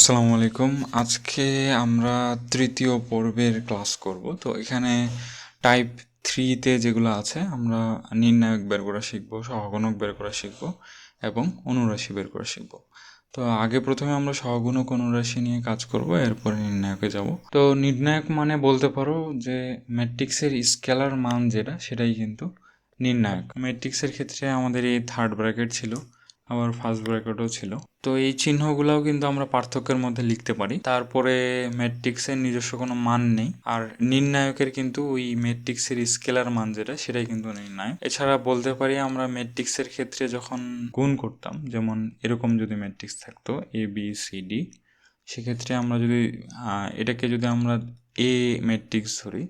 আসসালামু আলাইকুম। আজকে আমরা তৃতীয় পর্বের ক্লাস করব। তো এখানে টাইপ থ্রিতে যেগুলো আছে আমরা নির্ণায়ক বের করা শিখব, সহগুণক বের করা শিখব এবং অনুরাশি বের করা শিখব। তো আগে প্রথমে আমরা সহগুণক অনুরাশি নিয়ে কাজ করব, এরপরে নির্ণায়কে যাব। তো নির্ণায়ক মানে বলতে পারো যে ম্যাট্রিক্সের স্কেলার মান যেটা সেটাই কিন্তু নির্ণায়ক। ম্যাট্রিক্সের ক্ষেত্রে আমাদের এই থার্ড ব্র্যাকেট ছিল, আবার ফার্স্ট ব্র্যাকেটও ছিল। তো এই চিহ্নগুলোও কিন্তু আমরা পার্থক্যের মধ্যে লিখতে পারি। তারপরে ম্যাট্রিক্সের নিজস্ব কোনো মান নেই, আর নির্ণায়কের কিন্তু ওই ম্যাট্রিক্সের স্কেলার মান যেটা সেটাই কিন্তু নির্ণায়ক। এছাড়া বলতে পারি আমরা ম্যাট্রিক্সের ক্ষেত্রে যখন গুণ করতাম, যেমন এরকম যদি ম্যাট্রিক্স থাকতো এ বি সি ডি, সেক্ষেত্রে আমরা যদি এটাকে যদি আমরা এ ম্যাট্রিক্স ধরি,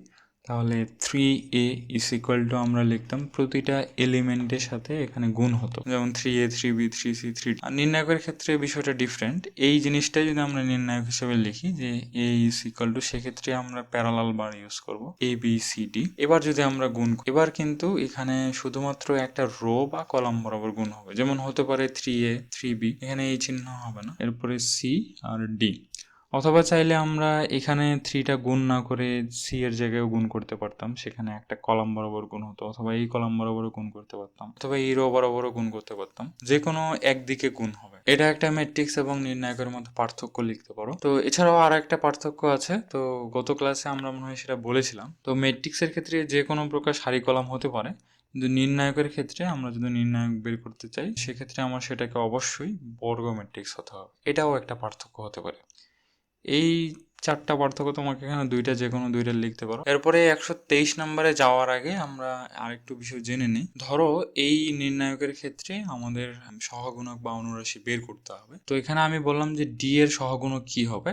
তাহলে 3a ইজ ইকুয়াল টু আমরা লিখতাম প্রতিটা এলিমেন্টের সাথে এখানে গুণ হতো, যেমন 3a 3b 3c 3d। আর নির্ণায়কের ক্ষেত্রে বিষয়টা ডিফারেন্ট। এই জিনিসটাই যদি আমরা নির্ণায়ক হিসেবে লিখি যে a ইজ ইকুয়াল টু, সেক্ষেত্রে আমরা প্যারালাল বার ইউজ করব a b c d। এবার যদি আমরা গুণ, এবার কিন্তু এখানে শুধুমাত্র একটা রো বা কলাম বরাবর গুণ হবে, যেমন হতে পারে 3a 3b, এখানে এই চিহ্ন হবে না, এরপরে c আর d। অথবা চাইলে আমরা এখানে থ্রিটা গুণ না করে সি এর জায়গায় গুণ করতে পারতাম, সেখানে একটা কলাম বরাবর গুণ হতো, অথবা এই কলাম বরাবর গুণ করতে পারতাম, অথবা এই রো বরাবরও গুণ করতে পারতাম, যে কোনো একদিকে গুণ হবে। এটা একটা ম্যাট্রিক্স এবং নির্ণায়কের মধ্যে পার্থক্য লিখতে পারো। তো এছাড়াও আর একটা পার্থক্য আছে, তো গত ক্লাসে আমরা মনে হয় সেটা বলেছিলাম। তো ম্যাট্রিক্সের ক্ষেত্রে যে কোনো প্রকার সারি কলাম হতে পারে, কিন্তু নির্ণায়কের ক্ষেত্রে আমরা যদি নির্ণায়ক বের করতে চাই, সেক্ষেত্রে আমার সেটাকে অবশ্যই বর্গ ম্যাট্রিক্স হতে হবে। এটাও একটা পার্থক্য হতে পারে। এই চারটা পার্থক্য তোমাকে এখানে দুইটা, যে কোনো দুইটা লিখতে পারো। এরপরে 123 নম্বরে যাওয়ার আগে আমরা আরেকটু বিষয় জেনে নিই। ধরো এই নির্ণায়কের ক্ষেত্রে আমাদের সহগুণক বা অনুরাশি বের করতে হবে। তো এখানে আমি বললাম যে ডি এর সহগুণক কি হবে,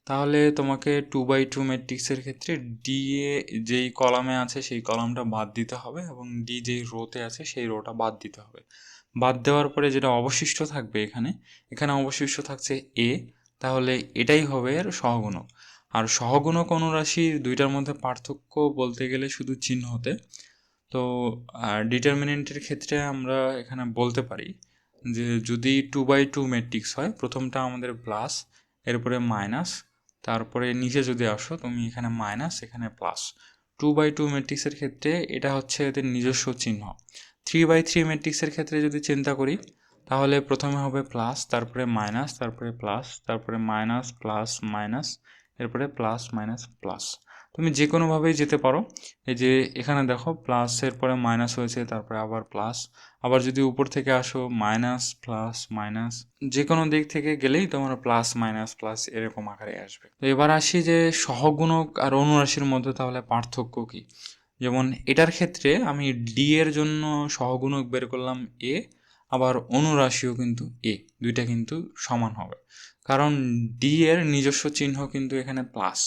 তাহলে তোমাকে 2x2 ম্যাট্রিক্সের ক্ষেত্রে ডি এ যেই কলামে আছে সেই কলামটা বাদ দিতে হবে, এবং ডি যেই রোতে আছে সেই রোটা বাদ দিতে হবে। বাদ দেওয়ার পরে যেটা অবশিষ্ট থাকবে, এখানে এখানে অবশিষ্ট থাকছে এ, তাহলে এটাই হবে এর সহগুণক। আর সহগুণক অনুরাশির দুইটার মধ্যে পার্থক্য বলতে গেলে শুধু চিহ্নতে। তো ডিটারমিনেন্টের ক্ষেত্রে আমরা এখানে বলতে পারি যে যদি 2x2 ম্যাট্রিক্স হয়, প্রথমটা আমাদের প্লাস, এরপরে মাইনাস, তারপরে নিচে যদি আসো তুমি এখানে মাইনাস, এখানে প্লাস। 2x2 ম্যাট্রিক্সের ক্ষেত্রে এটা হচ্ছে এদের নিজস্ব চিহ্ন। 3x3 ম্যাট্রিক্সের ক্ষেত্রে যদি চিন্তা করি, তাহলে প্রথমে হবে প্লাস, তারপরে মাইনাস, তারপরে প্লাস, তারপরে মাইনাস প্লাস মাইনাস, এরপরে প্লাস মাইনাস প্লাস। তুমি যে কোনোভাবেই যেতে পারো। এই যে এখানে দেখো প্লাসের পরে মাইনাস হয়েছে, তারপরে আবার প্লাস, আবার যদি উপর থেকে আসো মাইনাস প্লাস মাইনাস, যে কোনো দিক থেকে গেলেই তোমার প্লাস মাইনাস প্লাস এরকম আকারে আসবে। তো এবার আসি যে সহগুণক আর অনুরাশির মধ্যে তাহলে পার্থক্য কি। যেমন এটার ক্ষেত্রে আমি ডি এর জন্য সহগুণক বের করলাম এ, আবার অনুরাশিও কিন্তু এ, দুইটা কিন্তু সমান হবে, কারণ ডি এর নিজস্ব চিহ্ন কিন্তু এখানে প্লাস।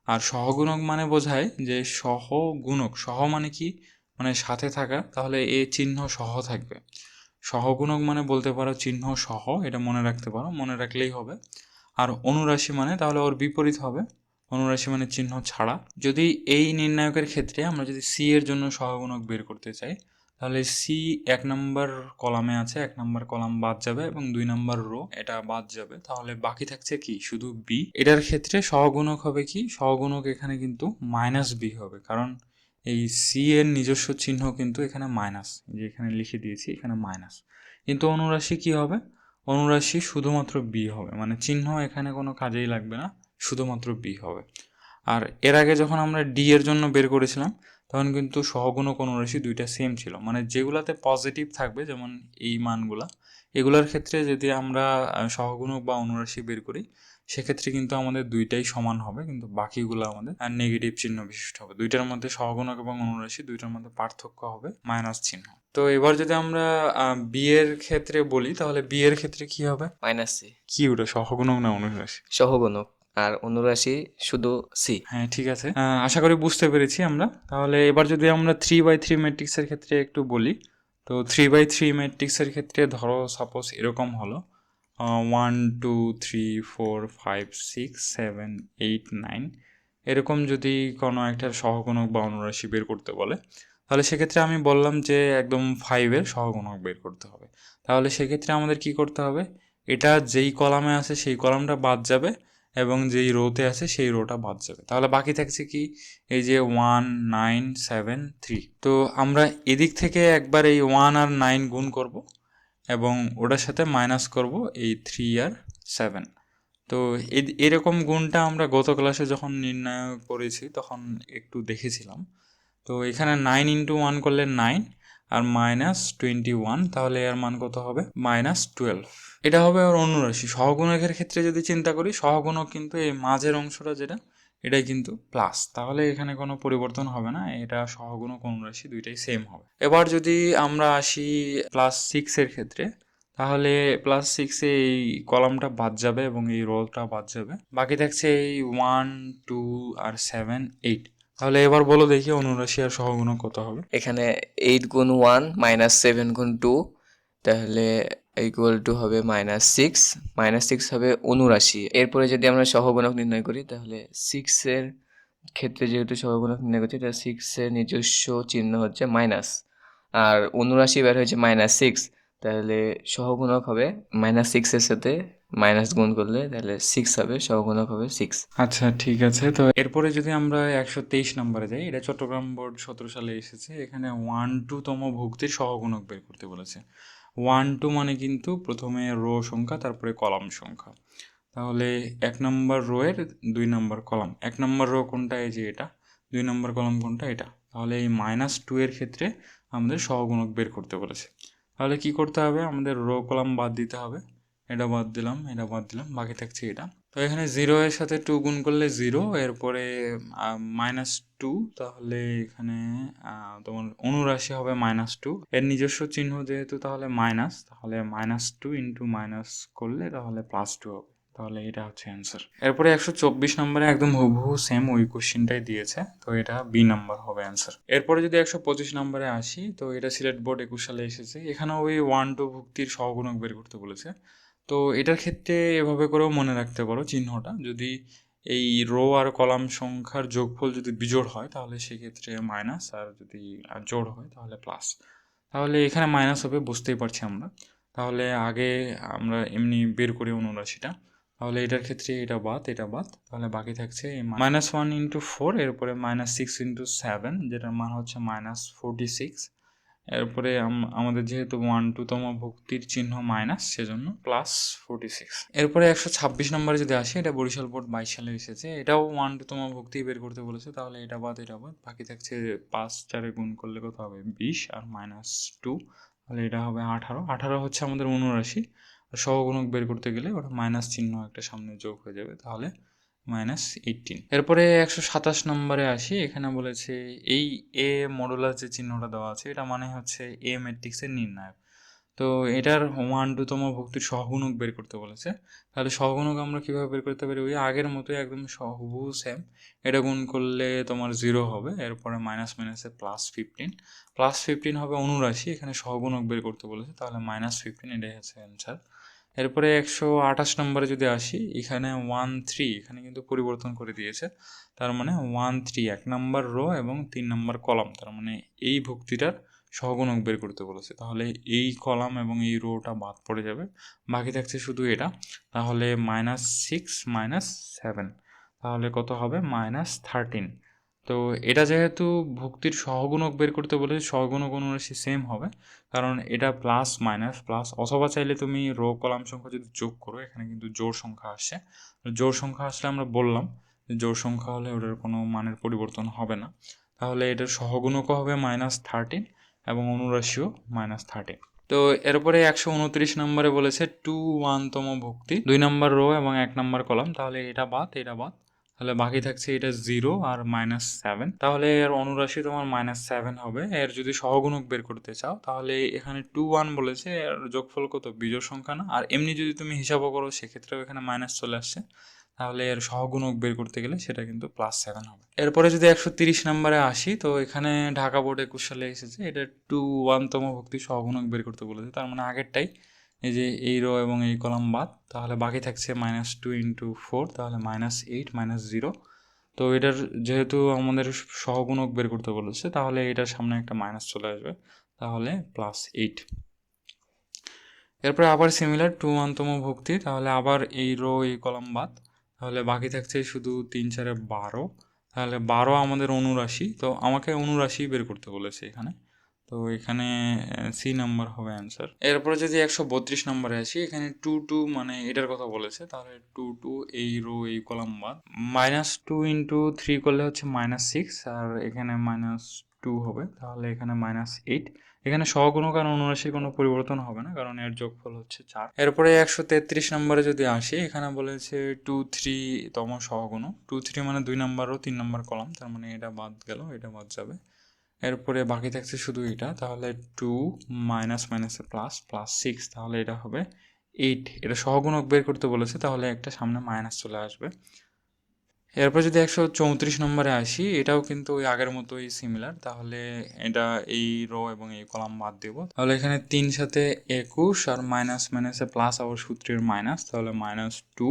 আর সহগুণক মানে বোঝায় যে সহগুণক, সহ মানে কি, মানে সাথে থাকা, তাহলে এ চিহ্ন সহ থাকবে। সহগুণক মানে বলতে পারো চিহ্ন সহ, এটা মনে রাখতে পারো, মনে রাখলেই হবে। আর অনুরাশি মানে তাহলে ওর বিপরীত হবে, অনুরাশি মানে চিহ্ন ছাড়া। যদি এই নির্ণায়কের ক্ষেত্রে আমরা যদি সি এর জন্য সহগুণক বের করতে চাই, তাহলে সি 1 নম্বর কলামে আছে, 1 নম্বর কলাম বাদ যাবে এবং 2 নম্বর রো এটা বাদ যাবে, তাহলে বাকি থাকছে কি শুধু বি। এটার ক্ষেত্রে সহগুণক হবে কি, সহগুণক এখানে কিন্তু মাইনাস বি হবে, কারণ এই সি এর নিজস্ব চিহ্ন কিন্তু এখানে মাইনাস, যে এখানে লিখে দিয়েছি এখানে মাইনাস। কিন্তু অনুরাশি কি হবে, অনুরাশি শুধুমাত্র বি হবে, মানে চিহ্ন এখানে কোনো কাজেই লাগবে না, শুধুমাত্র বি হবে। আর এর আগে যখন আমরা ডি এর জন্য বের করেছিলাম, তখন কিন্তু সহগুণক অনুরাশি দুইটা সেম ছিল, মানে যেগুলাতে পজিটিভ থাকবে, যেমন এই মানগুলা, এগুলোর ক্ষেত্রে যদি আমরা সহগুণক বা অনুরাশি বের করি, সেক্ষেত্রে কিন্তু আমাদের দুইটাই সমান হবে, কিন্তু বাকিগুলো আমাদের নেগেটিভ চিহ্ন বিশিষ্ট হবে। দুইটার মধ্যে সহগুণক এবং অনুরাশি দুইটার মধ্যে পার্থক্য হবে মাইনাস চিহ্ন। তো এবার যদি আমরা বি এর ক্ষেত্রে বলি, তাহলে বি এর ক্ষেত্রে কি হবে, মাইনাস সি কি ওটা সহগুণক না অনুরাশি? সহগুণক, আর অনুরাশি শুধু সি। হ্যাঁ ঠিক আছে, আশা করি বুঝতে পেরেছি আমরা। তাহলে এবার যদি আমরা 3x3 ম্যাট্রিক্সের ক্ষেত্রে একটু বলি, তো 3x3 ম্যাট্রিক্সের ক্ষেত্রে ধরো সাপোজ এরকম হলো 1 2 3 4 5 6 7 8 9, এরকম যদি কোনো একটা সহগুণক বা অনুরাশি বের করতে বলে, তাহলে সেক্ষেত্রে আমি বললাম যে একদম 5-এর সহগুণক বের করতে হবে। তাহলে সেক্ষেত্রে আমাদের কি করতে হবে, এটা যেই কলামে আছে সেই কলামটা বাদ যাবে এবং যেই রোতে আছে সেই রোটা বাদ যাবে। তাহলে বাকি থাকছে কি, এই যে 1 9 7 3। তো আমরা এদিক থেকে একবার এই 1 আর 9 গুণ করব এবং ওটার সাথে মাইনাস করব এই 3 আর 7। তো এরকম গুণটা আমরা গত ক্লাসে যখন নির্ণয় করেছি তখন একটু দেখেছিলাম। তো এখানে 9 × 1 করলে 9 আর -21, তাহলে এর মান কত হবে, -12। এটা হবে আর অনুরাশি। সহগুণকের ক্ষেত্রে যদি চিন্তা করি, সহগুণক কিন্তু এই মাঝের অংশটা যেটা, এটাই কিন্তু প্লাস, তাহলে এখানে কোনো পরিবর্তন হবে না, এটা সহগুণক অনুরাশি দুইটাই সেম হবে। এবার যদি আমরা আসি +6 এর ক্ষেত্রে, তাহলে +6-এ এই কলামটা বাদ যাবে এবং এই রোটা বাদ যাবে, বাকি থাকছে এই 1 2 আর 7 8। তাহলে এবার বলো দেখি অনুরাশি আর সহগুণক কত হবে। এখানে 8 গুণ 1 -7 গুণ 2, তাহলে ইকুয়াল টু হবে -6। -6 হবে অনুরাশি। এরপরে যদি আমরা সহগুণক নির্ণয় করি, তাহলে 6-এর ক্ষেত্রে যেহেতু সহগুণক নির্ণয় করছি, তাহলে 6-এর নিজস্ব চিহ্ন হচ্ছে মাইনাস, আর অনুরাশি বের হয়েছে -6, তাহলে সহগুণক হবে -6-এর সাথে মাইনাস গুণ করলে তাহলে 6 হবে, সহগুণক হবে 6। আচ্ছা, ঠিক আছে। তো এরপরে যদি আমরা 123 নম্বরে যাই, এটা চট্টগ্রাম বোর্ড 17 সালে এসেছে। এখানে 1-2তম ভুক্তির সহগুণক বের করতে বলেছে। 1-2 মানে কিন্তু প্রথমে রো সংখ্যা, তারপরে কলাম সংখ্যা। তাহলে 1 নম্বর রো এর 2 নম্বর কলাম, 1 নম্বর রো কোনটা, এই যে এটা, 2 নম্বর কলাম কোনটা, এটা। তাহলে এই -2 এর ক্ষেত্রে আমাদের সহগুণক বের করতে বলেছে। তাহলে কি করতে হবে, আমাদের রো কলাম বাদ দিতে হবে, এটা বাদ দিলাম, এটা বাদ দিলাম, বাকি থাকছে এটা। তো এখানে 0 এর সাথে 2 গুণ করলে 0, এরপরে -2, তাহলে এখানে তোমার অনুরাশি হবে -2, এর নিজস্ব চিহ্ন যেহেতু, তাহলে মাইনাস, তাহলে -2 ইন্টু মাইনাস করলে তাহলে +2 হবে। তাহলে এটা হচ্ছে অ্যান্সার। এরপরে 124 নম্বরে একদম হুবহু সেম ওই কোশ্চেনটাই দিয়েছে, তো এটা বি নাম্বার হবে অ্যান্সার। এরপরে যদি 125 নম্বরে আসি, তো এটা সিলেট বোর্ড 21 সালে এসেছে। এখানেও ওই 1-2 ভুক্তির সহগুণক বের করতে বলেছে। তো এটার ক্ষেত্রে এভাবে করেও মনে রাখতে পারো চিহ্নটা, যদি এই রো আর কলাম সংখ্যার যোগফল যদি বিজোড় হয় তাহলে সেক্ষেত্রে মাইনাস, আর যদি জোড় হয় তাহলে প্লাস। তাহলে এখানে মাইনাস হবে, বুঝতেই পারছি আমরা। তাহলে আগে আমরা এমনি বের করি অনুরাশিটা। তাহলে এটার ক্ষেত্রে এটা বাদ, এটা বাদ, তাহলে বাকি থাকছে -1 × 4, এরপরে -6 × 7, যেটার মান হচ্ছে -46। এরপরে আমাদের যেহেতু 1-2তম ভুক্তির চিহ্ন মাইনাস, সেজন্য +46। এরপরে 126 নম্বরে যদি আসি, এটা বরিশাল বোর্ড 22 সালে এসেছে। এটাও 1-2তম ভুক্তি বের করতে বলেছে। তাহলে এটা বাদ, এটা বাদ, বাকি থাকছে 5-4 গুণ করলে কত হবে, 20 আর -2, তাহলে এটা হবে 18। 18 হচ্ছে আমাদের অনুরাশি, আর সহগুণক বের করতে গেলে ওটা মাইনাস চিহ্ন একটা সামনে যোগ হয়ে যাবে, তাহলে -18। এরপরে 127 নম্বরে আসি। এখানে বলেছে এই এ মডুলাস যে চিহ্নটা দেওয়া আছে, এটা মানে হচ্ছে এ ম্যাট্রিক্সের নির্ণায়ক। তো এটার 1-2তম ভুক্তির সহগুণক বের করতে বলেছে। তাহলে সহগুণক আমরা কীভাবে বের করতে পারি, ওই আগের মতোই একদম হুবহু সেম। এটা গুণ করলে তোমার 0 হবে, এরপরে মাইনাস মাইনাসে +15, +15 হবে অনুরাশি, এখানে সহগুণক বের করতে বলেছে, তাহলে -15, এটাই হচ্ছে অ্যান্সার। এরপরে 128 নম্বরে যদি আসি, এখানে 1-3 এখানে কিন্তু পরিবর্তন করে দিয়েছে, তার মানে 1-3 1 নম্বর রো এবং 3 নম্বর কলাম, তার মানে এই ভুক্তিটার সহগুণক বের করতে বলেছে। তাহলে এই কলাম এবং এই রোটা বাদ পড়ে যাবে, বাকি থাকছে শুধু এটা। তাহলে -6 -7, তাহলে কত হবে, -13। তো এটা যেহেতু ভুক্তির সহগুণক বের করতে বলে, সহগুণক অনুরাশি সেম হবে, কারণ এটা প্লাস মাইনাস প্লাস, অথবা চাইলে তুমি রো কলাম সংখ্যা যদি যোগ করো, এখানে কিন্তু জোড় সংখ্যা আসছে। জোড় সংখ্যা আসলে আমরা বললাম জোড় সংখ্যা হলে ওটার কোনো মানের পরিবর্তন হবে না। তাহলে এটার সহগুণকও হবে -13 এবং অনুরাশিও -13। তো এরপরে 129 নম্বরে বলেছে 2-1তম ভুক্তি, 2 নম্বর রো এবং 1 নম্বর কলাম, তাহলে এটা বাদ, এটা বাদ, তাহলে বাকি থাকছে এটা 0 আর -7। তাহলে এর অনুরাশি তোমার -7 হবে। এর যদি সহগুণক বের করতে চাও, তাহলে এখানে 2-1 বলেছে, এর যোগফল কত, বিজোড় সংখ্যা না, আর এমনি যদি তুমি হিসাবও করো সেক্ষেত্রেও এখানে মাইনাস চলে আসছে, তাহলে এর সহগুণক বের করতে গেলে সেটা কিন্তু +7 হবে। এরপরে যদি 130 নম্বরে আসি, তো এখানে ঢাকা বোর্ড 21 সালে এসেছে, এটা 2-1তম ভুক্তি সহগুণক বের করতে বলেছে, তার মানে আগেরটাই, এই যে এই রো এবং এই কলাম বাদ, তাহলে বাকি থাকছে -2 × 4, তাহলে -8 -0। তো এটার যেহেতু আমাদের সহগুণক বের করতে বলেছে, তাহলে এটার সামনে একটা মাইনাস চলে আসবে, তাহলে +8। এরপরে আবার সিমিলার 2 1তম ভুক্তি, তাহলে আবার এই রো এই কলাম বাদ, তাহলে বাকি থাকছে শুধু 3 4 12, তাহলে 12 আমাদের অনুরাশি, তো আমাকে অনুরাশি বের করতে বলেছে এখানে, তো এখানে সি নাম্বার হবে অ্যান্সার। এরপরে যদি 132 নম্বরে আসি, এখানে 2 মানে এটার কথা বলেছে, তাহলে 2 এই রো এই কলাম বাদ, -2 × 3 করলে হচ্ছে -6, আর এখানে -2 হবে, তাহলে এখানে -8। এখানে সহগুণক আর অনুরাশির কোনো পরিবর্তন হবে না, কারণ এর যোগফল হচ্ছে 4। এরপরে 133 নম্বরে যদি আসি, এখানে বলেছে 2 3তম সহগুণক, 2 3 মানে 2 নাম্বার ও 3 নাম্বার কলাম, তার মানে এটা বাদ গেল, এটা বাদ যাবে। এরপরে বাকি থাকছে শুধু এটা, তাহলে 2 মাইনাস মাইনাসে প্লাস, +6, তাহলে এটা হবে 8। এটা সহগুণক বের করতে বলেছে, তাহলে একটা সামনে মাইনাস চলে আসবে। এরপর যদি 134 নম্বরে আসি, এটাও কিন্তু ওই আগের মতোই সিমিলার, তাহলে এটা এই রো এবং এই কলাম বাদ দেব, তাহলে এখানে 3 সাথে 21, আর মাইনাস মাইনাসে প্লাস, আবার সূত্রের মাইনাস, তাহলে -2,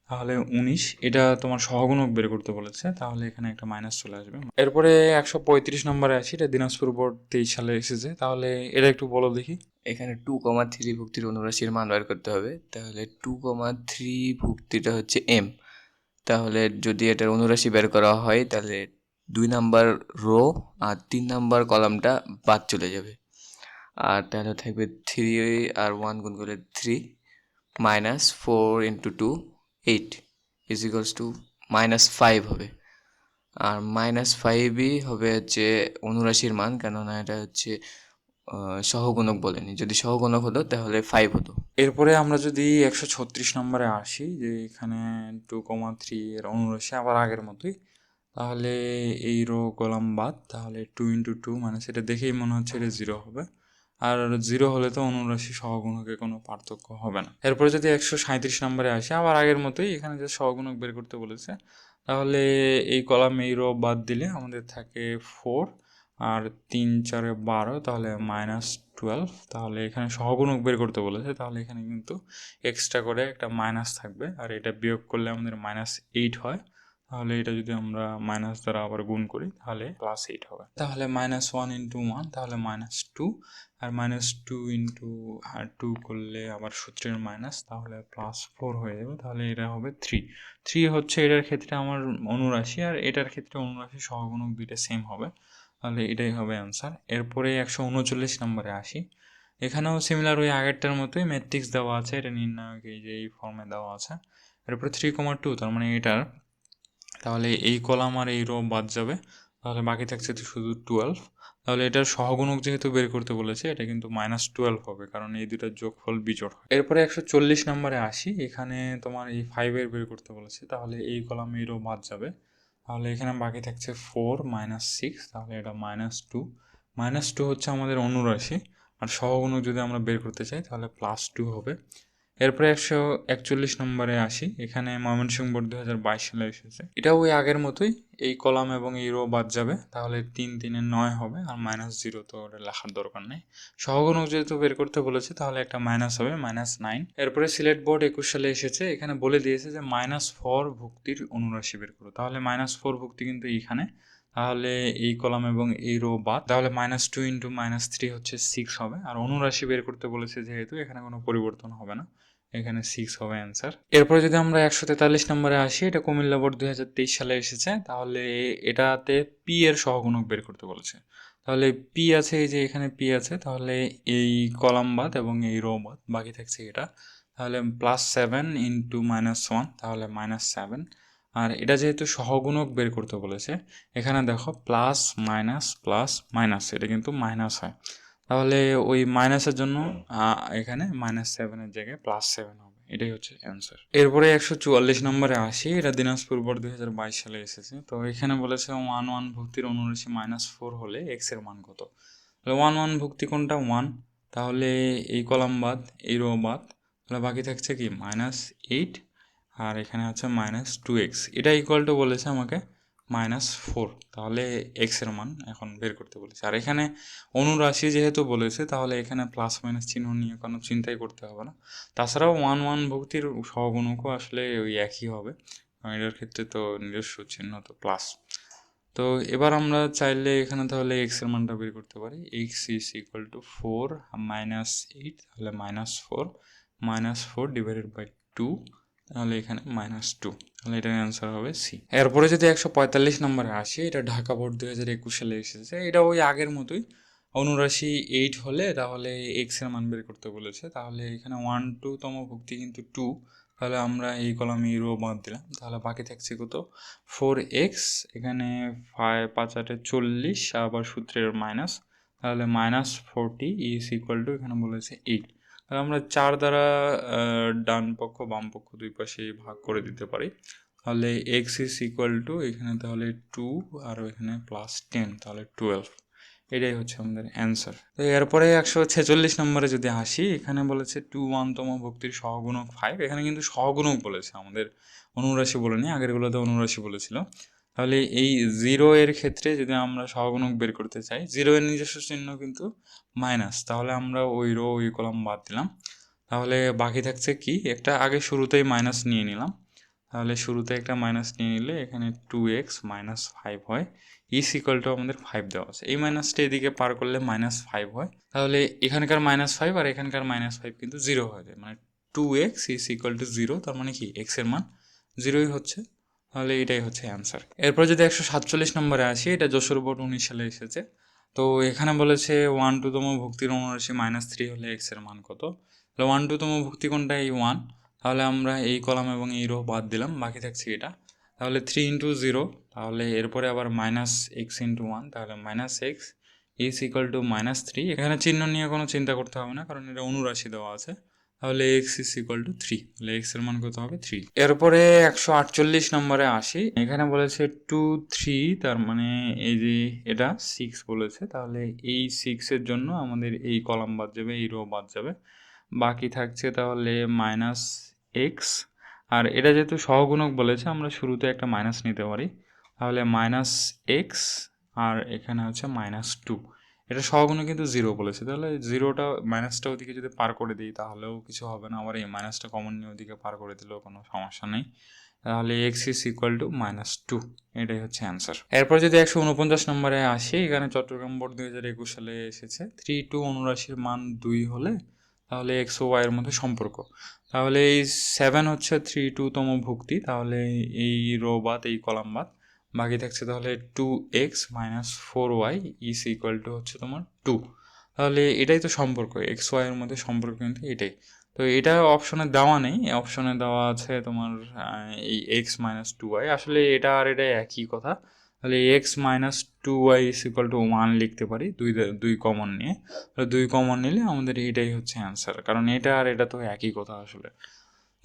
তাহলে 19। এটা তোমার সহগুণক বের করতে বলেছে, তাহলে এখানে একটা মাইনাস চলে আসবে। এরপরে 135 নম্বরে আসি, এটা দিনাজপুর বোর্ড 23 সালে এসেছে, তাহলে এটা একটু বলো দেখি। এখানে 2,3 ভুক্তির অনুরাশির মান বের করতে হবে, তাহলে 2,3 ভুক্তিটা হচ্ছে এম, তাহলে যদি এটার অনুরাশি বের করা হয় তাহলে 2 নাম্বার রো আর 3 নাম্বার কলামটা বাদ চলে যাবে, আর তাহলে থাকবে 3 আর 1 গুণ করলে 3, -4 × 2 8 = -5 হবে, আর -5ই হবে হচ্ছে অনুরাশির মান, কেননা এটা হচ্ছে সহগুণক বলেনি, যদি সহগুণক হতো তাহলে 5 হতো। এরপরে আমরা যদি 136 নম্বরে আসি, যে এখানে 2,3 এর অনুরাশি আবার আগের মতোই, তাহলে এই রো কলাম বাদ, তাহলে 2 × 2 মানে সেটা দেখেই মনে হচ্ছে এটা 0 হবে, আর 0 হলে তো অনুরাশি সহগুণকে কোনো পার্থক্য হবে না। এরপরে যদি 137 নম্বরে আসি, আবার আগের মতোই, এখানে যে সহগুণক বের করতে বলেছে, তাহলে এই কলাম এই রো বাদ দিলে আমাদের থাকে 4, আর 3 4 12, তাহলে -12, তাহলে এখানে সহগুণক বের করতে বলেছে, তাহলে এখানে কিন্তু এক্সট্রা করে একটা মাইনাস থাকবে, আর এটা বিয়োগ করলে আমাদের -8 হয়, তাহলে এটা যদি আমরা মাইনাস দ্বারা আবার গুণ করি তাহলে +8 হবে, তাহলে -1 × 1, তাহলে -2, আর -2 × 2 করলে আবার সূত্রের মাইনাস, তাহলে +4 হয়ে যাবে, তাহলে এটা হবে 3। 3 হচ্ছে এটার ক্ষেত্রে আমার অনুরাশি, আর এটার ক্ষেত্রে অনুরাশি সহগুণক দুইটা সেম হবে, তাহলে এটাই হবে অ্যান্সার। এরপরে 139 নম্বরে আসি, এখানেও সিমিলার ওই আগেরটার মতোই ম্যাট্রিক্স দেওয়া আছে, এটা নির্ণায়ক এই যে এই ফর্মে দেওয়া আছে। এরপরে 3,2, তার মানে এটার, তাহলে এই কলাম আর এই রো বাদ যাবে, তাহলে বাকি থাকছে তো শুধু 12, তাহলে এটার সহগুণক যেহেতু বের করতে বলেছে, এটা কিন্তু -12 হবে, কারণ এই দুটার যোগফল বিজোড় হয়। এরপরে 140 নম্বরে আসি, এখানে তোমার এই 5 এর বের করতে বলেছে, তাহলে এই কলাম এই রো বাদ যাবে, তাহলে এখানে বাকি থাকছে 4 -6, তাহলে এটা -2। -2 হচ্ছে আমাদের অনুরাশি, আর সহগুণক যদি আমরা বের করতে চাই তাহলে +2 হবে। এরপরে 141 নম্বরে আসি, এখানে ময়মনসিংহ বোর্ড 2022 সালে এসেছে, এটাও ওই আগের মতোই, এই কলাম এবং এই রো বাদ যাবে, তাহলে 3 3 9 হবে, আর -0 তো ওটা লেখার দরকার নেই। সহগুণক যেহেতু বের করতে বলেছে, তাহলে একটা মাইনাস হবে, -9। এরপরে সিলেট বোর্ড 21 সালে এসেছে, এখানে বলে দিয়েছে যে -4 ভুক্তির অনুরাশি বের করো, তাহলে -4 ভুক্তি কিন্তু এইখানে, তাহলে এই কলাম এবং এই রো বাদ, তাহলে -2 × -3 হচ্ছে 6 হবে, আর অনুরাশি বের করতে বলেছে যেহেতু এখানে কোনো পরিবর্তন হবে না, এখানে 6 হবে অ্যান্সার। এরপরে যদি আমরা 143 নম্বরে আসি, এটা কুমিল্লা বোর্ড 2023 সালে এসেছে, তাহলে এটাতে পি এর সহগুণক বের করতে বলেছে, তাহলে পি আছে, এই যে এখানে পি আছে, তাহলে এই কলাম বাদ এবং এই রো বাদ, বাকি থাকছে এটা, তাহলে +7 × -1, তাহলে -7। আর এটা যেহেতু সহগুণক বের করতে বলেছে, এখানে দেখো প্লাস মাইনাস প্লাস মাইনাস, এটা কিন্তু মাইনাস হয়, তাহলে ওই মাইনাসের জন্য এখানে -7 এর জায়গায় +7 হবে, এটাই হচ্ছে অ্যান্সার। এরপরে 144 নম্বরে আসি, এটা দিনাজপুর বোর্ড 2022 সালে এসেছে, তো এখানে বলেছে 1 1 ভুক্তির অনুরাশি -4 হলে এক্স এর মান কত, তাহলে 1 1 ভুক্তি কোনটা 1, তাহলে এই কলাম বাদ এই রো বাদ, তাহলে বাকি থাকছে কি -8, আর এখানে আছে -2x, এটা ইকুয়াল টু বলেছে আমাকে -4, তাহলে এক্স এর মান এখন বের করতে বলেছে, আর এখানে অনুরাশি যেহেতু বলেছে, তাহলে এখানে প্লাস মাইনাস চিহ্ন নিয়ে কোনো চিন্তাই করতে হবে না। তাছাড়াও 1 1 ভুক্তির সহগুণকও আসলে ওই একই হবে, কারণ এটার ক্ষেত্রে তো নিজস্ব চিহ্ন তো প্লাস। তো এবার আমরা চাইলে এখানে তাহলে এক্স এর মানটা বের করতে পারি। X is equal to 4 minus 8, তাহলে -4 ডিভাইডেড বাই 2, তাহলে এখানে -2, তাহলে এটার অ্যান্সার হবে সি। এরপরে যদি 145 নম্বরে আসি, এটা ঢাকা বোর্ড 2021 সালে এসেছে। এটা ওই আগের মতোই, অনুরাশি 8 হলে তাহলে এক্স এর মান বের করতে বলেছে। তাহলে এখানে 1/2তম ভুক্তি কিন্তু 2, তাহলে আমরা এই কলামে রো বাদ দিলাম, তাহলে বাকি থাকছে কত, 4x, এখানে 5×8 = 40, আবার সূত্রের মাইনাস, তাহলে -40 ইজ ইকুয়াল টু, এখানে বলেছে 8। তাহলে আমরা 4 দ্বারা ডান পক্ষ বাম পক্ষ দুই পাশে ভাগ করে দিতে পারি। তাহলে এক্স ইজ ইকুয়াল টু, এখানে তাহলে 2 আর এখানে +10, তাহলে 12। এটাই হচ্ছে আমাদের অ্যান্সার। তো এরপরে 146 নম্বরে যদি আসি, এখানে বলেছে 2/1তম ভুক্তির সহগুণক 5। এখানে কিন্তু সহগুণক বলেছে, আমাদের অনুরাশি বলেনি, আগেরগুলোতে অনুরাশি বলেছিল। তাহলে এই 0 এর ক্ষেত্রে যদি আমরা সহগুণক বের করতে চাই, 0 এর নিজস্ব চিহ্ন কিন্তু মাইনাস, তাহলে আমরা ওই রো ওই কলাম বাদ দিলাম। তাহলে বাকি থাকছে কি, একটা আগে শুরুতেই মাইনাস নিয়ে নিলাম। তাহলে শুরুতে একটা মাইনাস নিয়ে নিলে এখানে 2x - 5 হয়, ইজ ইকুয়াল টু আমাদের 5 দেওয়া আছে। এই মাইনাসটা এদিকে পার করলে -5 হয়, তাহলে এখানকার -5 আর এখানকার -5 কিন্তু 0 হয়ে যায়, মানে 2x ইজ ইকুয়াল টু 0, তার মানে কি x এর মান 0ই হচ্ছে। তাহলে এটাই হচ্ছে অ্যান্সার। এরপর যদি 147 নম্বরে আসি, এটা যশোর বোর্ড 19 সালে এসেছে। তো এখানে বলেছে 1/2তম ভুক্তির অনুরাশি -3 হলে x এর মান কত। তাহলে 1/2তম ভুক্তি কোনটা, এই 1, তাহলে আমরা এই কলাম এবং এই রো বাদ দিলাম, বাকি থাকছে এটা। তাহলে 3 × 0, তাহলে এরপরে আবার -x × 1, তাহলে -x ইজ ইকুয়াল টু -3। এখানে চিহ্ন নিয়ে কোনো চিন্তা করতে হবে না, কারণ এটা অনুরাশি দেওয়া আছে। তাহলে x ইজ ইকুয়াল টু 3, তাহলে x এর মান কত হবে, 3। এরপরে 148 নম্বরে আসি, এখানে বলেছে 2, 3, তার মানে এই যে এটা 6 বলেছে। তাহলে এই 6 এর জন্য আমাদের এই কলাম বাদ যাবে, এই রো বাদ যাবে, বাকি থাকছে তাহলে -x। আর এটা যেহেতু সহগুণক বলেছে, আমরা শুরুতে একটা মাইনাস নিতে পারি, তাহলে -x, আর এখানে হচ্ছে -2। এটা সহগুণক কিন্তু 0 বলেছে, তাহলে 0টা মাইনাসটা ওদিকে যদি পার করে দিই তাহলেও কিছু হবে না, আবার এই মাইনাসটা কমন নিয়ে ওদিকে পার করে দিলেও কোনো সমস্যা নেই। তাহলে x ইজ ইকুয়াল টু -2, এটাই হচ্ছে অ্যান্সার। এরপর যদি 149 নম্বরে আসি, এখানে চট্টগ্রাম বোর্ড 2021 সালে এসেছে, 3, 2 অনুরাশির মান 2 হলে তাহলে এক্স ও ওয়াইয়ের মধ্যে সম্পর্ক। তাহলে এই 7 হচ্ছে 3/2তম ভুক্তি, তাহলে এই রো বাদ, এই কলাম বাদ, বাকি থাকছে তাহলে 2x - 4y is equal two হচ্ছে তোমার 2। তাহলে এটাই তো সম্পর্ক, এক্স ওয়াইয়ের মধ্যে সম্পর্ক কিন্তু এটাই। তো এটা অপশনে দেওয়া নেই, অপশনে দেওয়া আছে তোমার এই x - 2y, আসলে এটা আর এটা একই কথা। তাহলে x - 2y is equal two 1 লিখতে পারি, দুই কমন নিয়ে। তাহলে 2 কমন নিলে আমাদের এটাই হচ্ছে অ্যান্সার, কারণ এটা আর এটা তো একই কথা আসলে।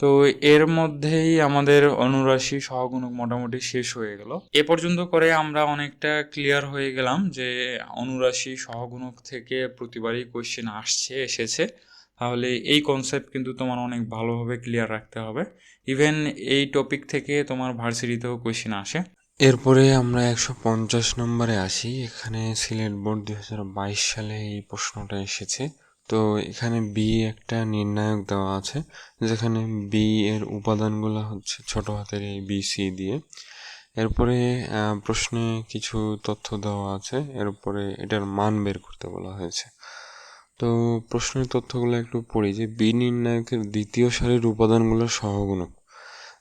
তো এর মধ্যেই আমাদের অনুরাশি সহগুণক মোটামুটি শেষ হয়ে গেল। এ পর্যন্ত করে আমরা অনেকটা ক্লিয়ার হয়ে গেলাম যে অনুরাশি সহগুণক থেকে প্রতিবারই কোশ্চেন এসেছে। তাহলে এই কনসেপ্ট কিন্তু তোমার অনেক ভালোভাবে ক্লিয়ার রাখতে হবে। ইভেন এই টপিক থেকে তোমার ভার্সিটিতেও কোশ্চেন আসে। এরপরে আমরা 150 নম্বরে আসি। এখানে সিলেট বোর্ড 2022 সালে এই প্রশ্নটা এসেছে। তো এখানে বি একটা নির্ণায়ক দেওয়া আছে, যেখানে বি এর উপাদানগুলো হচ্ছে ছোট হাতের এই বি সি দিয়ে। এরপরে প্রশ্নে কিছু তথ্য দেওয়া আছে, এরপরে এটার মান বের করতে বলা হয়েছে। তো প্রশ্নের তথ্যগুলো একটু পড়ি, যে বি নির্ণায়কের দ্বিতীয় সারির উপাদানগুলোর সহগুণক।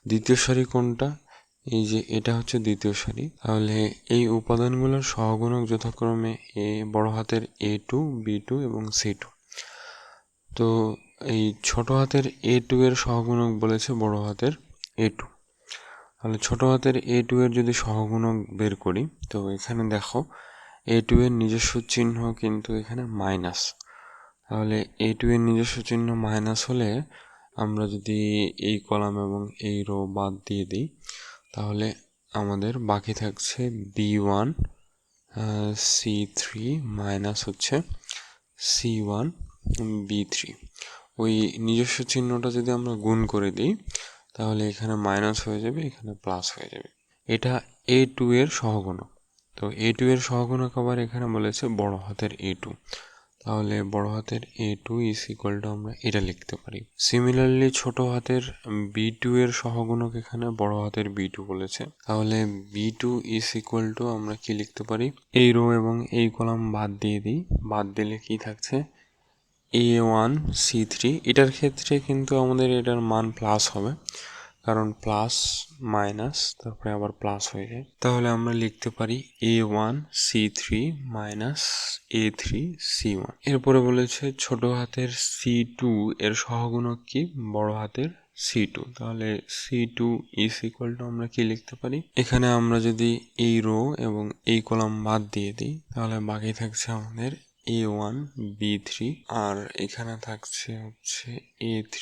দ্বিতীয় সারি কোনটা, এই যে এটা হচ্ছে দ্বিতীয় সারি। তাহলে এই উপাদানগুলোর সহগুণক যথাক্রমে এ বড় হাতের A2, B2 এবং C2। তো এই ছোট হাতের A2 এর সহগুণক বলেছে বড় হাতের A2। তাহলে ছোট হাতের A2 এর যদি সহগুণক বের করি, তো এখানে দেখো A2 এর নিজস্ব চিহ্ন কিন্তু এখানে মাইনাস। তাহলে A2 এর নিজস্ব চিহ্ন মাইনাস হলে আমরা যদি এই কলাম এবং এই রো বাদ দিয়ে দিই, তাহলে আমাদের বাকি থাকছে B1 C3 মাইনাস হচ্ছে C1 B3। ওই নিজস্ব চিহ্নটা যদি আমরা গুণ করে দিই, তাহলে এখানে মাইনাস হয়ে যাবে, এখানে প্লাস হয়ে যাবে। এটা A2 এর সহগুণক। তো A2 এর সহগুণক আবার এখানে বলেছে বড় হাতের A2। তাহলে বড় হাতের A2 ইজ ইকুয়াল টু আমরা এটা লিখতে পারি। সিমিলারলি ছোট হাতের B2 এর সহগুণক এখানে বড় হাতের B2 বলেছে, তাহলে B2 ইজ ইকুয়াল টু আমরা কি লিখতে পারি, এই রো এবং এই কলাম বাদ দিয়ে দিই, বাদ দিলে কি থাকছে A1 C3। এটার ক্ষেত্রে কিন্তু আমাদের এটার মান প্লাস হবে, কারণ প্লাস মাইনাস তারপরে আবার প্লাস হয়ে যায়, তাহলে আমরা লিখতে পারি A1 C3 minus A3 C1। এরপরে বলেছে ছোট হাতের C2 এর সহগুণক কি, বড় হাতের C2, তাহলে C2 ইজ ইকুয়াল টু আমরা কি লিখতে পারি, এখানে আমরা যদি এই রো এবং এই কলাম বাদ দিয়ে দিই তাহলে বাকি থাকছে আমাদের A1 B3 আর এখানে থাকছে হচ্ছে A3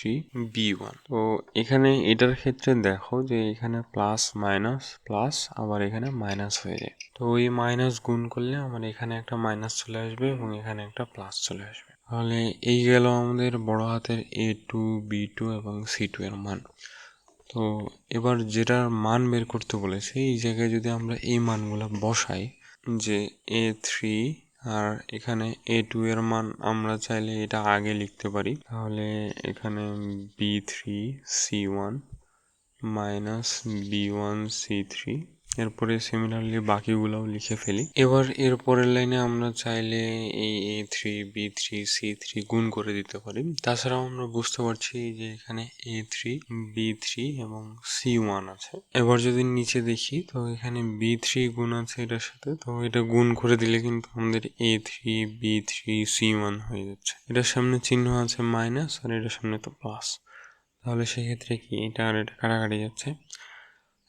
B1। তো এখানে এটার ক্ষেত্রে দেখো যে এখানে প্লাস মাইনাস প্লাস আবার এখানে মাইনাস হয়ে যায়, তো এই মাইনাস গুণ করলে আমার এখানে একটা মাইনাস চলে আসবে এবং এখানে একটা প্লাস চলে আসবে। তাহলে এই গেল আমাদের বড় হাতের A2 B2 এবং C2 এর মান। তো এবার যেটার মান বের করতে বলেছে এই জায়গায় যদি আমরা এই মানগুলো বসাই, যে A3 আর এখানে A2 এর মান আমরা চাইলে এটা আগে লিখতে পারি, তাহলে এখানে B3 C1 minus B1 C3, এরপরে সিমিলারলি বাকিগুলোও লিখে ফেলি। এবার এর পরের লাইনে আমরা চাইলে এই A3 B3 C3 গুণ করে দিতে পারি। তাছাড়াও আমরা বুঝতে পারছি যে এখানে A3 B3 এবং C1 আছে। এবার যদি নিচে দেখি তো এখানে B3 গুণ আছে এটার সাথে, তো এটা গুণ করে দিলে কিন্তু আমাদের A3 B3 C1 হয়ে যাচ্ছে। এটার সামনে চিহ্ন আছে মাইনাস আর এটার সামনে তো প্লাস, তাহলে সেক্ষেত্রে কি এটা আর এটা কাটাকাটি যাচ্ছে।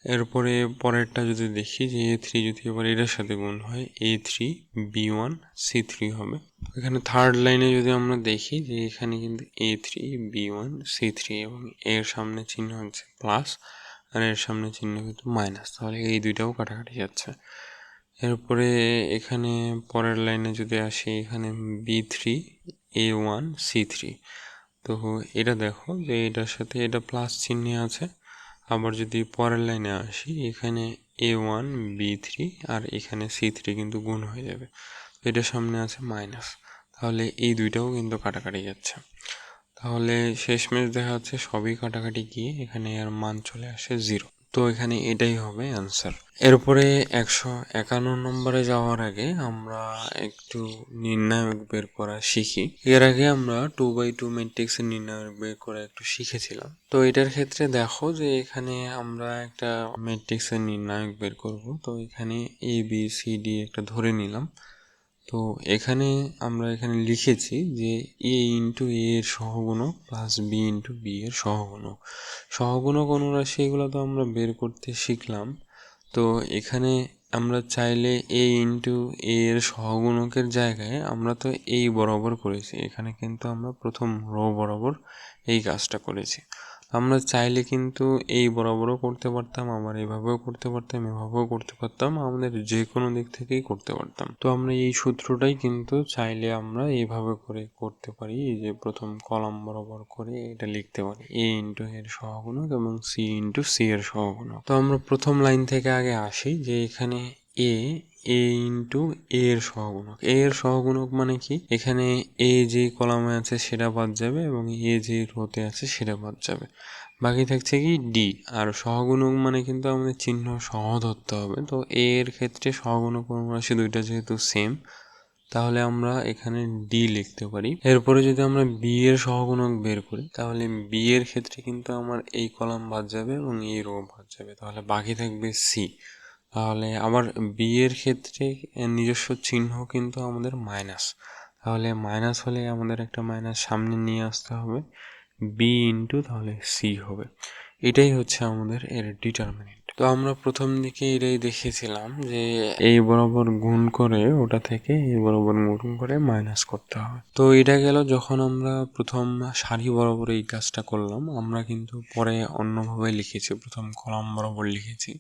এরপরে পরেরটা যদি দেখি যে A3 যদি এবার এটার সাথে গুণ হয় A3 B1 C3 হবে। এখানে থার্ড লাইনে যদি আমরা দেখি যে এখানে কিন্তু A3 B1 C3 এবং এর সামনে চিহ্ন হচ্ছে প্লাস আর এর সামনে চিহ্ন কিন্তু মাইনাস, তাহলে এই দুইটাও কাটাকাটি যাচ্ছে। এরপরে এখানে পরের লাইনে যদি আসি, এখানে B3 A1 C3, তো এটা দেখো যে এটার সাথে এটা প্লাস চিহ্ন আছে। আবার যদি পরের লাইনে আসি, এখানে A1 B3 আর এখানে C3 কিন্তু গুণ হয়ে যাবে, এটার সামনে আছে মাইনাস, তাহলে এই দুইটাও কিন্তু কাটাকাটি যাচ্ছে। তাহলে শেষমেশ দেখা যাচ্ছে সবই কাটাকাটি গিয়ে এখানে এর মান চলে আসে 0। তো এখানে এটাই হবে অ্যান্সার। এরপরে 151 নম্বরে যাওয়ার আগে আমরা একটু নির্ণায়ক বের করা শিখি। এর আগে আমরা 2x2 ম্যাট্রিক্সের নির্ণায়ক বের করা একটু শিখেছিলাম। তো এটার ক্ষেত্রে দেখো যে এখানে আমরা একটা ম্যাট্রিক্সের নির্ণায়ক বের করব। তো এখানে A B C D একটা ধরে নিলাম। তো এখানে আমরা এখানে লিখেছি যে A ইন্টু A এর সহগুণক প্লাস B ইন্টু B এর সহগুণক। সহগুণক অনুরাশি এগুলো তো আমরা বের করতে শিখলাম। তো এখানে আমরা চাইলে A ইন্টু A এর সহগুণকের জায়গায় আমরা তো এই বরাবর করেছি, এখানে কিন্তু আমরা প্রথম রো বরাবর এই কাজটা করেছি। আমরা চাইলে কিন্তু এই বরাবরও করতে পারতাম, আবার এভাবেও করতে পারতাম, এভাবেও করতে পারতাম, আমাদের যে কোনো দিক থেকেই করতে পারতাম। তো আমরা এই সূত্রটাই কিন্তু চাইলে আমরা এইভাবে করে করতে পারি, এই যে প্রথম কলাম বরাবর করে এটা লিখতে পারি A ইন্টু এর সহগুণক এবং C ইন্টু C এর সহগুণক। তো আমরা প্রথম লাইন থেকে আগে আসি, যে এখানে A ইন্টু A এর সহগুণক। A এর সহগুণক মানে কি, এখানে A যে কলামে আছে সেটা বাদ যাবে এবং A যে রোতে আছে সেটা বাদ যাবে, বাকি থাকছে কি D। আর সহগুণক মানে কিন্তু আমাদের চিহ্ন সহ ধরতে হবে। তো A এর ক্ষেত্রে সহগুণক অনুরাশি দুইটা যেহেতু সেম, তাহলে আমরা এখানে D লিখতে পারি। এরপরে যদি আমরা B এর সহগুণক বের করি, তাহলে B এর ক্ষেত্রে কিন্তু আমার এই কলাম বাদ যাবে এবং এই রো বাদ যাবে, তাহলে বাকি থাকবে C। তাহলে আবার বি এর ক্ষেত্রে নিজস্ব চিহ্ন কিন্তু আমাদের মাইনাস, তাহলে মাইনাস হলে আমাদের একটা মাইনাস সামনে নিয়ে আসতে হবে, বি ইন্টু তাহলে সি হবে। এটাই হচ্ছে আমাদের এর ডিটারমিনেন্ট। তো আমরা প্রথম দিকে এটাই দেখেছিলাম যে এই বরাবর গুণ করে ওটা থেকে এই বরাবর গুণ করে মাইনাস করতে হবে। তো এটা গেল যখন আমরা প্রথম সারি বরাবর এই কাজটা করলাম। আমরা কিন্তু পরে অন্যভাবে লিখেছি, প্রথম কলাম বরাবর লিখেছি।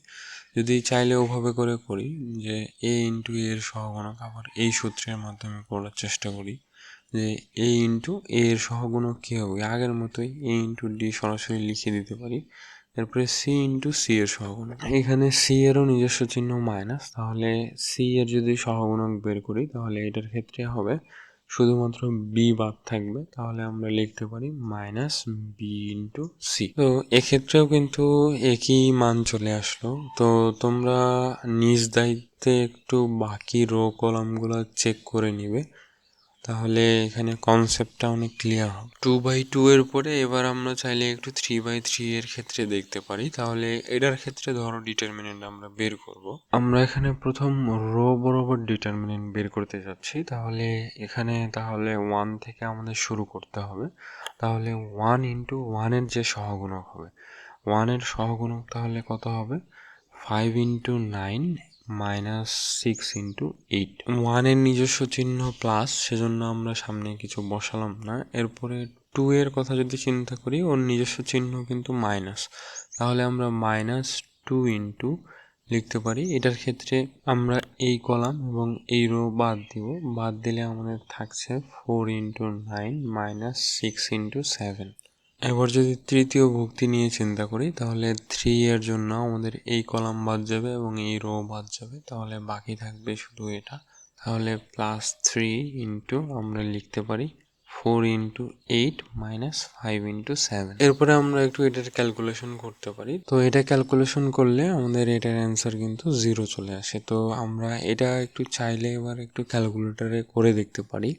যদি চাইলে ওভাবে করে করি যে এ ইন্টু এর সহগুণক আবার এই সূত্রের মাধ্যমে করার চেষ্টা করি, যে এ ইন্টু এর সহগুণক কী হবে, আগের মতোই এ ইন্টু ডি সরাসরি লিখে দিতে পারি। এরপরে সি ইন্টু সি এর সহগুণক, এখানে সি এরও নিজস্ব চিহ্ন মাইনাস, তাহলে সি এর যদি সহগুণক বের করি তাহলে এটার ক্ষেত্রে হবে শুধুমাত্র বি বাদ থাকবে, তাহলে আমরা লিখতে পারি মাইনাস বি ইন্টু সি। তো এক্ষেত্রেও কিন্তু একই মান চলে আসলো। তো তোমরা নিজ দায়িত্বে একটু বাকি রো কলামগুলো চেক করে নিবে, তাহলে এখানে কনসেপ্টটা অনেক ক্লিয়ার হবে। 2/2 এর পরে এবার আমরা চাইলে একটু 3/3 এর ক্ষেত্রে দেখতে পারি। তাহলে এটার ক্ষেত্রে ধরো ডিটারমিনেন্ট আমরা বের করব। আমরা এখানে প্রথম রো বরাবর ডিটারমিনেন্ট বের করতে যাচ্ছি। তাহলে এখানে 1 থেকে আমাদের শুরু করতে হবে। তাহলে 1 ইন্টু 1-এর যে সহগুণক হবে, 1-এর সহগুণক তাহলে কত হবে? 5 ইন্টু 9 মাইনাস 6 ইন্টু 8। 1-এর নিজস্ব চিহ্ন প্লাস, সেজন্য আমরা সামনে কিছু বসালাম না। এরপরে 2 এর কথা যদি চিন্তা করি, ওর নিজস্ব চিহ্ন কিন্তু মাইনাস, তাহলে আমরা মাইনাস 2 ইন্টু লিখতে পারি। এটার ক্ষেত্রে আমরা এই কলাম এবং এই রো বাদ দিব, বাদ দিলে আমাদের থাকছে 4 ইন্টু 9 মাইনাস 6 ইন্টু 7। এবার যদি তৃতীয় ভুক্তি নিয়ে চিন্তা করি, তাহলে 3 এর জন্য আমাদের এই কলাম বাদ যাবে এবং এই রো বাদ যাবে, তাহলে বাকি থাকবে শুধু এটা। তাহলে প্লাস 3 ইন্টু আমরা লিখতে পারি 4 ইন্টু 8 মাইনাস 5 ইন্টু 7। এরপরে আমরা একটু এটার ক্যালকুলেশন করতে পারি। তো এটা ক্যালকুলেশন করলে আমাদের এটার অ্যান্সার কিন্তু 0 চলে আসে। তো আমরা এটা একটু চাইলে এবার একটু ক্যালকুলেটরে করে দেখতে পারি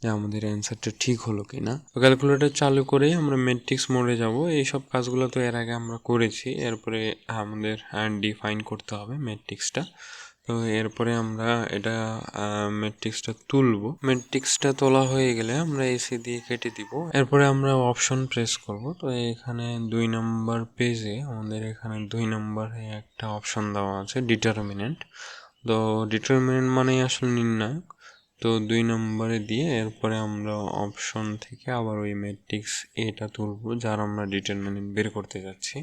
যে আমাদের অ্যান্সারটা ঠিক হলো কিনা। তো ক্যালকুলেটর চালু করেই আমরা ম্যাট্রিক্স মোডে যাব। এইসব কাজগুলো তো এর আগে আমরা করেছি। এরপরে আমাদের ডিফাইন করতে হবে ম্যাট্রিক্সটা। তো এরপরে আমরা এটা ম্যাট্রিক্সটা তুলবো। ম্যাট্রিক্সটা তোলা হয়ে গেলে আমরা এসি দিয়ে কেটে দিব। এরপরে আমরা অপশন প্রেস করব। তো এখানে 2 নম্বর পেজে আমাদের এখানে 2 নম্বরে একটা অপশন দেওয়া আছে ডিটারমিনেন্ট। তো ডিটারমিনেন্ট মানেই আসলে নির্ণায়ক। তো 2 নম্বরে দিয়ে এরপরে আমরা অপশন থেকে আবার ওই ম্যাট্রিক্স এটা তুলবো যার আমরা ডিটারমিনেন্ট বের করতে যাচ্ছি।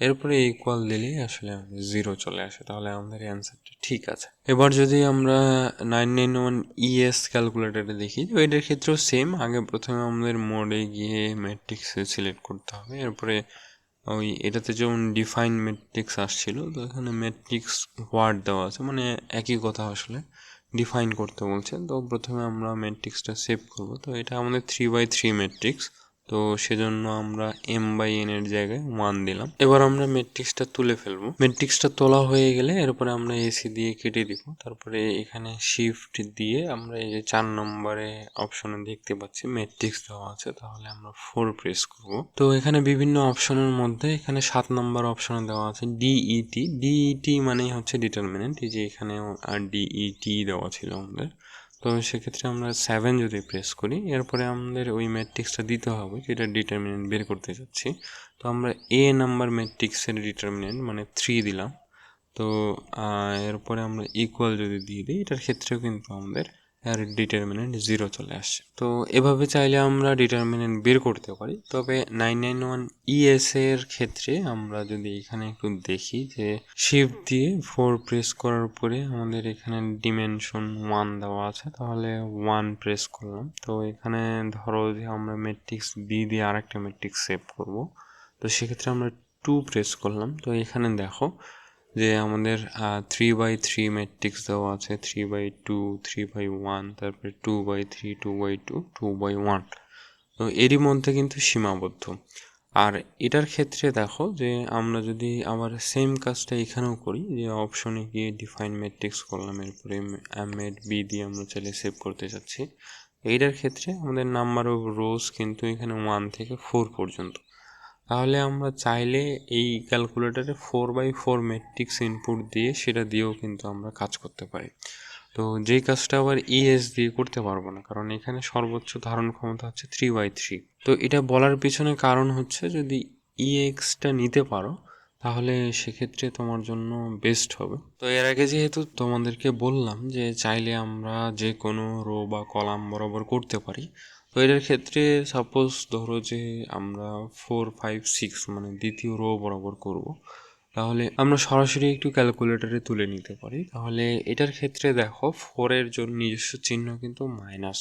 এরপরে ইকুয়াল দিলেই আসলে 0 চলে আসে, তাহলে আমাদের অ্যান্সারটা ঠিক আছে। এবার যদি আমরা 991 ES ক্যালকুলেটরে দেখি, তো এটার ক্ষেত্রেও সেম। আগে প্রথমে আমাদের মোডে গিয়ে ম্যাট্রিক্স সিলেক্ট করতে হবে। এরপরে ওই এটাতে যেমন ডিফাইন ম্যাট্রিক্স আসছিল, তো এখানে ম্যাট্রিক্স ওয়ার্ড দেওয়া আছে, মানে একই কথা আসলে ডিফাইন করতে বলছে। তো প্রথমে আমরা ম্যাট্রিক্সটা সেভ করব। তো এটা আমাদের 3/3 ম্যাট্রিক্স, তো সেজন্য আমরা m/n এর জায়গায় 1 দিলাম। এবার আমরা ম্যাট্রিক্সটা তুলে ফেলবো। ম্যাট্রিক্সটা তোলা হয়ে গেলে এরপরে আমরা এসি দিয়ে কেটে দিব। তারপরে এখানে শিফট দিয়ে আমরা এই যে 4 নম্বরে অপশনে দেখতে পাচ্ছি ম্যাট্রিক্স দেওয়া আছে, তাহলে আমরা 4 প্রেস করব। তো এখানে বিভিন্ন অপশনের মধ্যে এখানে 7 নম্বর অপশনে দেওয়া আছে ডিইটি। ডিইটি মানে হচ্ছে ডিটারমিনেন্ট। এই যে এখানে আর ডিইটি দেওয়া ছিল আমাদের। তো সেক্ষেত্রে আমরা 7 যদি প্রেস করি, এরপরে আমাদের ওই ম্যাট্রিক্সটা দিতে হবে যেটা ডিটারমিনেন্ট বের করতে যাচ্ছি। তো আমরা এ নাম্বার ম্যাট্রিক্সের ডিটারমিনেন্ট মানে 3 দিলাম। তো এরপরে আমরা ইকুয়াল যদি দিয়ে দিই, এটার ক্ষেত্রেও কিন্তু আমাদের আর ডিটারমিনেন্ট 0 চলে আসছে। তো এভাবে চাইলে আমরা ডিটারমিনেন্ট বের করতে পারি। তবে 991 ES এর ক্ষেত্রে আমরা যদি এখানে একটু দেখি যে শিফট দিয়ে 4 প্রেস করার পরে আমাদের এখানে ডিমেনশন 1 দেওয়া আছে, তাহলে 1 প্রেস করলাম। তো এখানে ধরো যে আমরা ম্যাট্রিক্স বি দিয়ে আরেকটা ম্যাট্রিক্স সেভ করব, তো সেক্ষেত্রে আমরা 2 প্রেস করলাম। তো এখানে দেখো যে আমাদের 3/3 ম্যাট্রিক্স দেওয়া আছে, 3/2, 3/1, তারপরে 2/3, 2/2, 2/1। তো এরই মধ্যে কিন্তু সীমাবদ্ধ। আর এটার ক্ষেত্রে দেখো যে আমরা যদি আবার সেম কাজটা এখানেও করি, যে অপশনে গিয়ে ডিফাইন ম্যাট্রিক্স করলাম, এরপরে ম্যাট বি দিয়ে আমরা চাইলে সেভ করতে চাচ্ছি। এইটার ক্ষেত্রে আমাদের নাম্বার অফ রোজ কিন্তু এখানে 1 থেকে 4 পর্যন্ত। তাহলে আমরা চাইলে এই ক্যালকুলেটরে 4/4 ম্যাট্রিক্স ইনপুট দিয়ে সেটা দিয়েও কিন্তু আমরা কাজ করতে পারি। তো যেই কাজটা আবার ইএস দিয়ে করতে পারবো না, কারণ এখানে সর্বোচ্চ ধারণ ক্ষমতা হচ্ছে 3/3। তো এটা বলার পিছনে কারণ হচ্ছে যদি ইএক্সটা নিতে পারো তাহলে সেক্ষেত্রে তোমার জন্য বেস্ট হবে। তো এর আগে যেহেতু তোমাদেরকে বললাম যে চাইলে আমরা যে কোনো রো বা কলাম বরাবর করতে পারি, তো এটার ক্ষেত্রে সাপোজ ধরো যে আমরা 4, 5, 6 মানে দ্বিতীয় রো বরাবর করব, তাহলে আমরা সরাসরি একটু ক্যালকুলেটরে তুলে নিতে পারি। তাহলে এটার ক্ষেত্রে দেখো 4 এর জন্য নিজস্ব চিহ্ন কিন্তু মাইনাস,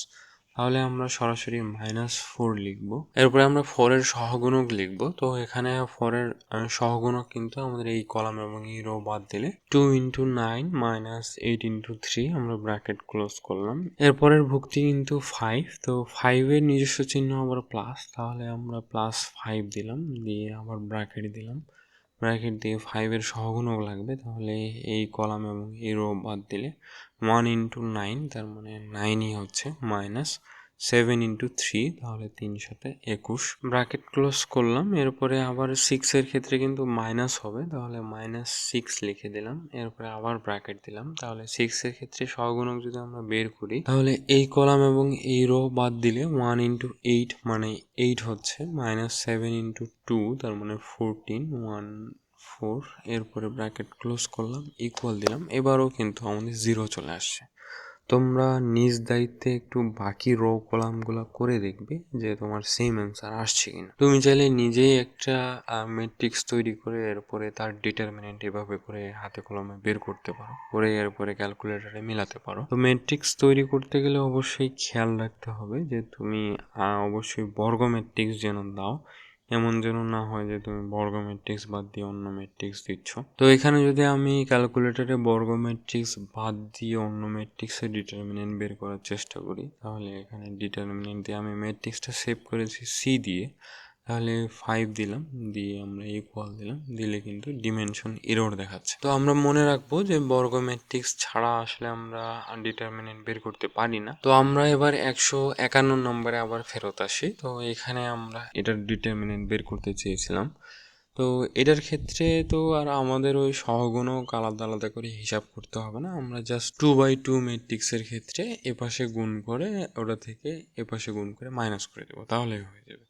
তাহলে আমরা সরাসরি -4 লিখব। এরপরে আমরা 4 এর সহগুণক লিখব। তো এখানে 4 এর সহগুণক কিন্তু আমাদের এই কলাম এবং এই রো বাদ দিলে 2 × 9 - 8 × 3 আমরা ব্র্যাকেট ক্লোজ করলাম। এরপরের ভুক্তি কিন্তু 5, তো 5 এর নিজস্ব চিহ্ন আবার প্লাস, তাহলে আমরা +5 দিলাম, দিয়ে আবার ব্র্যাকেট দিলাম, ব্র্যাকেট দিয়ে 5 এর সহগুণক লাগবে। তাহলে এই কলাম এবং এই রো বাদ দিলে 1 × 9, তার মানে 9ই হচ্ছে, -7 × 3, তাহলে 3 × 21 ব্র্যাকেট ক্লোজ করলাম। এরপরে আবার 6 এর ক্ষেত্রে কিন্তু মাইনাস হবে, তাহলে -6 লিখে দিলাম, এরপরে আবার ব্র্যাকেট দিলাম। তাহলে 6 এর ক্ষেত্রে সহগুণক যদি আমরা বের করি, তাহলে এই কলাম এবং এই রো বাদ দিলে 1 × 8 মানে 8 হচ্ছে, -7 × 2, তার মানে 14, 4, এরপরে ব্র্যাকেট ক্লোজ করলাম, ইকুয়াল দিলাম। এবারও কিন্তু আমাদের 0 চলে আসছে। তোমরা নিজ দায়িত্বে একটু বাকি রো কলামগুলো করে দেখবে যে তোমার সেম অ্যান্সার আসছে কিনা। তুমি চাইলে নিজেই একটা ম্যাট্রিক্স তৈরি করে এরপরে তার ডিটারমিনেন্ট এভাবে করে হাতে কলমে বের করতে পারো, করে এরপরে ক্যালকুলেটরে মিলাতে পারো। তো ম্যাট্রিক্স তৈরি করতে গেলে অবশ্যই খেয়াল রাখতে হবে যে তুমি অবশ্যই বর্গ ম্যাট্রিক্স যেন দাও, এমন যেন না হয় যে তুমি বর্গ ম্যাট্রিক্স বাদ দিয়ে অন্য ম্যাট্রিক্স দিচ্ছ। তো এখানে যদি আমি ক্যালকুলেটরে বর্গ ম্যাট্রিক্স বাদ দিয়ে অন্য ম্যাট্রিক্সের ডিটারমিনেন্ট বের করার চেষ্টা করি, তাহলে এখানে ডিটারমিনেন্ট দিয়ে আমি ম্যাট্রিক্সটা সেভ করেছি সি দিয়ে, তাহলে 5 দিলাম, দিয়ে আমরা ইকুয়াল দিলাম, দিলে কিন্তু ডিমেনশন এরর দেখাচ্ছে। তো আমরা মনে রাখবো যে বর্গ ম্যাট্রিক্স ছাড়া আসলে আমরা ডিটারমিনেন্ট বের করতে পারি না। তো আমরা এবার 151 নম্বরে আবার ফেরত আসি। তো এখানে আমরা এটার ডিটারমিনেন্ট বের করতে চেয়েছিলাম। তো এটার ক্ষেত্রে তো আর আমাদের ওই সহগুণক আলাদা আলাদা করে হিসাব করতে হবে না, আমরা জাস্ট 2/2 ম্যাট্রিক্সের ক্ষেত্রে এপাশে গুণ করে ওটা থেকে এপাশে গুণ করে মাইনাস করে দেবো, তাহলেই হয়ে যাবে।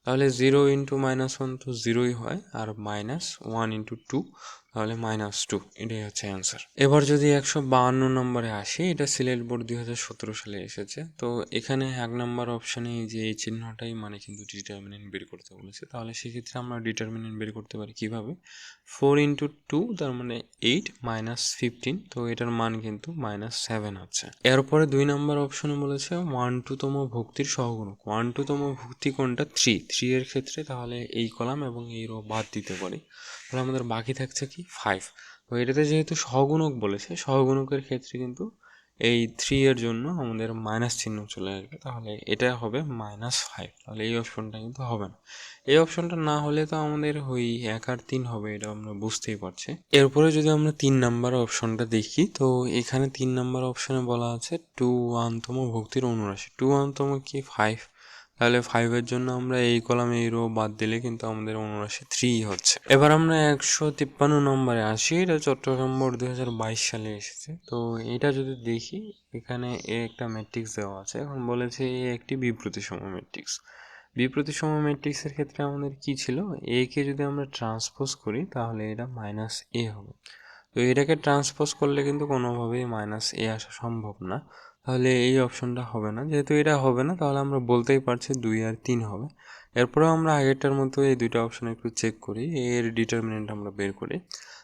তাহলে 0 × -1 তো 0ই হয়, আর -1 × 2 তাহলে -2, এটাই হচ্ছে অ্যান্সার। এবার যদি 152 নম্বরে আসি, এটা সিলেট বোর্ড 2017 সালে এসেছে। তো এখানে 1 নম্বর অপশানে এই যে এই চিহ্নটাই মানে কিন্তু ডিটারমিনেন্ট বের করতে বলেছে। তাহলে সেক্ষেত্রে আমরা ডিটারমিনেন্ট বের করতে পারি কিভাবে? 4 × 2, তার মানে 8, -15, তো এটার মান কিন্তু -7 হচ্ছে। এরপরে 2 নম্বর অপশনে বলেছে 1/2তম ভুক্তির সহগুণক। 1/2তম ভুক্তি কোনটা? 3 এর ক্ষেত্রে তাহলে এই কলাম এবং এই রো বাদ দিতে পারি, তাহলে আমাদের বাকি থাকছে কি 5। তো এটাতে যেহেতু সহগুণক বলেছে, সহগুণকের ক্ষেত্রে কিন্তু এই 3 এর জন্য আমাদের মাইনাস চিহ্ন চলে আসবে, তাহলে এটা হবে -5, তাহলে এই অপশনটা কিন্তু হবে না। এই অপশনটা না হলে তো আমাদের ওই 1 আর 3 হবে, এটা আমরা বুঝতেই পারছি। এরপরে যদি আমরা 3 নাম্বার অপশনটা দেখি, তো এখানে 3 নাম্বার অপশনে বলা আছে 2/1তম ভুক্তির অনুরাশি। 2/1তম কি? 5, তাহলে 5 এর জন্য আমরা এই কলামে এই রো বাদ দিলে কিন্তু আমাদের অনুরাশি 3 হচ্ছে। এবার আমরা 153 নম্বরে আসি, এটা চট্টগ্রাম বোর্ড 2022 সালে এসেছে। তো এটা যদি দেখি, এখানে একটা ম্যাট্রিক্স দেওয়া আছে, এখন বলেছে একটি বিপ্রতিসম ম্যাট্রিক্স। বিপ্রতিসম ম্যাট্রিক্সের ক্ষেত্রে আমাদের কি ছিল? কে যদি আমরা ট্রান্সপোজ করি তাহলে এটা -a হবে। তো এটাকে ট্রান্সপোজ করলে কিন্তু কোনোভাবেই -a আসা সম্ভব না, তাহলে এই অপশনটা হবে না। যেহেতু এটা হবে না, তাহলে আমরা বলতেই পারছি 2 আর 3 হবে। এরপরেও আমরা আগেরটার মতো এই দুইটা অপশন একটু চেক করি, এর ডিটারমিনেন্ট আমরা বের করি।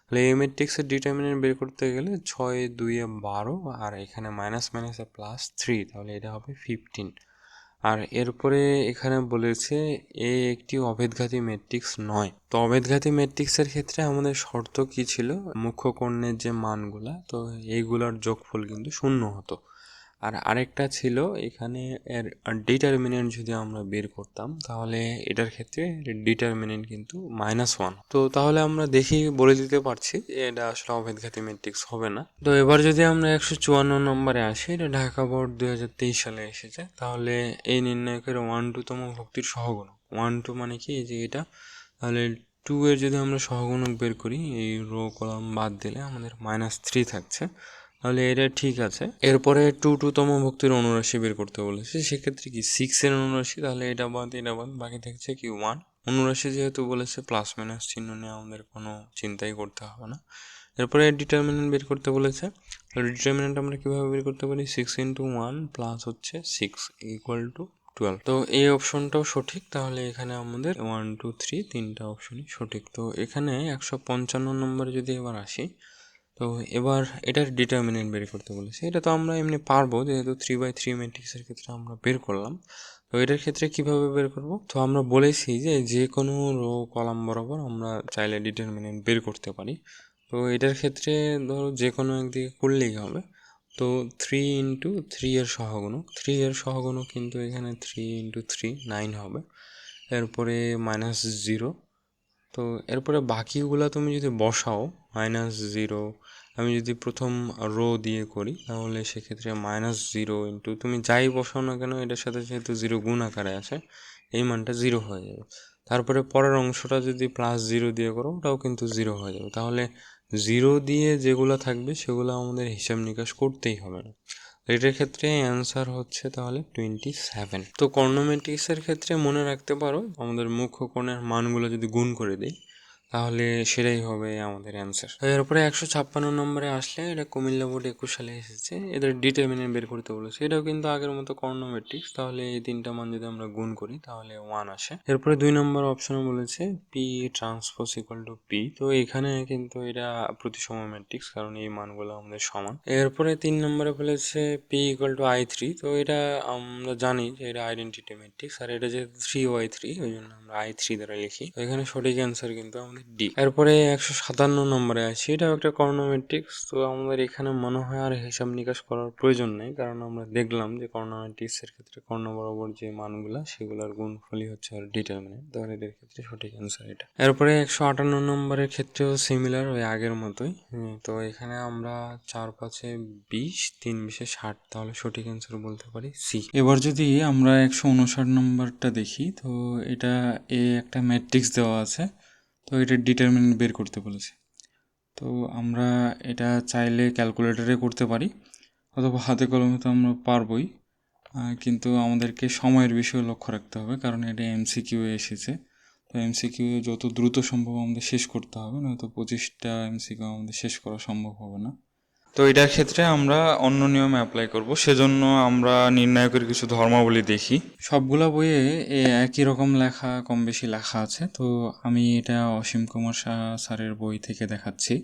তাহলে এই ম্যাট্রিক্সের ডিটারমিনেন্ট বের করতে গেলে 6 2 12, আর এখানে -3, তাহলে এটা হবে 15। আর এরপরে এখানে বলেছে একটি অভেদঘাতী ম্যাট্রিক্স নয়। তো অভেদঘাতী ম্যাট্রিক্সের ক্ষেত্রে আমাদের শর্ত কি ছিল? মুখ্য কর্ণের যে মানগুলা, তো এইগুলার যোগফল কিন্তু 0 হতো। আর আরেকটা ছিল এখানে এর ডিটারমিনেন্ট যদি আমরা বের করতাম, তাহলে এটার ক্ষেত্রে ডিটারমিনেন্ট কিন্তু -1। তো তাহলে আমরা দেখি বলে দিতে পারছি যে এটা আসলে অভেদঘাতী ম্যাট্রিক্স হবে না। তো এবার যদি আমরা 154 নম্বরে আসি, এটা ঢাকা বোর্ড 2023 সালে এসেছে। তাহলে এই নির্ণায়কের 1/2তম ভুক্তির সহগুণক। 1/2 মানে কি? এই যে এটা, তাহলে 2 এর যদি আমরা সহগুণক বের করি, এই রো কলাম বাদ দিলে আমাদের -3 থাকছে, তাহলে এটা ঠিক আছে। এরপরে 2/2তম ভুক্তির অনুরাশি বের করতে বলেছে, সেক্ষেত্রে কি 6 এর অনুরাশি, তাহলে এটা বাদ বাকি থাকছে কি 1। অনুরাশি যেহেতু বলেছে প্লাস মাইনাস চিহ্ন নিয়ে আমাদের কোনো চিন্তাই করতে হবে না। এরপরে ডিটারমিনেন্ট বের করতে বলেছে, তাহলে ডিটারমিনেন্ট আমরা কীভাবে বের করতে পারি? 6 × 1 প্লাস হচ্ছে 6 = 12। তো এই অপশনটাও সঠিক, তাহলে এখানে আমাদের 1 2 3 তিনটা অপশনই সঠিক। তো এখানে 155 নম্বরে যদি এবার আসি, তো এবার এটার ডিটারমিনেন্ট বের করতে বলেছে। এটা তো আমরা এমনি পারবো, যেহেতু 3/3 ম্যাট্রিক্সের ক্ষেত্রে আমরা বের করলাম। তো এটার ক্ষেত্রে কিভাবে বের করব? তো আমরা বলেছি যে কোনো রো কলাম বরাবর আমরা চাইলে ডিটারমিনেন্ট বের করতে পারি। তো এটার ক্ষেত্রে ধরো যে কোনো একদিকে করলেই হবে। তো 3 × 3 এর সহগুণক, 3 এর সহগুণক কিন্তু এখানে 3 × 3 9 হবে। এরপরে -0। তো এরপরে বাকিগুলা তুমি যদি বসাও, -0, আমি যদি প্রথম রো দিয়ে করি তাহলে সেক্ষেত্রে -0 ইন্টু তুমি যাই বসাও না কেন এটার সাথে যেহেতু 0 গুণ আকারে আছে, এই মানটা 0 হয়ে যাবে। তারপরে পরের অংশটা যদি +0 দিয়ে করো ওটাও কিন্তু 0 হয়ে যাবে। তাহলে 0 দিয়ে যেগুলো থাকবে সেগুলো আমাদের হিসাব নিকাশ করতেই হবে না। এটার ক্ষেত্রে অ্যান্সার হচ্ছে তাহলে 27। তো কর্ণমেট্রিক্সের ক্ষেত্রে মনে রাখতে পারো, আমাদের মুখ্য কোণের মানগুলো যদি গুণ করে দিই তাহলে সেটাই হবে আমাদের অ্যান্সার। এরপরে 156 নম্বরে আসলে, এটা কুমিল্লা বোর্ড 21 সালে এসেছে, এদের ডিটারমিনেন্ট বের করতে বলেছে। এটাও কিন্তু আগের মতো কর্ণমেট্রিক্স। তাহলে এই তিনটা মান যদি আমরা গুণ করি তাহলে 1 আসে। এরপরে 2 নম্বর অপশনে বলেছে P transpose equal to P. তো এখানে কিন্তু এটা প্রতিসম ম্যাট্রিক্স, কারণ এই মানগুলো আমাদের সমান। এরপরে 3 নম্বরে বলেছে পি ইকুয়াল টু I3। তো এটা আমরা জানি যে এটা আইডেন্টিটি ম্যাট্রিক্স, আর এটা যে 3/3 ওই জন্য আমরা I3 দ্বারা লিখি। তো এখানে সঠিক অ্যান্সার কিন্তু আমাদের ডি। এরপরে 157 নম্বরে আছে, এটাও একটা কর্ণমেট্রিক্স। তো আমাদের এখানে মনে হয় আর হিসাব নিকাশ করার প্রয়োজন নেই, কারণ আমরা দেখলাম যে কর্ণমেট্রিক্স এর ক্ষেত্রে কর্ণ বরাবর যে মানগুলা সেগুলোর গুণফলই হচ্ছে আর ডিটারমিনেন্ট। তাহলে এদের ক্ষেত্রে সঠিক অ্যান্সার এটা। এরপরে 158 নম্বরের ক্ষেত্রেও সিমিলার ওই আগের মতোই। তো এখানে আমরা 4×5 20, 3×20 60। তাহলে সঠিক অ্যান্সার বলতে পারি সি। এবার যদি আমরা 159 নম্বরটা দেখি, তো এটা একটা ম্যাট্রিক্স দেওয়া আছে, তো এটার ডিটারমিনেন্ট বের করতে বলেছে। তো আমরা এটা চাইলে ক্যালকুলেটরে করতে পারি, অথবা হাতে কলমে তো আমরা পারবই, কিন্তু আমাদেরকে সময়ের বিষয়ে লক্ষ্য রাখতে হবে, কারণ এটা MCQ এসেছে। তো MCQ যত দ্রুত সম্ভব আমাদের শেষ করতে হবে, নয়তো 25টা MCQ আমাদের শেষ করা সম্ভব হবে না। তো এটার ক্ষেত্রে আমরা অন্য নিয়ম অ্যাপ্লাই করব, সেজন্য আমরা নির্ণায়কের কিছু ধর্মাবলী দেখি। সবগুলা বইয়ে একই রকম লেখা, কম বেশি লেখা আছে। তো আমি এটা অসীম কুমার স্যারের বই থেকে দেখাচ্ছি।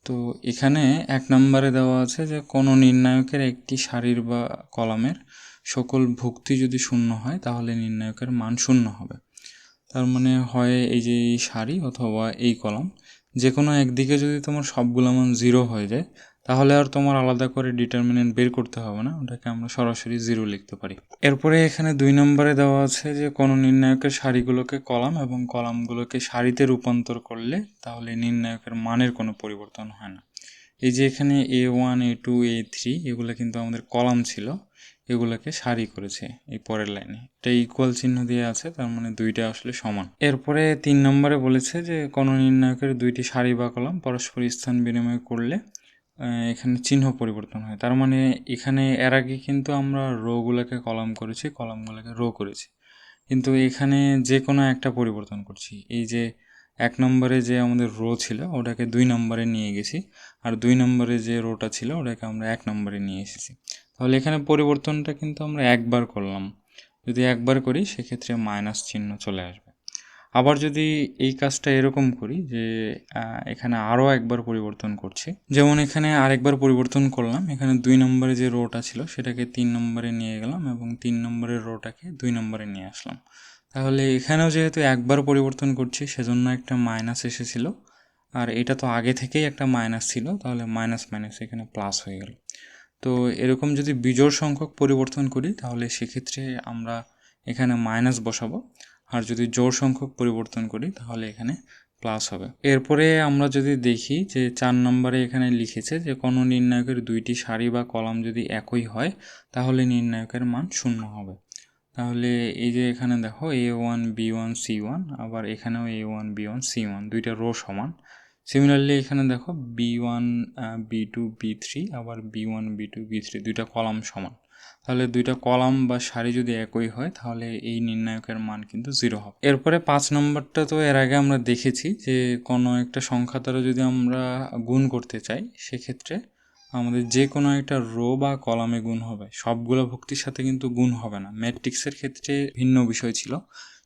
তো এখানে 1 নম্বরে দেওয়া আছে যে কোনো নির্ণায়কের একটি সারির বা কলামের সকল ভুক্তি যদি শূন্য হয় তাহলে নির্ণায়কের মান শূন্য হবে। তার মানে হয় এই যে এই সারি অথবা এই কলাম, যে কোনো একদিকে যদি তোমার সবগুলো মান 0 হয়ে যায় তাহলে আর তোমার আলাদা করে ডিটারমিনেন্ট বের করতে হবে না, ওটাকে আমরা সরাসরি 0 লিখতে পারি। এরপরে এখানে 2 নম্বরে দেওয়া আছে যে কোনো নির্ণায়কের সারিগুলোকে কলাম এবং কলামগুলোকে সারিতে রূপান্তর করলে তাহলে নির্ণায়কের মানের কোনো পরিবর্তন হয় না। এই যে এখানে A1, A2, A3 এগুলো কিন্তু আমাদের কলাম ছিল, এগুলোকে সারি করেছে এই পরের লাইনে। এটা ইকুয়াল চিহ্ন দিয়ে আছে, তার মানে দুইটা আসলে সমান। এরপরে 3 নম্বরে বলেছে যে কোনো নির্ণায়কের দুইটি সারি বা কলাম পরস্পর স্থান বিনিময় করলে এখানে চিহ্ন পরিবর্তন হয়। তার মানে এখানে এর আগে কিন্তু আমরা রোগুলোকে কলাম করেছি, কলামগুলোকে রো করেছি, কিন্তু এখানে যে কোনো একটা পরিবর্তন করছি। এই যে 1 নম্বরে যে আমাদের রো ছিল ওটাকে 2 নম্বরে নিয়ে গেছি, আর 2 নম্বরে যে রোটা ছিল ওটাকে আমরা 1 নম্বরে নিয়ে এসেছি। তাহলে এখানে পরিবর্তনটা কিন্তু আমরা একবার করলাম। যদি একবার করি সেক্ষেত্রে মাইনাস চিহ্ন চলে আসবে। আবার যদি এই কাজটা এরকম করি যে এখানে আরও একবার পরিবর্তন করছি, যেমন এখানে আরেকবার পরিবর্তন করলাম, এখানে 2 নম্বরে যে রোটা ছিল সেটাকে 3 নম্বরে নিয়ে গেলাম এবং 3 নম্বরের রোটাকে 2 নম্বরে নিয়ে আসলাম। তাহলে এখানেও যেহেতু একবার পরিবর্তন করছি সেজন্য একটা মাইনাস এসেছিল, আর এটা তো আগে থেকেই একটা মাইনাস ছিল, তাহলে মাইনাস মাইনাস এখানে প্লাস হয়ে গেল। তো এরকম যদি বিজোড় সংখ্যক পরিবর্তন করি তাহলে সেক্ষেত্রে আমরা এখানে মাইনাস বসাবো, আর যদি জোড় সংখ্যক পরিবর্তন করি তাহলে এখানে প্লাস হবে। এরপরে আমরা যদি দেখি যে 4 নম্বরে এখানে লিখেছে যে কোনো নির্ণায়কের দুইটি সারি বা কলাম যদি একই হয় তাহলে নির্ণায়কের মান শূন্য হবে। তাহলে এই যে এখানে দেখো A1, B1, C1, আবার এখানেও A1, B1, C1 দুইটা রো সমান। সিমিলারলি এখানে দেখো B1, B2, B3, আবার B1, B2, B3 দুইটা কলাম সমান। তাহলে দুইটা কলাম বা সারি যদি একই হয় তাহলে এই নির্ণায়কের মান কিন্তু 0 হবে। এরপরে 5 নম্বরটা তো এর আগে আমরা দেখেছি যে কোনো একটা সংখ্যা দ্বারা যদি আমরা গুণ করতে চাই সেক্ষেত্রে আমাদের যে কোনো একটা রো বা কলামে গুণ হবে, সবগুলো ভুক্তির সাথে কিন্তু গুণ হবে না। ম্যাট্রিক্সের ক্ষেত্রে ভিন্ন বিষয় ছিল,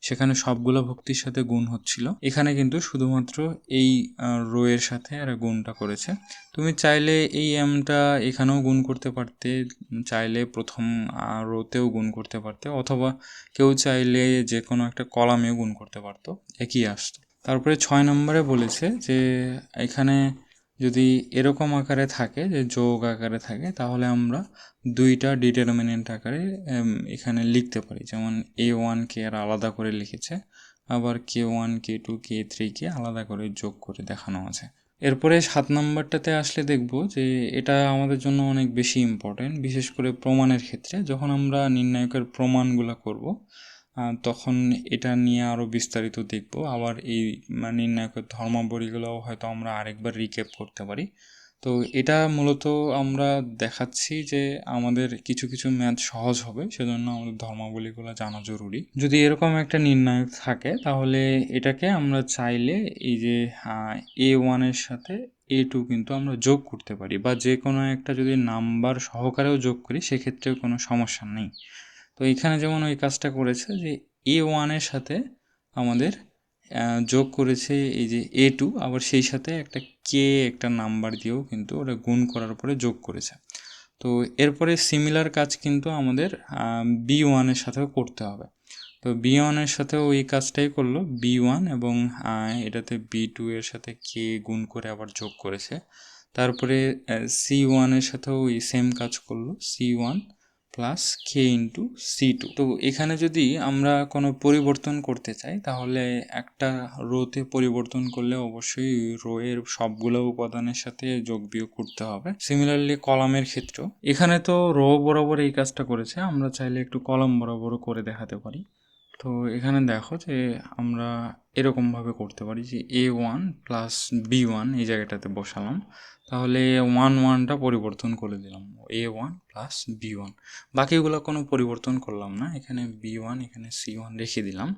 সেখানে সবগুলো ভুক্তির সাথে গুণ হচ্ছিল। এখানে কিন্তু শুধুমাত্র এই রো এর সাথে এরা গুণটা করেছে। তুমি চাইলে এই এমটা এখানেও গুণ করতে পারতে, চাইলে প্রথম রোতেও গুণ করতে পারতে, অথবা কেউ চাইলে যে কোনো একটা কলামেও গুণ করতে পারতো, একই আসতো। তারপরে 6 নম্বরে বলেছে যে এখানে যদি এরকম আকারে থাকে, যে যোগ আকারে থাকে, তাহলে আমরা দুইটা ডিটারমিনেন্ট আকারে এখানে লিখতে পারি। যেমন A1কে আর আলাদা করে লিখেছে, আবার K1 K2 K3কে আলাদা করে যোগ করে দেখানো আছে। এরপরে 7 নম্বরটাতে আসলে দেখব যে এটা আমাদের জন্য অনেক বেশি ইম্পর্টেন্ট, বিশেষ করে প্রমাণের ক্ষেত্রে। যখন আমরা নির্ণায়কের প্রমাণগুলো করব তখন এটা নিয়ে আরও বিস্তারিত দেখব। আবার এই নির্ণায়কের ধর্মাবলীগুলোও হয়তো আমরা আরেকবার রিক্যাপ করতে পারি। তো এটা মূলত আমরা দেখাচ্ছি যে আমাদের কিছু কিছু ম্যাথ সহজ হবে, সেজন্য আমাদের ধর্মাবলীগুলো জানা জরুরি। যদি এরকম একটা নির্ণায়ক থাকে তাহলে এটাকে আমরা চাইলে এই যে A1-এর সাথে A2 কিন্তু আমরা যোগ করতে পারি, বা যে কোনো একটা যদি নাম্বার সহকারেও যোগ করি সেক্ষেত্রেও কোনো সমস্যা নেই। তো এখানে যেমন ওই কাজটা করেছে যে A1-এর সাথে আমাদের যোগ করেছে এই যে A2, আবার সেই সাথে একটা নাম্বার দিয়েও কিন্তু ওটা গুণ করার পরে যোগ করেছে। তো এরপরে সিমিলার কাজ কিন্তু আমাদের B1-এর সাথেও করতে হবে। তো B1-এর সাথেও ওই কাজটাই করলো B1, এবং এটাতে B2 এর সাথে K গুণ করে আবার যোগ করেছে। তারপরে C1-এর সাথেও ওই সেম কাজ করলো, C1 plus K into C2। তো এখানে যদি আমরা কোনো পরিবর্তন করতে চাই তাহলে একটা রোতে পরিবর্তন করলে অবশ্যই রো এর সবগুলো উপাদানের সাথে যোগ বিয়োগ করতে হবে। সিমিলারলি কলামের ক্ষেত্রেও এখানে তো রো বরাবর এই কাজটা করেছে, আমরা চাইলে একটু কলাম বরাবরও করে দেখাতে পারি। তো এখানে দেখো যে আমরা এরকমভাবে করতে পারি যে A1 প্লাস B1 এই জায়গাটাতে বসালাম, তাহলে 1টা পরিবর্তন করে দিলাম, A1 প্লাস B1। বাকিগুলো কোনো পরিবর্তন করলাম না, এখানে B1 এখানে C1 রেখে দিলাম।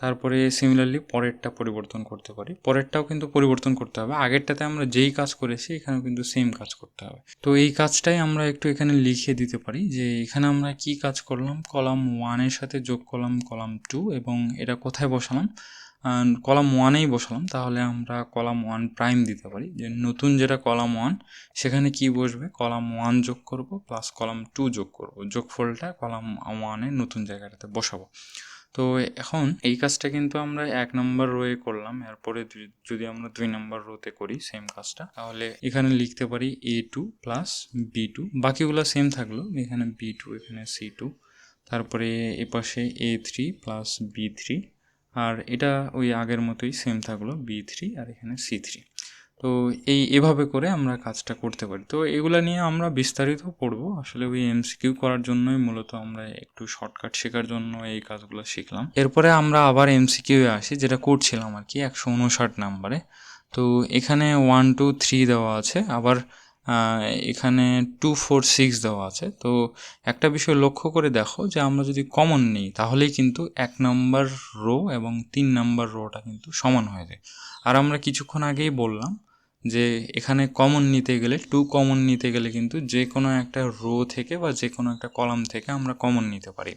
তারপরে সিমিলারলি পরেরটা পরিবর্তন করতে পারি, পরেরটাও কিন্তু পরিবর্তন করতে হবে। আগেরটাতে আমরা যেই কাজ করেছি এখানেও কিন্তু সেম কাজ করতে হবে। তো এই কাজটাই আমরা একটু এখানে লিখে দিতে পারি যে এখানে আমরা কি কাজ করলাম, কলাম 1-এর সাথে যোগ করলাম কলাম 2, এবং এটা কোথায় বসালাম, কলাম 1-এই বসালাম। তাহলে আমরা কলাম 1 প্রাইম দিতে পারি, যে নতুন যেটা কলাম 1 সেখানে কি বসবে, কলাম 1 যোগ করব প্লাস কলাম 2 যোগ করব, যোগফলটা কলাম 1-এর নতুন জায়গাটাতে বসাবো। তো এখন এই কাজটা কিন্তু আমরা 1 নম্বর রোয়ে করলাম। এরপরে যদি আমরা 2 নম্বর রোতে করি সেম কাজটা, তাহলে এখানে লিখতে পারি A2 প্লাস B2, বাকিগুলো সেম থাকলো, এখানে B2 এখানে C2, তারপরে এপাশে A3 প্লাস B3, আর এটা ওই আগের মতোই সেম থাকলো B3, আর এখানে C3। তো এভাবে করে আমরা কাজটা করতে পারি। তো এগুলা নিয়ে আমরা বিস্তারিত পড়বো, আসলে ওই এমসিকিউ করার জন্যই মূলত আমরা একটু শর্টকাট শেখার জন্য এই কাজগুলো শিখলাম। এরপরে আমরা আবার এমসিকিউ এ আসি, যেটা করছিলাম আর কি 159 নম্বরে। তো এখানে 1 2 3 দেওয়া আছে, আবার এখানে 2 4 6 দেওয়া আছে। তো একটা বিষয় লক্ষ্য করে দেখো যে আমরা যদি কমন নিই তাহলেই কিন্তু 1 নম্বর রো এবং 3 নম্বর রোটা কিন্তু সমান হয়ে যায়। আর আমরা কিছুক্ষণ আগেই বললাম যে এখানে কমন নিতে গেলে, 2 কমন নিতে গেলে কিন্তু যে কোনো একটা রো থেকে বা যে কোনো একটা কলাম থেকে আমরা কমন নিতে পারি।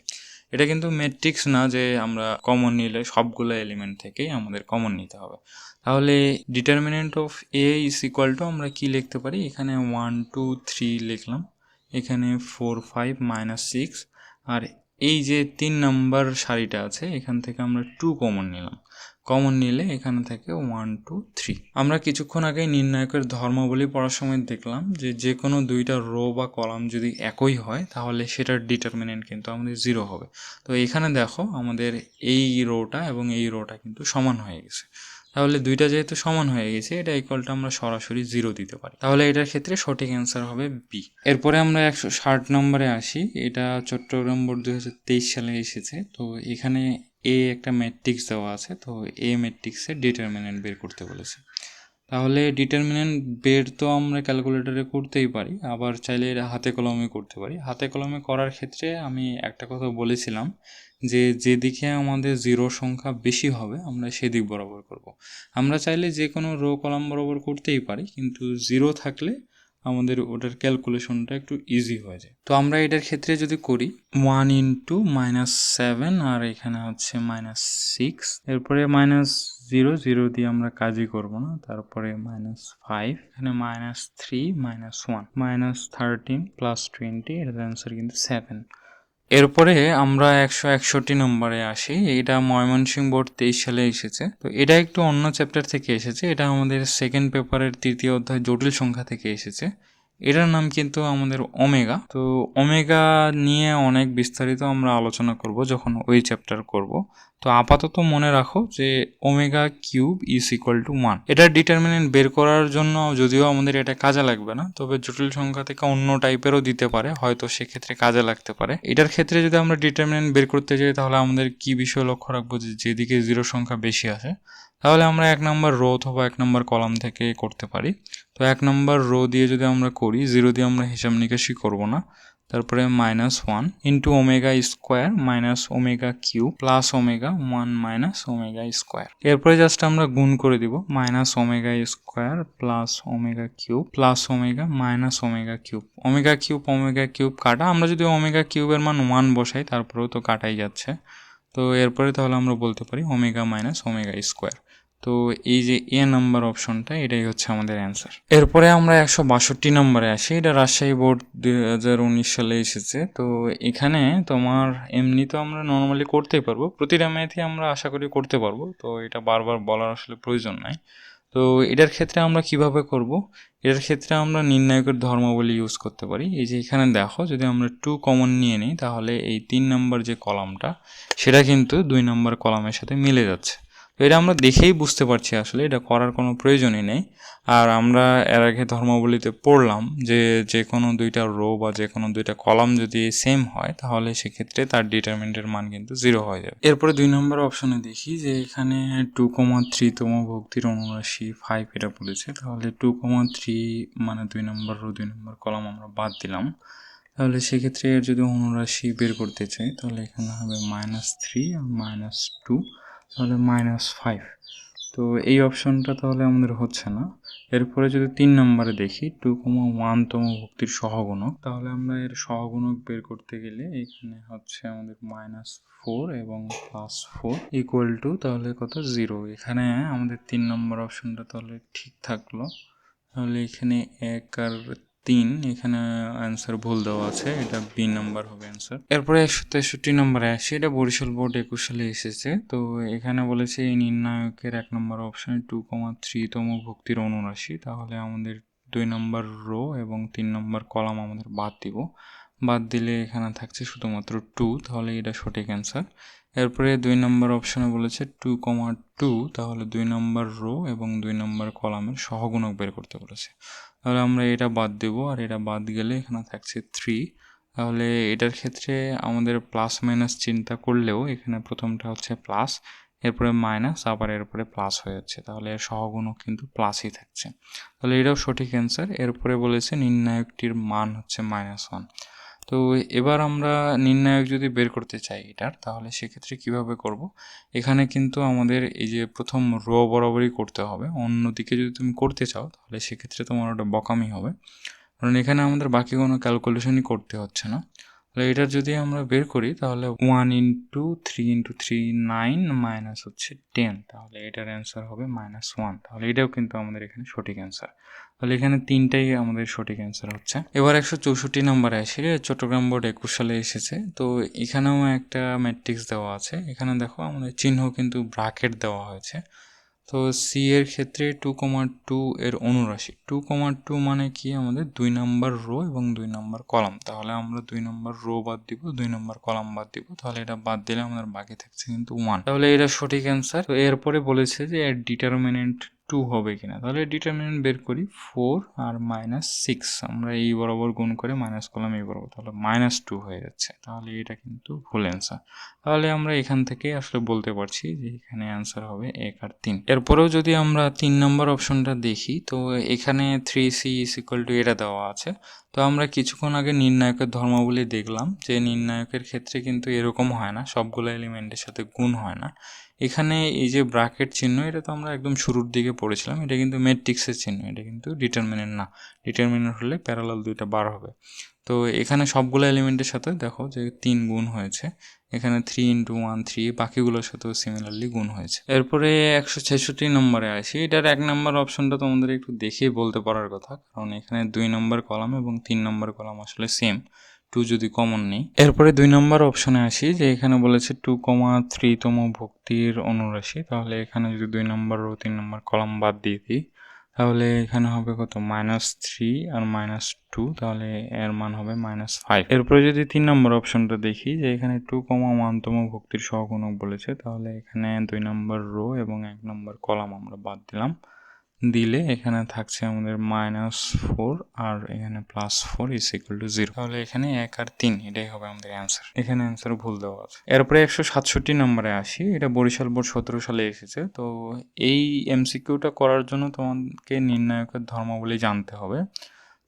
এটা কিন্তু ম্যাট্রিক্স না যে আমরা কমন নিলে সবগুলো এলিমেন্ট থেকেই আমাদের কমন নিতে হবে। তাহলে determinant of A is equal two আমরা কি লিখতে পারি, এখানে 1 2 3 লিখলাম, এখানে 4 5 -6, আর এই যে 3 নাম্বার সারিটা আছে এখান থেকে আমরা 2 কমন নিলাম, কমন নিলে এখানে থেকে 1 2 3। আমরা কিছুক্ষণ আগে নির্ণায়কের ধর্মাবলী পড়ার সময় দেখলাম যে যে কোনো দুইটা রো বা কলাম যদি একই হয় তাহলে সেটার ডিটারমিনেন্ট কিন্তু আমাদের 0 হবে। তো এখানে দেখো আমাদের এই রোটা এবং এই রোটা কিন্তু সমান হয়ে গেছে, তাহলে দুইটা যেহেতু সমান হয়ে গেছে এটা ইকুয়ালটা আমরা সরাসরি 0 দিতে পারি, তাহলে এটার ক্ষেত্রে সঠিক অ্যান্সার হবে বি। এরপরে আমরা 160 নম্বরে আসি, এটা চট্টগ্রাম বোর্ড 2023 সালে এসেছে। তো এখানে একটা ম্যাট্রিক্স দেওয়া আছে, তো ম্যাট্রিক্সের ডিটারমিনেন্ট বের করতে বলেছে। তাহলে ডিটারমিনেন্ট বের তো আমরা ক্যালকুলেটরে করতেই পারি, আবার চাইলে এটা হাতে কলমে করতে পারি। হাতে কলমে করার ক্ষেত্রে আমি একটা কথা বলেছিলাম যে যেদিকে আমাদের 0 সংখ্যা বেশি হবে আমরা সেদিক বরাবর করব। আমরা চাইলে যে কোনো রো কলাম বরাবর করতেই পারি, কিন্তু 0 থাকলে আমাদের ওটার ক্যালকুলেশনটা একটু ইজি হয়ে যায়। তো আমরা এটার ক্ষেত্রে যদি করি 1 ইন্টু -7 আর এখানে হচ্ছে -6, এরপরে -0 0 দিয়ে আমরা কাজই করব না, তারপরে -5, এখানে -3 -1 -13 +20, এটার অ্যান্সার কিন্তু 7। এরপরে আমরা 161 নম্বরে আসি। এটা ময়মনসিংহ বোর্ড 23 সালে এসেছে। তো এটা একটু অন্য চ্যাপ্টার থেকে এসেছে, এটা আমাদের সেকেন্ড পেপারের তৃতীয় অধ্যায় জটিল সংখ্যা থেকে এসেছে। এটার নাম কিন্তু আমাদের ওমেগা। তো ওমেগা নিয়ে অনেক বিস্তারিত আমরা আলোচনা করব যখন ওই চ্যাপ্টার করব। তো আপাতত মনে রাখো যে omega cube is equal two 1। এটার ডিটারমিনেন্ট বের করার জন্য যদিও আমাদের এটা কাজে লাগবে না, তবে জটিল সংখ্যা থেকে অন্য টাইপেরও দিতে পারে, হয়তো সেক্ষেত্রে কাজে লাগতে পারে। এটার ক্ষেত্রে যদি আমরা ডিটারমিনেন্ট বের করতে যাই তাহলে আমাদের কি বিষয় লক্ষ্য রাখবো, যে যেদিকে জিরো সংখ্যা বেশি আসে তাহলে আমরা 1 নম্বর রো অথবা 1 নম্বর কলাম থেকে করতে পারি। তো 1 নম্বর রো দিয়ে যদি আমরা করি, 0 দিয়ে আমরা হিসাব নিকাশই করব না। তারপরে -1 into omega square minus omega cube plus omega 1 minus omega square. এরপরে জাস্ট আমরা গুণ করে দিব, minus omega square plus omega cube plus omega minus omega cube. Omega cube কাটা, আমরা যদি ওমেগা কিউবের মান 1 বসাই তারপরেও তো কাটাই যাচ্ছে। তো এরপরে তাহলে আমরা বলতে পারি ওমেগা মাইনাস ওমেগা স্কোয়ার। তো এই যে এ নাম্বার অপশনটা, এটাই হচ্ছে আমাদের অ্যান্সার। এরপরে আমরা 162 নম্বরে আসি। এটা রাজশাহী বোর্ড 2019 সালে এসেছে। তো এখানে তোমার এমনি তো আমরা নর্মালি করতেই পারবো, প্রতিটা ম্যাথই আমরা আশা করি করতে পারবো, তো এটা বারবার বলার আসলে প্রয়োজন নাই। তো এটার ক্ষেত্রে আমরা কিভাবে করব, এটার ক্ষেত্রে আমরা নির্ণায়কের ধর্মাবলী ইউজ করতে পারি। এই যে এখানে দেখো, যদি আমরা 2 কমন নিয়ে নিই তাহলে এই 3 নম্বর যে কলামটা সেটা কিন্তু 2 নম্বর কলামের সাথে মিলে যাচ্ছে। তো এটা আমরা দেখেই বুঝতে পারছি, আসলে এটা করার কোনো প্রয়োজনই নেই। আর আমরা এর আগে ধর্মাবলীতে পড়লাম যে যে কোনো দুইটা রো বা যে কোনো দুইটা কলাম যদি সেম হয় তাহলে সেক্ষেত্রে তার ডিটারমিনেন্টের মান কিন্তু 0 হয়ে যাবে। এরপরে 2 নম্বর অপশনে দেখি যে এখানে 2,3 তম ভক্তির অনুরাশি 5 এটা বলেছে। তাহলে 2,3 মানে 2 নম্বর রো 2 নম্বর কলাম আমরা বাদ দিলাম। তাহলে সেক্ষেত্রে এর যদি অনুরাশি বের করতে চাই তাহলে এখানে হবে -3 আর -2, তাহলে -5। তো এই অপশনটা তাহলে আমাদের হচ্ছে না। এরপরে যদি 3 নম্বরে দেখি 2,1 তম ভক্তির সহগুণক, তাহলে আমরা এর সহগুণক বের করতে গেলে এখানে হচ্ছে আমাদের -4 এবং +4 ইকুয়াল টু তাহলে কত 0। এখানে আমাদের 3 নম্বর অপশনটা তাহলে ঠিক থাকলো। তাহলে এখানে 1 আর 3, এখানে অ্যান্সার ভুল দেওয়া আছে, এটা বি নাম্বার হবে অ্যান্সার। এরপরে 163 নম্বরে আসি। এটা বরিশাল বোর্ড 21 সালে এসেছে। তো এখানে বলেছে এই নির্ণায়কের 1 নম্বর অপশনে 2,3 তম ভক্তির অনুরাশি। তাহলে আমাদের 2 নম্বর রো এবং 3 নম্বর কলাম আমাদের বাদ দিব। বাদ দিলে এখানে থাকছে শুধুমাত্র 2, তাহলে এটা সঠিক অ্যান্সার। এরপরে 2 নম্বর অপশনে বলেছে 2,2, তাহলে 2 নম্বর রো এবং 2 নম্বর কলামের সহগুণক বের করতে বলেছে। তাহলে আমরা এটা বাদ দেব, আর এটা বাদ গেলে এখানে থাকছে 3। তাহলে এটার ক্ষেত্রে আমাদের প্লাস মাইনাস চিন্তা করলেও এখানে প্রথমটা হচ্ছে প্লাস, এরপরে মাইনাস, আবার এরপরে প্লাস হয়ে যাচ্ছে, তাহলে এর সহগুণক কিন্তু প্লাসই থাকছে। তাহলে এটাও সঠিক অ্যান্সার। এরপরে বলেছে নির্ণায়কটির মান হচ্ছে -1। তো এবার আমরা নির্ণায়ক যদি বের করতে চাই এটার, তাহলে সেক্ষেত্রে কিভাবে করব, এখানে কিন্তু আমাদের এই যে প্রথম রো বরাবরই করতে হবে। অন্যদিকে যদি তুমি করতে চাও তাহলে সেক্ষেত্রে তোমার ওটা বকামি হবে, কারণ এখানে আমাদের বাকি কোনো ক্যালকুলেশনই করতে হচ্ছে না। তাহলে এটার যদি আমরা বের করি তাহলে 1 ইন্টু 3 ইন্টু 3 9 মাইনাস হচ্ছে 10, তাহলে এটার অ্যান্সার হবে -1। তাহলে এটাও কিন্তু আমাদের এখানে সঠিক অ্যান্সার। তাহলে এখানে 3টাই আমাদের সঠিক অ্যান্সার হচ্ছে। এবার 164 নম্বরে আসি। চট্টগ্রাম বোর্ড 21 সালে এসেছে। তো এখানেও একটা ম্যাট্রিক্স দেওয়া আছে। এখানে দেখো আমাদের চিহ্ন কিন্তু ব্র্যাকেট দেওয়া হয়েছে। তো সি এর ক্ষেত্রে 2,2 এর অনুরাশি, 2,2 মানে কি, আমাদের 2 নম্বর রো এবং 2 নম্বর কলাম। তাহলে আমরা 2 নম্বর রো বাদ দিব, 2 নম্বর কলাম বাদ দিব, তাহলে এটা বাদ দিলে আমাদের বাকি থাকছে কিন্তু 1। তাহলে এটা সঠিক অ্যান্সার। তো এরপরে বলেছে যে এর ডিটারমিনেন্ট 2 হবে কিনা, তাহলে ডিটারমিনেন্ট বের করি। 4 আর -6 আমরা এই বরাবর গুণ করে মাইনাস কলাম এই বরাবর, তাহলে -2 হয়ে যাচ্ছে, তাহলে এটা কিন্তু ভুল অ্যান্সার। তাহলে আমরা এখান থেকে আসলে বলতে পারছি যে এখানে অ্যান্সার হবে 1 আর 3। এরপরেও যদি আমরা 3 নম্বর অপশনটা দেখি, তো এখানে 3c = এটা দেওয়া আছে। তো আমরা কিছুক্ষণ আগে নির্ণায়কের ধর্মাবলী দেখলাম যে নির্ণায়কের ক্ষেত্রে কিন্তু এরকম হয় না, সবগুলো এলিমেন্টের সাথে গুণ হয় না। এখানে এই যে ব্র্যাকেট চিহ্ন, এটা তো আমরা একদম শুরুর দিকে পড়েছিলাম, এটা কিন্তু ম্যাট্রিক্সের চিহ্ন, এটা কিন্তু ডিটারমিনেন্ট না। ডিটারমিনেন্ট হলে প্যারালাল দুইটা বার হবে। তো এখানে সবগুলো এলিমেন্টের সাথে দেখো যে 3 গুণ হয়েছে, এখানে 3 × 1 3, বাকিগুলোর সাথেও সিমিলারলি গুণ হয়েছে। এরপরে 166 নম্বরে আসি। এটার 1 নম্বর অপশনটা তোমাদের একটু দেখেই বলতে পারার কথা, কারণ এখানে 2 নম্বর কলাম এবং 3 নম্বর কলাম আসলে সেম, 2 যদি কমন নেই। এরপরে 2 নম্বর অপশনে আসি, যে এখানে বলেছে 2,3তম ভুক্তির অনুরাশি। তাহলে এখানে যদি 2 নম্বর রো 3 নম্বর কলাম বাদ দিয়ে দিই, তাহলে এখানে হবে কত, -3 আর -2, তাহলে এর মান হবে -5। এরপরে যদি 3 নম্বর অপশনটা দেখি, যে এখানে 2,1তম ভুক্তির সহগুণক বলেছে, তাহলে এখানে 2 নম্বর রো এবং 1 নম্বর কলাম আমরা বাদ দিলে এখানে থাকছে আমাদের -4 আর এখানে +4 = 0। তাহলে এখানে 1 আর 3 এটাই হবে আমাদের অ্যান্সার। এখানে অ্যান্সার ভুল দেওয়া আছে। এরপরে 167 নম্বরে আসি। এটা বরিশাল বোর্ড 17 সালে এসেছে। তো এই এমসিকিউটা করার জন্য তোমাকে নির্ণায়কের ধর্মাবলী জানতে হবে।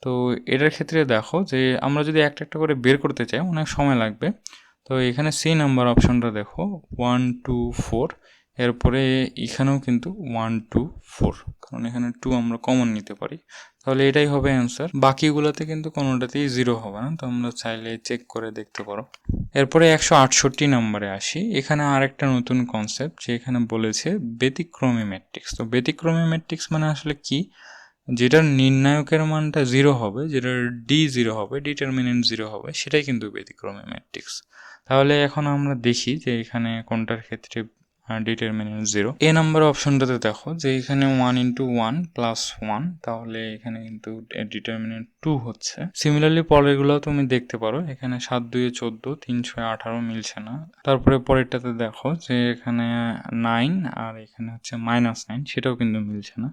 তো এটার ক্ষেত্রে দেখো যে আমরা যদি একটা একটা করে বের করতে চাই অনেক সময় লাগবে। তো এখানে সি নাম্বার অপশনটা দেখো 1 2 4, এরপরে এখানেও কিন্তু 1 2 4, কারণ এখানে 2 আমরা কমন নিতে পারি, তাহলে এটাই হবে অ্যান্সার। বাকিগুলোতে কিন্তু কোনোটাতেই 0 হবে না, তো আমরা চাইলে চেক করে দেখতে পারো। এরপরে 168 নম্বরে আসি। এখানে আরেকটা নতুন কনসেপ্ট, যে এখানে বলেছে ব্যতিক্রমী ম্যাট্রিক্স। তো ব্যতিক্রমী ম্যাট্রিক্স মানে আসলে কি, যেটার নির্ণায়কের মানটা 0 হবে, যেটার ডি 0 হবে, ডিটারমিনেন্ট 0 হবে, সেটাই কিন্তু ব্যতিক্রমী ম্যাট্রিক্স। তাহলে এখন আমরা দেখি যে এখানে কোনটার ক্ষেত্রে ডিটারমিনেন্ট 0। এ নাম্বার অপশনটাতে দেখো যে এখানে 1 × 1 + 1, তাহলে এখানে কিন্তু ডিটারমিনেন্ট 2 হচ্ছে। সিমিলারলি পরেরগুলো তুমি দেখতে পারো, এখানে 7 2 14, 3 6 18 মিলছে না। তারপরে পরেরটাতে দেখো যে এখানে 9 আর এখানে হচ্ছে -9, সেটাও কিন্তু মিলছে না।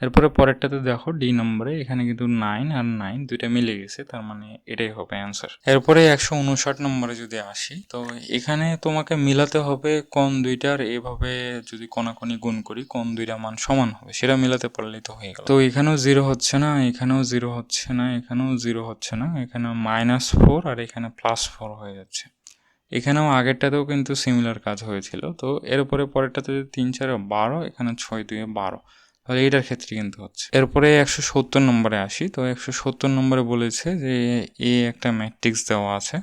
এরপরে পরেরটাতে দেখো ডি নম্বরে, এখানে কিন্তু 9 আর 9 দুইটা মিলে গেছে, তার মানে এটাই হবে অ্যান্সার। এরপরে 159 নম্বরে যদি আসি, তো এখানে তোমাকে মিলাতে হবে কোন দুইটার, এভাবে যদি কোনাকুনি গুণ করি কোন দুইটা মান সমান হবে, সেটা মিলাতে পারলেই তো হয়ে গেল। তো এখানেও 0 হচ্ছে না, এখানেও 0 হচ্ছে না, এখানেও 0 হচ্ছে না, এখানে -4 আর এখানে +4 হয়ে যাচ্ছে। এখানেও আগেরটাতেও কিন্তু সিমিলার কাজ হয়েছিল। তো এর উপরে পরেরটাতে যদি 3 4 12, এখানে 6 2 12, তাহলে এইটার ক্ষেত্রে কিন্তু হচ্ছে। এরপরে 170 নম্বরে আসি। তো 170 নম্বরে বলেছে যে এ একটা ম্যাট্রিক্স দেওয়া আছে।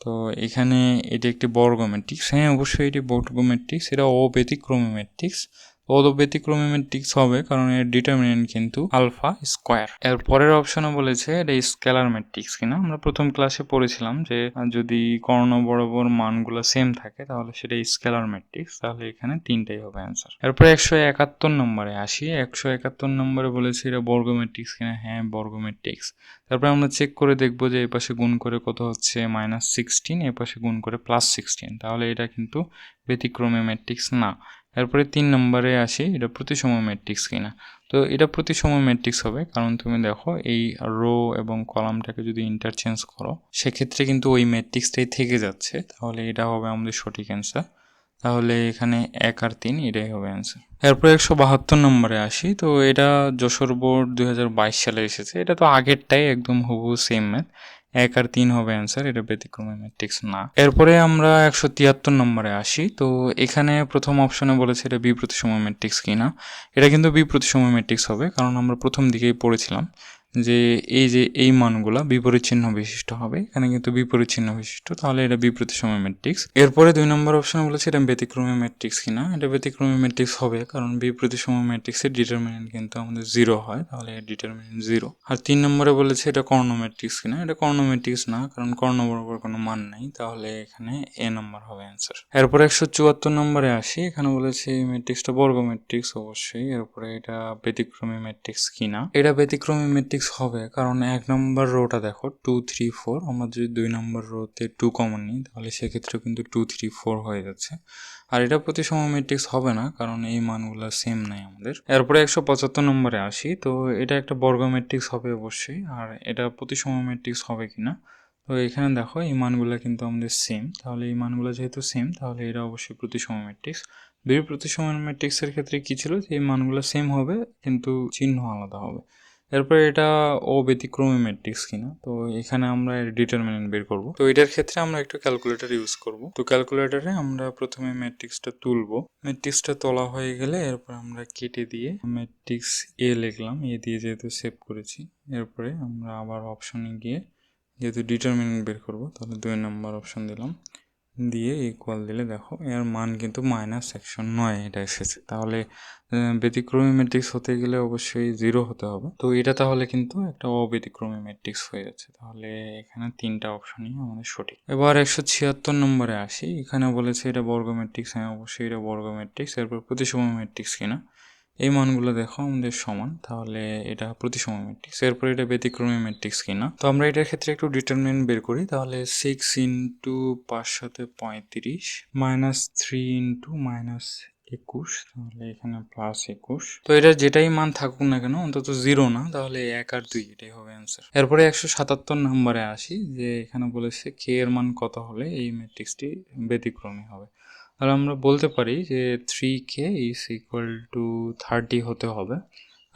তো এখানে এটি একটি বর্গ ম্যাট্রিক্স। হ্যাঁ, অবশ্যই এটি বর্গ ম্যাট্রিক্স, এটা অব্যতিক্রমী ম্যাট্রিক্স। অব্যতিক্রমী ম্যাট্রিক্স হবে কারণ এর ডিটারমিনেন্ট কিন্তু আলফা স্কোয়ার। এর পরের অপশনে বলেছে এটা স্কেলার ম্যাট্রিক্স কিনা। আমরা প্রথম ক্লাসে পড়েছিলাম যে যদি কর্ণ বরাবর মানগুলো সেম থাকে তাহলে সেটা স্কেলার ম্যাট্রিক্স, তাহলে এখানে 3টাই হবে অ্যান্সার। এরপরে 171 নম্বরে আসি। 171 নম্বরে বলেছে এটা বর্গ ম্যাট্রিক্স কিনা। হ্যাঁ, বর্গ ম্যাট্রিক্স। তারপরে আমরা চেক করে দেখবো যে এই পাশে গুণ করে কত হচ্ছে -16, এ পাশে গুণ করে +16, তাহলে এটা কিন্তু ব্যতিক্রমী ম্যাট্রিক্স না। এরপরে 3 নম্বরে আসি, এটা প্রতিসম ম্যাট্রিক্স কিনা। তো এটা প্রতিসম ম্যাট্রিক্স হবে, কারণ তুমি দেখো এই রো এবং কলামটাকে যদি ইন্টারচেঞ্জ করো সেক্ষেত্রে কিন্তু ওই ম্যাট্রিক্সটাই থেকে যাচ্ছে, তাহলে এটা হবে আমাদের সঠিক অ্যান্সার। তাহলে এখানে 1 আর 3 এটাই হবে অ্যান্সার। এরপর 172 নম্বরে আসি। তো এটা যশোর বোর্ড 2022 সালে এসেছে। এটা তো আগেরটাই একদম হুবহু সেম ম্যাথ। 1 আর 3 হবে অ্যান্সার, এটা ব্যতিক্রমী ম্যাট্রিক্স না। এরপরে আমরা 173 নম্বরে আসি। তো এখানে প্রথম অপশনে বলেছে এটা বি প্রতিসম ম্যাট্রিক্স কিনা। এটা কিন্তু বি প্রতিসম ম্যাট্রিক্স হবে, কারণ আমরা প্রথম দিকেই পড়েছিলাম যে এই মানগুলা বিপরীত চিহ্ন বিশিষ্ট হবে, এখানে কিন্তু বিপরীত চিহ্ন বিশিষ্ট, তাহলে এটা বি প্রতিসম ম্যাট্রিক্স। এরপরে 2 নম্বর অপশনে বলেছে এটা ব্যতিক্রমী ম্যাট্রিক্স কিনা। এটা ব্যতিক্রমী ম্যাট্রিক্স হবে, কারণ বি প্রতিসম ম্যাট্রিক্সের ডিটারমিনেন্ট কিন্তু আমাদের 0 হয়, তাহলে ডিটারমিনেন্ট 0। আর 3 নম্বরে বলেছে এটা কর্ণ ম্যাট্রিক্স কিনা। এটা কর্ণ ম্যাট্রিক্স না, কারণ কর্ণ বরাবর কোনো মান নাই, তাহলে এখানে এ নম্বর হবে অ্যান্সার। এরপর 174 নম্বরে আসি। এখানে বলেছে এই ম্যাট্রিক্সটা বর্গ ম্যাট্রিক্স অবশ্যই। এরপরে এটা ব্যতিক্রমী ম্যাট্রিক্স কিনা। এটা ব্যতিক্রমী ম্যাট্রিক্স হবে, কারণ 1 নম্বর রোটা দেখো 2 3 4, আমরা যদি 2 নম্বর রোতে 2 কমন নিই তাহলে সেক্ষেত্রে কিন্তু 2 3 4 হয়ে যাচ্ছে। আর এটা প্রতিসম ম্যাট্রিক্স হবে না, কারণ এই মানগুলো সেম নাই আমাদের। এরপরে 175 নম্বরে আসি। তো এটা একটা বর্গ ম্যাট্রিক্স হবে অবশ্যই, আর এটা প্রতিসম ম্যাট্রিক্স হবে কিনা। তো এখানে দেখো এই মানগুলো কিন্তু আমাদের সেম, তাহলে এই মানগুলো যেহেতু সেম তাহলে এটা অবশ্যই প্রতিসম ম্যাট্রিক্স। প্রতিসম ম্যাট্রিক্সের ক্ষেত্রে কি ছিল, যে এই মানগুলো সেম হবে কিন্তু চিহ্ন আলাদা হবে। এরপরে এটা অব্যতিক্রমী ম্যাট্রিক্স কিনা, তো এখানে আমরা ডিটারমিনেন্ট বের করব। তো এটার ক্ষেত্রে আমরা একটু ক্যালকুলেটর ইউজ করব। তো ক্যালকুলেটরে আমরা প্রথমে ম্যাট্রিক্সটা তুলব। ম্যাট্রিক্সটা তোলা হয়ে গেলে এরপর আমরা কেটে দিয়ে ম্যাট্রিক্স এ লিখলাম, এ দিয়ে যেহেতু সেভ করেছি। এরপরে আমরা আবার অপশনে গিয়ে যেহেতু ডিটারমিনেন্ট বের করব, তাহলে 2 নম্বর অপশন দিলাম, দিয়ে ইকুয়াল দিলে দেখো এর মান কিন্তু -109 এটা এসেছে। তাহলে ব্যতিক্রমী ম্যাট্রিক্স হতে গেলে অবশ্যই 0 হতে হবে। তো এটা তাহলে কিন্তু একটা অব্যতিক্রমী ম্যাট্রিক্স হয়ে যাচ্ছে। তাহলে এখানে 3টা অপশনই আমাদের সঠিক। এবার 176 নম্বরে আসি। এখানে বলেছে এটা বর্গ ম্যাট্রিক্স, হ্যাঁ অবশ্যই এটা বর্গ ম্যাট্রিক্স। এরপর প্রতিসম ম্যাট্রিক্স কিনা, এই মানগুলো দেখো আমাদের সমান, তাহলে এটা প্রতিসম ম্যাট্রিক্স। এরপর এটা ব্যতিক্রমী ম্যাট্রিক্স কিনা, তো আমরা এটার ক্ষেত্রে একটু ডিটারমিনেন্ট বের করি। তাহলে 6 ইন্টু 535 -3 ইন্টু -21, তাহলে এখানে +21। তো এটা যেটাই মান থাকুক না কেন অন্তত 0 না, তাহলে 1 আর 2 এটাই হবে অ্যান্সার। এরপরে 177 নম্বরে আসি, যে এখানে বলেছে কে এর মান কত হলে এই ম্যাট্রিক্সটি ব্যতিক্রমী হবে। তাহলে আমরা বলতে পারি যে 3k = 30 হতে হবে,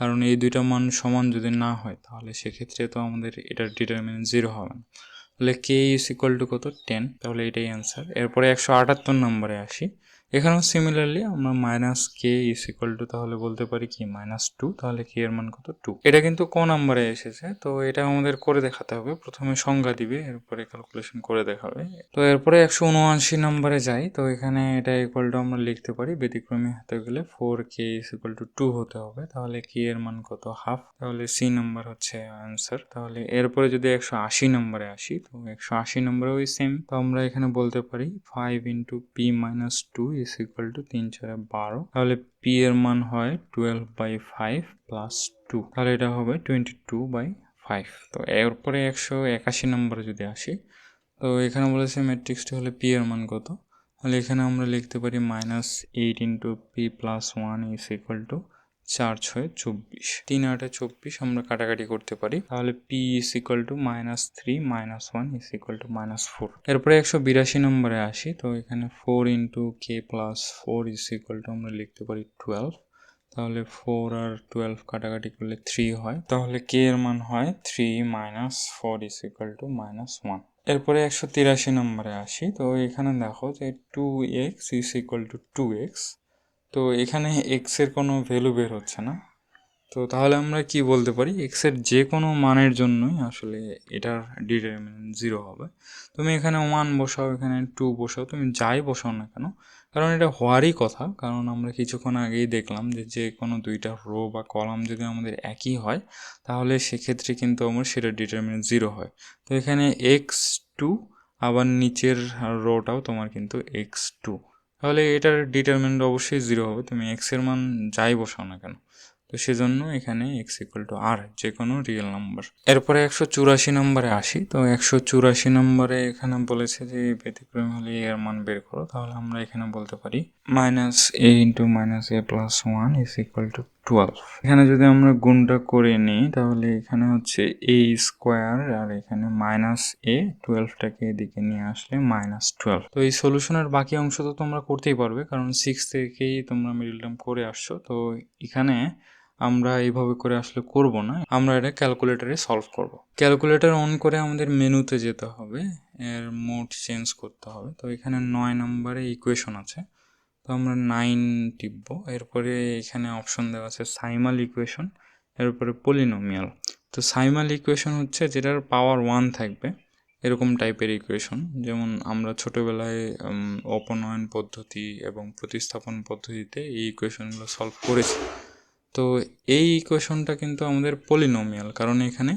কারণ এই দুইটা মান সমান যদি না হয় তাহলে সেক্ষেত্রে তো আমাদের এটার ডিটারমিনেন্ট 0 হবে না। তাহলে k = কত, 10, তাহলে এটাই অ্যান্সার। এরপরে 178 নম্বরে আসি। এখানেও সিমিলারলি আমরা -k তাহলে বলতে পারি কি -2, তাহলে k এর মান কত, 2। এটা কিন্তু কোন নম্বরে এসেছে, তো এটা আমাদের করে দেখাতে হবে। প্রথমে সংজ্ঞা দিবে, এরপরে ক্যালকুলেশন করে দেখাবে। তো এরপরে 179 নম্বরে যাই। তো এখানে এটা আমরা লিখতে পারি ব্যতিক্রমী হতে গেলে 4k = 2 হতে হবে, তাহলে k এর মান কত, হাফ, তাহলে C নম্বর হচ্ছে অ্যান্সার। তাহলে এরপরে যদি 180 নম্বরে আসি, তো 180 নম্বরে ওই সেম। তো আমরা এখানে বলতে পারি 5 × p - 2 = 3 × 4 = 12, তাহলে p এর মান হয় 12/5 + 2, তাহলে এটা হবে 22/5। তো এরপরে 181 নম্বরে যদি আসি, তো এখানে বলেছে ম্যাট্রিক্সটি হলে p এর মান কত, তাহলে এখানে আমরা লিখতে পারি -8 × p + 1 = 4 × 6 = 24, 3 × 8 = 24, আমরা কাটাকাটি করতে পারি। তাহলে p = -3 - 1 = -4। এরপরে 182 নম্বরে আসি। তো এখানে 4 × k + 4 = আমরা লিখতে পারি 12, তাহলে 4 আর 12 কাটাকাটি করলে 3 হয়, তাহলে k এর মান হয় 3 - 4 = -1। এরপরে 183 নম্বরে আসি। তো এখানে দেখো যে 2x = 2x, তো এখানে x এর কোনো ভ্যালু বের হচ্ছে না। তো তাহলে আমরা কি বলতে পারি, x এর যে কোনো মানের জন্যই আসলে এটার ডিটারমিনেন্ট 0 হবে। তুমি এখানে 1 বসাও, এখানে 2 বসাও, তুমি যাই বসাও না কেন, কারণ এটা হওয়ারই কথা। কারণ আমরা কিছুক্ষণ আগেই দেখলাম যে যে কোনো দুইটা রো বা কলাম যদি আমাদের একই হয়, তাহলে সেক্ষেত্রে কিন্তু আমার সেটা ডিটারমিনেন্ট 0 হয়। তো এখানে x2, আবার নিচের রোটাও তোমার কিন্তু x2, তাহলে এটার ডিটারমিনেন্ট অবশ্যই 0 হবে, তুমি x এর মান যাই বসাও না কেন। তো সেজন্য এখানে x = r, যে কোনো রিয়েল নাম্বার। এরপরে 184 নম্বরে আসি। তো 184 নম্বরে এখানে বলেছে যে ব্যতিক্রমী হলে এর মান বের করো, তাহলে আমরা এখানে বলতে পারি -a × -a+1 = 12। এখানে যদি আমরা গুণটা করে নিই, তাহলে এখানে হচ্ছে a² আর এখানে -a, 12টাকে এদিকে নিয়ে আসলে -12। তো এই সলিউশনের বাকি অংশ তো তোমরা করতেই পারবে, কারণ 6 থেকেই তোমরা মিডল টার্ম করে আসছো। তো এখানে আমরা এইভাবে করে আসলে করব না, আমরা এটা ক্যালকুলেটরে সলভ করব। ক্যালকুলেটর অন করে আমাদের মেনুতে যেতে হবে, এর মোড চেঞ্জ করতে হবে। তো এখানে 9 নম্বরে ইকুয়েশন আছে, তো আমরা 9 টিপব। এরপরে এখানে অপশন দেওয়া আছে সাইমাল ইকুয়েশন, এরপরে পলিনোমিয়াল। তো সাইমাল ইকুয়েশন হচ্ছে যেটার পাওয়ার 1 থাকবে, এরকম টাইপের ইকুয়েশন। যেমন আমরা ছোটোবেলায় অপনয়ন পদ্ধতি এবং প্রতিস্থাপন পদ্ধতিতে এই ইকুয়েশনগুলো সলভ করেছি। তো এই ইকুয়েশনটা কিন্তু আমাদের পলিনোমিয়াল, কারণ এখানে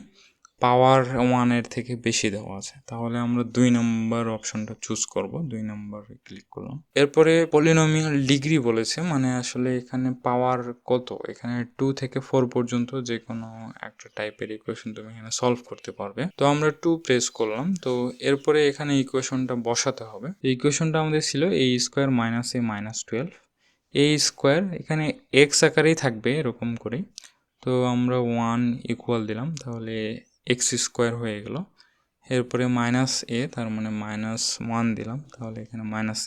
পাওয়ার 1-এর থেকে বেশি দেওয়া আছে। তাহলে আমরা 2 নম্বর অপশনটা চুজ করব, 2 নম্বরে ক্লিক করলাম। এরপরে পলিনোমিয়াল ডিগ্রি বলেছে, মানে আসলে এখানে পাওয়ার কত, এখানে 2 থেকে 4 পর্যন্ত যে কোনো একটা টাইপের ইকুয়েশন তুমি এখানে সলভ করতে পারবে। তো আমরা 2 প্রেস করলাম। তো এরপরে এখানে ইকুয়েশনটা বসাতে হবে। ইকুয়েশনটা আমাদের ছিল a² - a - 12, a², এখানে x আকারেই থাকবে এরকম করে। তো আমরা 1 ইকুয়াল দিলাম, তাহলে x² হয়ে গেল। এরপরে -a, তার মানে -1 দিলাম, তাহলে এখানে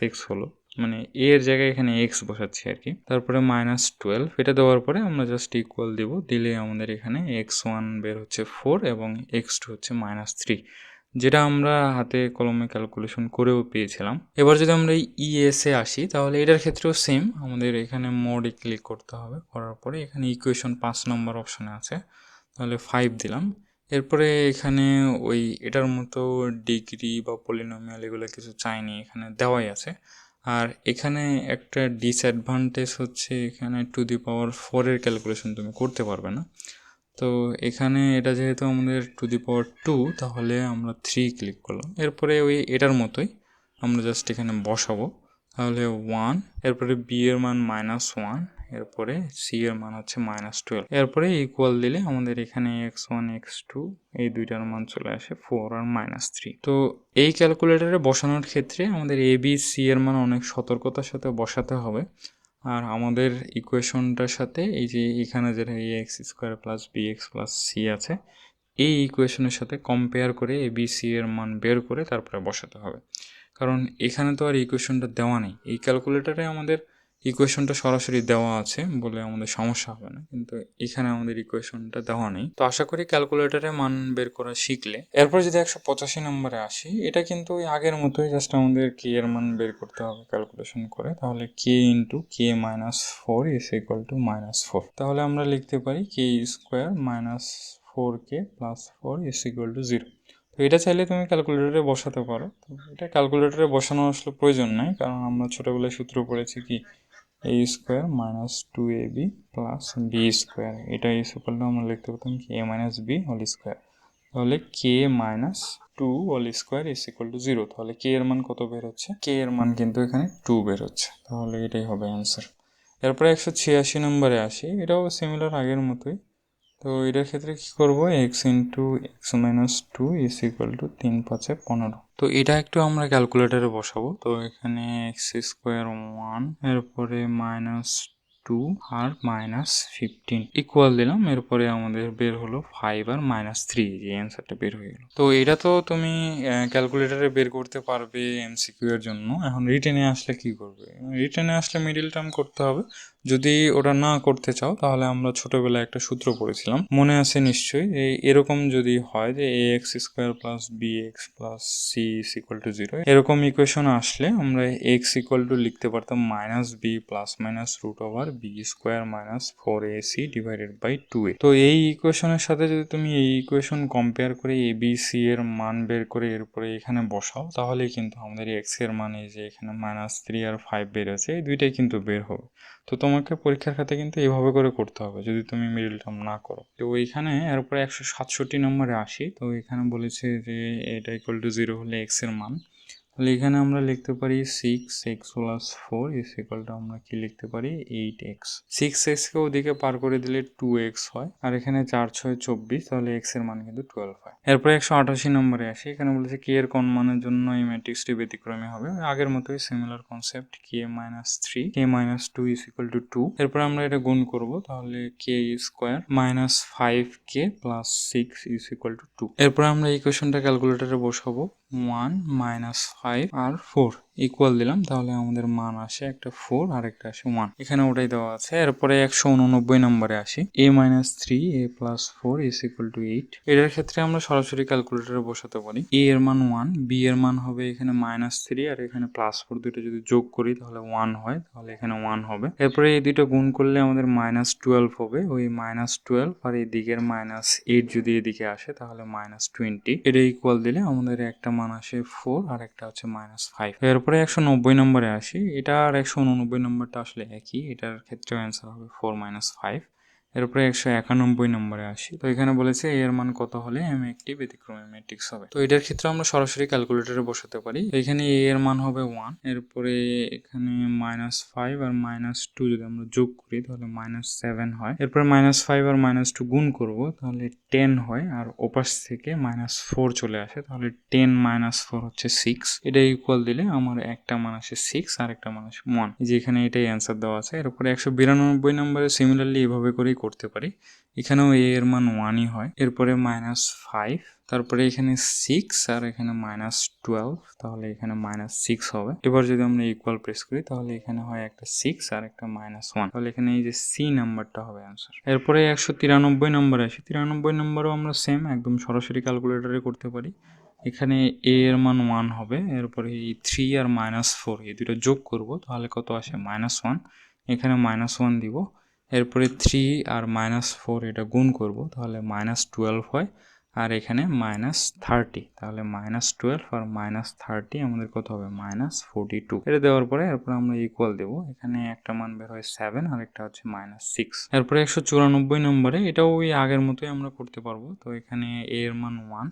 -x হলো, মানে এর জায়গায় এখানে এক্স বসাচ্ছি আর কি। তারপরে -12 এটা দেওয়ার পরে আমরা জাস্ট ইকুয়াল দিব, দিলে আমাদের এখানে x1 বের হচ্ছে 4 এবং x2 হচ্ছে -3, যেটা আমরা হাতে কলমে ক্যালকুলেশন করেও পেয়েছিলাম। এবার যদি আমরা ইএসএ আসি তাহলে এটার ক্ষেত্রেও সেম, আমাদের এখানে মোডে ক্লিক করতে হবে, করার পরে এখানে ইকুয়েশন 5 নম্বর অপশানে আছে, তাহলে 5 দিলাম। এরপরে এখানে ওই এটার মতো ডিগ্রি বা পলিনোমিয়াল এগুলো কিছু চাইনি, এখানে দেওয়াই আছে। আর এখানে একটা ডিসঅ্যাডভান্টেজ হচ্ছে এখানে টু দি পাওয়ার 4 এর ক্যালকুলেশন তুমি করতে পারবে না। তো এখানে এটা যেহেতু আমাদের টু দি পাওয়ার 2, তাহলে আমরা 3 ক্লিক করলাম। এরপরে ওই এটার মতোই আমরা জাস্ট এখানে বসাবো, তাহলে 1, এরপরে বি এর মান -1, এরপরে সি এর মান হচ্ছে -12, এরপরে ইকুয়াল দিলে আমাদের এখানে x1 x2 এই দুইটার মান চলে আসে 4 আর -3। তো এই ক্যালকুলেটরে বসানোর ক্ষেত্রে আমাদের এ বি সি এর মান অনেক সতর্কতার সাথে বসাতে হবে। আর আমাদের ইকুয়েশনটার সাথে এই যে এখানে যেটা ax² + bx + c আছে, এই ইকুয়েশনের সাথে কম্পেয়ার করে এ বি সি এর মান বের করে তারপরে বসাতে হবে। কারণ এখানে তো আর ইকুয়েশনটা দেওয়া নেই, এই ক্যালকুলেটরে আমাদের ইকুয়েশনটা সরাসরি দেওয়া আছে বলে আমাদের সমস্যা হবে না, কিন্তু এখানে আমাদের ইকুয়েশনটা দেওয়া নেই। তো আশা করি ক্যালকুলেটরে মান বের করা শিখলে। এরপর যদি 185 নম্বরে আসি, এটা কিন্তু ওই আগের মতোই, জাস্ট আমাদের কে এর মান বের করতে হবে ক্যালকুলেশন করে, তাহলে K into K -4 is equal to -4। তাহলে আমরা লিখতে পারি কে² -4k + 4 ইজ ইকুয়াল টু 0। তো এটা চাইলে তুমি ক্যালকুলেটরে বসাতে পারো, তো এটা ক্যালকুলেটরে বসানো আসলে প্রয়োজন নাই, কারণ আমরা ছোটোবেলায় সূত্র পড়েছি কি a² - 2ab + b², এটা ইজ ইকুয়াল টু আমরা লিখতে পারতাম কি a - b হোল স্কোয়ার। তাহলে k - 2 whole square is equal to 0। তাহলে k এর মান কত বের হচ্ছে? k এর মান কিন্তু এখানে 2 বের হচ্ছে, তাহলে এটাই হবে অ্যান্সার। এরপরে 186 নম্বরে আসি, এটাও সিমিলার আগের মতোই। তো এটার ক্ষেত্রে কি করব, x into x - 2 is equal two 3 × 5 = 15। তো এটা একটু আমরা ক্যালকুলেটারে বসাবো। তো এখানে x² 1, এরপরে -2 আর -15 ইকুয়াল দিলাম, এরপরে আমাদের বের হলো 5 আর -3, এই অ্যান্সারটা বের হয়ে গেল। তো এটা তো তুমি ক্যালকুলেটারে বের করতে পারবে এমসিকিউ এর জন্য। এখন রিটেনে আসলে কি করবে? রিটেনে আসলে মিডিল টার্ম করতে হবে। যদি ওটা না করতে চাও তাহলে আমরা ছোটবেলায় একটা সূত্র পড়েছিলাম, মনে আছে নিশ্চয়ই, এরকম যদি হয় যে ax² + bx + c is equal to 0, এরকম ইকুয়েশন আসলে আমরা x ইকুয়াল টু লিখতে পারতাম -b ± √b² - 4ac divided by 2a। তো এই ইকুয়েশনের সাথে যদি তুমি এই ইকুয়েশন কম্পেয়ার করে এ বি সি এর মান বের করে এরপরে এখানে বসাও, তাহলে কিন্তু আমাদের x এর মান এই যে এখানে -3 আর 5 বের হয়েছে, এই দুইটাই কিন্তু বের হবে। তো তোমাকে পরীক্ষার খাতে কিন্তু এইভাবে করে করতে হবে যদি তুমি মিডল টার্ম না করো। তো ওইখানে এরপরে 167 নম্বরে আসি। তো এখানে বলেছে যে এটা ইকুয়াল টু 0 হলে x এর মান, তাহলে এখানে আমরা লিখতে পারি 6x + 4 ইজ ইকুয়াল টু আমরা কি লিখতে পারি 8x। 6x কে ওদিকে পার করে দিলে 2x হয়, আর এখানে 4 6 24, তাহলে x এর মান কিন্তু 12 হয়। এরপরে 188 নম্বরে আসি, এখানে বলেছে k এর কোন মানের জন্য এই ম্যাট্রিক্সটি ব্যতিক্রমী হবে। আগের মতোই similar concept, k - 3 k - 2 is equal two 2। এরপর আমরা এটা গুণ করব, তাহলে k² -5k + 6 is equal two 2। এরপর আমরা ইকুয়েশনটা ক্যালকুলেটরে বসাবো, 1 - 5 আর 4 ইকুয়াল দিলাম, তাহলে আমাদের মান আসে একটা 4 আর একটা আসে 1, এখানে ওটাই দেওয়া আছে। এরপরে 189 নম্বরে আসি, a - 3a + 4 is equal two 8। এটার ক্ষেত্রে আমরা সরাসরি ক্যালকুলেটরে বসাতে পারি। a এর মান 1, b এর মান হবে এখানে -3 আর এখানে +4, দুটো যদি যোগ করি তাহলে 1 হয়, তাহলে এখানে 1 হবে। এরপরে এই দুটো গুণ করলে আমাদের -12 হবে, ওই -12 আর এই দিকের -8 যদি এদিকে আসে তাহলে -20, এটা ইকুয়াল দিলে আমাদের একটা মান আসে 4 আর একটা হচ্ছে -5। এরপরে 190 নম্বরে আসি, এটা আর 189 নম্বরটা আসলে একই, এটার ক্ষেত্রেও অ্যান্সার হবে 4 - 5। এরপরে 191 নম্বরে আসি, তো এখানে বলেছে এর মান কত হলে m একটি ব্যতিক্রমী ম্যাট্রিক্স হবে। তো এটার ক্ষেত্রে আমরা সরাসরি ক্যালকুলেটরে বসাতে পারি। এখানে a এর মান হবে 1, এরপরে এখানে -5 আর -2 যদি আমরা যোগ করি তাহলে -7 হয়। এরপরে -5 আর -2 গুণ করব, তাহলে 10 হয়, আর ওপাশ থেকে -4 চলে আসে, তাহলে 10 - 4 হচ্ছে 6। এটা ইকুয়াল দিলে আমার একটা মান আসে 6 আর একটা মান আসে 1, যে এখানে এটাই অ্যান্সার দেওয়া আছে। এরপরে 192 নম্বরে সিমিলারলি এভাবে করেই করতে পারি। এখানেও a এর মান 1ই হয়, এরপরে -5, তারপরে এখানে 6 আর এখানে -12, তাহলে এখানে -6 হবে। এবার যদি আমরা ইকুয়াল প্রেস করি তাহলে এখানে হয় একটা 6 আর একটা -1, তাহলে এখানে এই যে সি নাম্বারটা হবে অ্যান্সার। এরপরে 193 নম্বরে আসি। 93 নম্বরও আমরা সেম একদম সরাসরি ক্যালকুলেটরে করতে পারি। এখানে a এর মান 1 হবে, এরপরে এই 3 আর -4 এই দুটো যোগ করব, তাহলে কত আসে -1, এখানে -1 দিব, এরপরে 3 আর -4 এটা গুণ করব, তাহলে -12 হয়, আর এখানে -30, তাহলে -12 আর -30 আমাদের কত হবে -42। এটা দেওয়ার পরে এরপর আমরা ইকুয়াল দেব, এখানে একটা মান বের হয় 7 আর একটা হচ্ছে -6। এরপরে 194 নম্বরে এটাও ওই আগের মতোই আমরা করতে পারবো। তো এখানে a এর মান 1,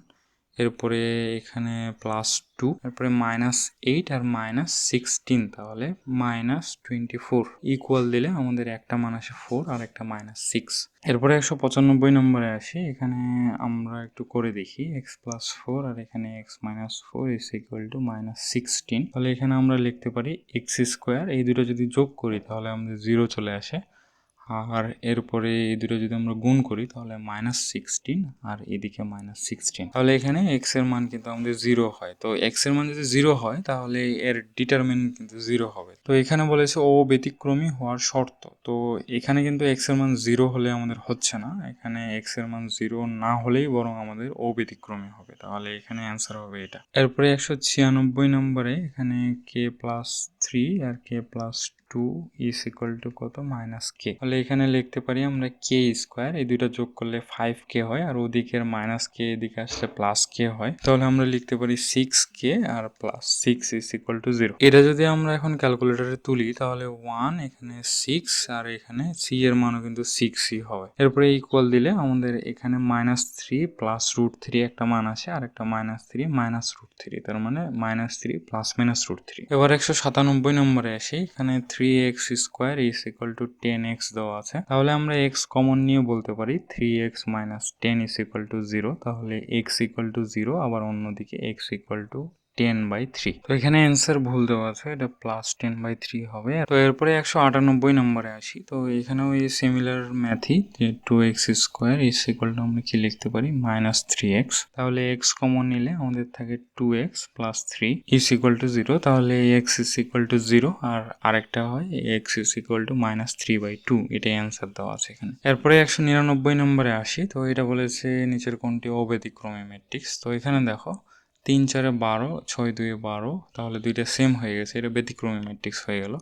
এরপরে এখানে +2, এরপরে -8 আর -16, তাহলে -24 ইকুয়াল দিলে আমাদের একটা মান আসে 4 আর একটা -6। এরপরে 195 নম্বরে আসি। এখানে আমরা একটু করে দেখি, x+4 আর এখানে x-4 ইজ ইকুয়াল টু -16, তাহলে এখানে আমরা লিখতে পারি x²। এই দুটো যদি যোগ করি তাহলে আমাদের 0 চলে আসে, আর এরপরে এই দুটো যদি আমরা গুণ করি তাহলে -16 আর এদিকে -16, তাহলে এখানে x এর মান কিন্তু আমাদের 0 হয়। তো x এর মান যদি 0 হয় তাহলে এর ডিটারমিনেন্ট কিন্তু 0 হবে। তো এখানে বলেছে ও ব্যতিক্রমী হওয়ার শর্ত। তো এখানে কিন্তু x এর মান 0 হলে আমাদের হচ্ছে না, এখানে x এর মান 0 না হলেই বরং আমাদের ও ব্যতিক্রমী হবে, তাহলে এখানে অ্যান্সার হবে এটা। এরপরে 196 নম্বরে এখানে k+3 আর k+2 ইজ ইকুয়াল টু কত -k, তাহলে এখানে লিখতে পারি আমরা k², এই দুইটা যোগ করলে 5k হয়, আর ওদিকের -k এদিকে আসলে +k হয়, তাহলে আমরা লিখতে পারি 6k R +6 is equal to 0। এটা যদি আমরা এখন ক্যালকুলেটরে তুলি তাহলে 1, এখানে 6 আর এখানে c এর মানও কিন্তু 6ই হবে। এরপরে ইকুয়াল দিলে আমাদের এখানে -3 +√3 একটা মান আসে, আর একটা -3 -√3, তার মানে -3 ± √3। এবার 197 নম্বরে আসি। এখানে 3x² is equal two 10x দেওয়া আছে, তাহলে আমরা x কমন নিয়ে বলতে পারি 3x - 10 ইজ ইকুয়াল টু 0, তাহলে x ইকুয়াল টু 0, আবার অন্যদিকে x ইকুয়াল টু 10/3। তো এখানে অ্যান্সার ভুল দেওয়া আছে, এটা +10/3 হবে। তো এরপরে 198 নম্বরে আসি। তো এখানেও এই সিমিলার ম্যাথই, যে 2x² ইজ ইকুয়াল টু আমরা কি লিখতে পারি -3x, তাহলে x কমন নিলে আমাদের থাকে 2x + 3 ইজ ইকুয়াল টু 0, তাহলে x ইজ ইকুয়াল টু 0, আর আরেকটা হয় x ইজ ইকুয়াল টু -3/2, এটাই অ্যান্সার দেওয়া আছে এখানে। এরপরে 199 নম্বরে আসি। তো এটা বলেছে নিচের কোনটি অব্যতিক্রমী ম্যাট্রিক্স। তো এখানে দেখো 3 4 12, 6 2 12, তাহলে দুইটা সেম হয়ে গেছে, এটা ব্যতিক্রমী ম্যাট্রিক্স হয়ে গেল।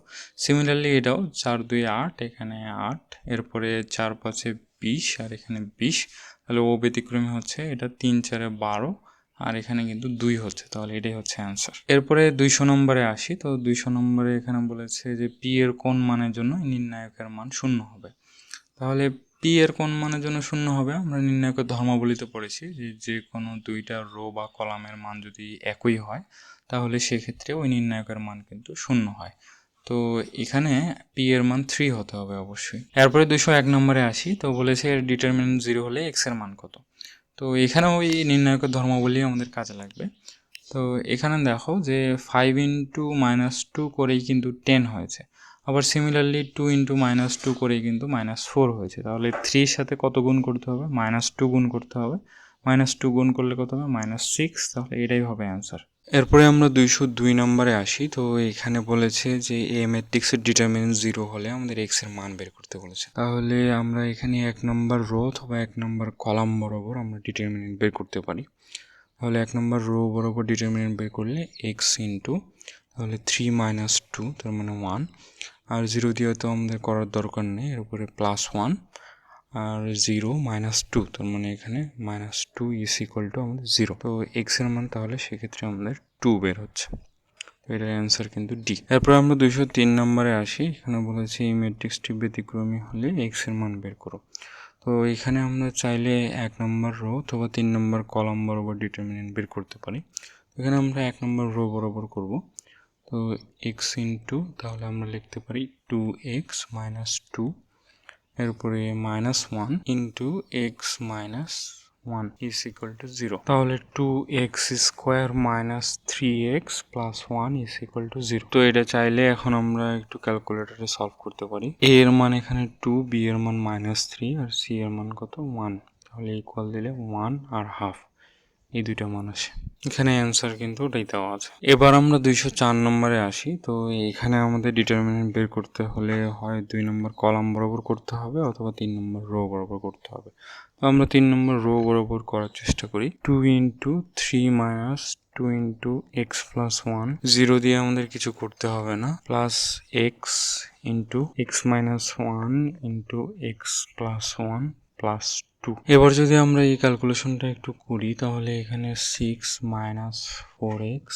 সিমিলারলি এটাও 4 2 8, এখানে 8, এরপরে 4 5 20 আর এখানে 20, তাহলে ও ব্যতিক্রমী হচ্ছে এটা 3 4 12 আর এখানে কিন্তু 2 হচ্ছে, তাহলে এটাই হচ্ছে অ্যান্সার। এরপরে 200 নম্বরে আসি। তো 200 নম্বরে এখানে বলেছে যে পি এর কোন মানের জন্য নির্ণায়কের মান 0 হবে। তাহলে পি এর কোন মানের জন্য 0 হবে, আমরা নির্ণায়কের ধর্মাবলিতে পড়েছি যে যে কোনো দুইটা রো বা কলামের মান যদি একই হয় তাহলে সেক্ষেত্রে ওই নির্ণায়কের মান কিন্তু 0 হয়। তো এখানে পি এর মান 3 হতে হবে অবশ্যই। এরপরে 201 নম্বরে আসি। তো বলেছে এর ডিটারমিনেন্ট 0 হলে x এর মান কত। তো এখানেও ওই নির্ণায়কের ধর্মাবলী আমাদের কাজে লাগবে। তো এখানে দেখো যে 5 × -2 করেই কিন্তু 10 হয়েছে, আবার সিমিলারলি 2 × -2 করেই কিন্তু -4 হয়েছে, তাহলে 3 সাথে কত গুণ করতে হবে, -2 গুণ করতে হবে, -2 গুণ করলে কত হবে -6, তাহলে এটাই হবে অ্যান্সার। এরপরে আমরা 202 নম্বরে আসি। তো এখানে বলেছে যে এ ম্যাট্রিক্সের ডিটারমিনেন্ট 0 হলে আমাদের x এর মান বের করতে বলেছে, তাহলে আমরা এখানে 1 নম্বর রো অথবা 1 নম্বর কলাম বরাবর আমরা ডিটারমিনেন্ট বের করতে পারি। তাহলে 1 নম্বর রো বরাবর ডিটারমিনেন্ট বের করলে x ইন্টু, তাহলে 3 - 2 তার মানে 1, আর 0 দিয়ে তো আমাদের করার দরকার নেই, এর উপরে +1 আর 0 - 2, তার মানে এখানে -2 ইজ ইকুয়াল টু আমাদের 0। তো x এর মান তাহলে সেক্ষেত্রে আমাদের 2 বের হচ্ছে, তো এটার অ্যান্সার কিন্তু ডি। এরপর আমরা 203 নম্বরে আসি। এখানে বলেছি এই ম্যাট্রিক্সটি ব্যতিক্রমী হলে x এর মান বের করো। তো এখানে আমরা চাইলে 1 নম্বর রো অথবা 3 নম্বর কলাম বরাবর ডিটারমিনেন্ট বের করতে পারি। এখানে আমরা 1 নম্বর রো বরাবর করব। তো x ইন্টু, তাহলে আমরা লিখতে পারি 2x - 2, এরপরে -1 into x - 1 is equal to 0, তাহলে 2x square minus 3x plus 1 is equal to 0। তো এটা চাইলে এখন আমরা একটু ক্যালকুলেটরে সলভ করতে পারি। a এর মান এখানে 2, b এর মান -3 আর c এর মান কত 1, তাহলে ইকুয়াল দিলে 1 আর হাফ, এই দুইটা মান আসে। এখানে অ্যান্সার কিন্তু ওটাই দেওয়া আছে। এবার আমরা 204 নম্বরে আসি। তো এখানে আমাদের ডিটারমিনেন্ট বের করতে হলে হয় 2 নম্বর কলাম বরাবর করতে হবে অথবা 3 নম্বর রো বরাবর করতে হবে। তো আমরা 3 নম্বর রো বরাবর করার চেষ্টা করি। 2 into 3 minus 2 into x plus 1, 0 দিয়ে আমাদের কিছু করতে হবে না, plus x into x minus 1 into x plus 1 plus 2। এবার যদি আমরা এই ক্যালকুলেশনটা একটু করি তাহলে এখানে 6 মাইনাস 4x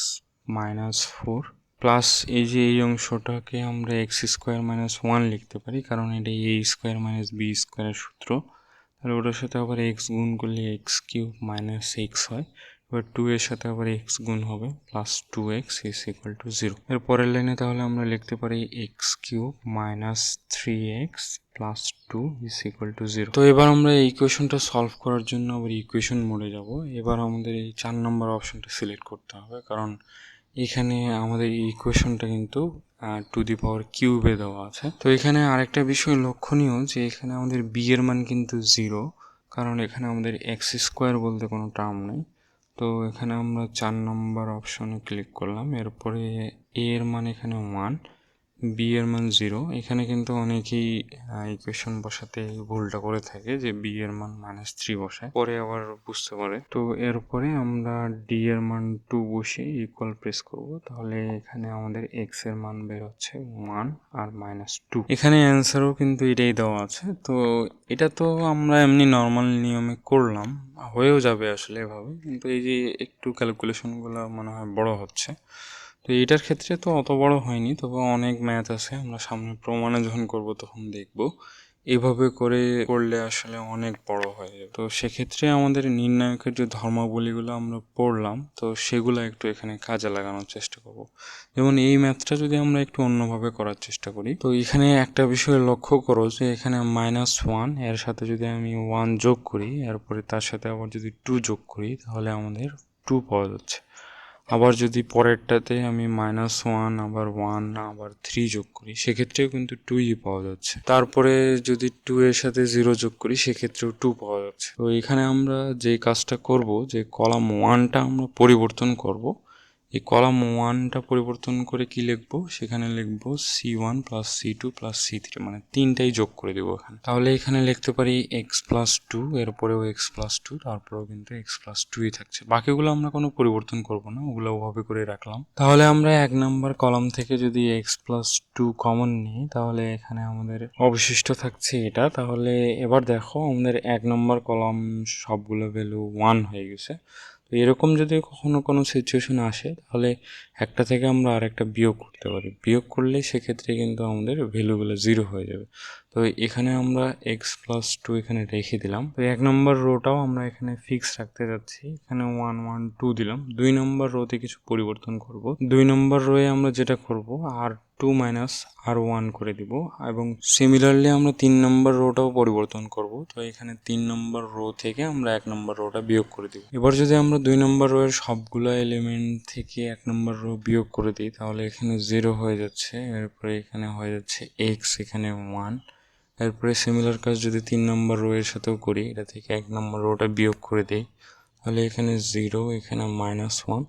মাইনাস 4 প্লাস এই যে এই অংশটাকে আমরা এক্স স্কোয়ার মাইনাস 1 লিখতে পারি, কারণ এটা এ স্কোয়ার মাইনাস বি স্কোয়ারের সূত্র। তাহলে ওটার সাথে আবার এক্স গুণ করলে এক্স কিউব মাইনাস এক্স হয়। এবার 2 এর সাথে আবার এক্স গুণ হবে plus 2x is equal to 0। এর পরের লাইনে তাহলে আমরা লিখতে পারি x cube minus 3x plus 2 is equal to 0। তো এবার আমরা এই ইকুয়েশনটা সলভ করার জন্য আবার ইকুয়েশন মোডে যাব। এবার আমাদের এই 4 নম্বর অপশনটা সিলেক্ট করতে হবে, কারণ এখানে আমাদের এই ইকুয়েশনটা কিন্তু টু দি পাওয়ার কিউবে দেওয়া আছে। তো এখানে আরেকটা বিষয় লক্ষণীয় যে এখানে আমাদের বি এর মান কিন্তু 0, কারণ এখানে আমাদের এক্স স্কোয়ার বলতে কোনো টার্ম নেই। তো এখানে আমরা 4 নম্বর অপশনে ক্লিক করলাম। এরপরে এ এর মান এখানে 1, বি এর মান 0। এখানে কিন্তু অনেকেই ইকুয়েশন বসাতে ভুলটা করে থাকে যে বি এর মান -3 বসায়, পরে আবার বুঝতে পারে। তো এরপরে আমরা ডি এর মান 2 বসে ইকুয়াল প্রেস করব, তাহলে এখানে আমাদের এক্স এর মান বের হচ্ছে 1 আর -2। এখানে অ্যান্সারও কিন্তু এটাই দেওয়া আছে। তো এটা তো আমরা এমনি নর্মাল নিয়মে করলাম, হয়েও যাবে আসলে এভাবে, কিন্তু এই যে একটু ক্যালকুলেশনগুলো মনে হয় বড় হচ্ছে। তো এটার ক্ষেত্রে তো অত বড় হয়নি, তবে অনেক ম্যাথ আছে, আমরা সামনে প্রমাণে যখন করব তখন দেখব এভাবে করে করলে আসলে অনেক বড় হয়ে যাবে। তো সেক্ষেত্রে আমাদের নির্ণায়কের যে ধর্মাবলীগুলো আমরা পড়লাম, তো সেগুলো একটু এখানে কাজে লাগানোর চেষ্টা করব। যেমন এই ম্যাথটা যদি আমরা একটু অন্যভাবে করার চেষ্টা করি, তো এখানে একটা বিষয় লক্ষ্য করো যে এখানে -1 এর সাথে যদি আমি 1 যোগ করি, এরপরে তার সাথে আবার যদি 2 যোগ করি, তাহলে আমাদের 2 পাওয়া যাচ্ছে। আবার যদি পরেরটাতে আমি -1 আবার 1 আবার 3 যোগ করি, সেক্ষেত্রেও কিন্তু 2ই পাওয়া যাচ্ছে। তারপরে যদি 2 এর সাথে 0 যোগ করি, সেক্ষেত্রেও 2 পাওয়া যাচ্ছে। তো এখানে আমরা যে কাজটা করব, যে কলাম 1টা আমরা পরিবর্তন করব। এই কলাম 1টা পরিবর্তন করে কি লিখব, সেখানে লিখব c1 plus c2 plus c3, মানে তিনটাই যোগ করে দেবো এখানে। তাহলে এখানে লিখতে পারি x প্লাস 2, এরপরেও x প্লাস 2, তারপরেও কিন্তু x প্লাস 2ই থাকছে। বাকিগুলো আমরা কোনো পরিবর্তন করব না, ওগুলো ওভাবে করে রাখলাম। তাহলে আমরা 1 নম্বর কলাম থেকে যদি x প্লাস 2 কমন নিই, তাহলে এখানে আমাদের অবশিষ্ট থাকছে এটা। তাহলে এবার দেখো আমাদের 1 নম্বর কলাম সবগুলো ভ্যালু 1 হয়ে গেছে। তো এরকম যদি কখনো কোনো সিচুয়েশন আসে, তাহলে একটা থেকে আমরা আরেকটা বিয়োগ করতে পারি। বিয়োগ করলে সেক্ষেত্রে কিন্তু আমাদের ভ্যালুগুলো 0 হয়ে যাবে। তো এখানে আমরা এক্স প্লাস 2 এখানে রেখে দিলাম। তো 1 নম্বর রোটাও আমরা এখানে ফিক্স রাখতে যাচ্ছি, এখানে 1 1 2 দিলাম। 2 নম্বর রোতে কিছু পরিবর্তন করব। 2 নম্বর রোয়ে আমরা যেটা করব, আর 2 মাইনাস আর 1 করে দিব, এবং সিমিলারলি আমরা 3 নম্বর রোটাও পরিবর্তন করব। তো এখানে 3 নম্বর রো থেকে আমরা 1 নম্বর রোটা বিয়োগ করে দিব। এবার যদি আমরা 2 নম্বর রো এর সবগুলো এলিমেন্ট থেকে 1 নম্বর রো বিয়োগ করে দিই, তাহলে এখানে 0 হয়ে যাচ্ছে, এরপরে এখানে হয়ে যাচ্ছে এক্স, এখানে 1। এরপরে সিমিলার কাজ যদি 3 নম্বর রো এর সাথেও করি, এটা থেকে 1 নম্বর রোটা বিয়োগ করে দিই, তাহলে এখানে 0, এখানে -1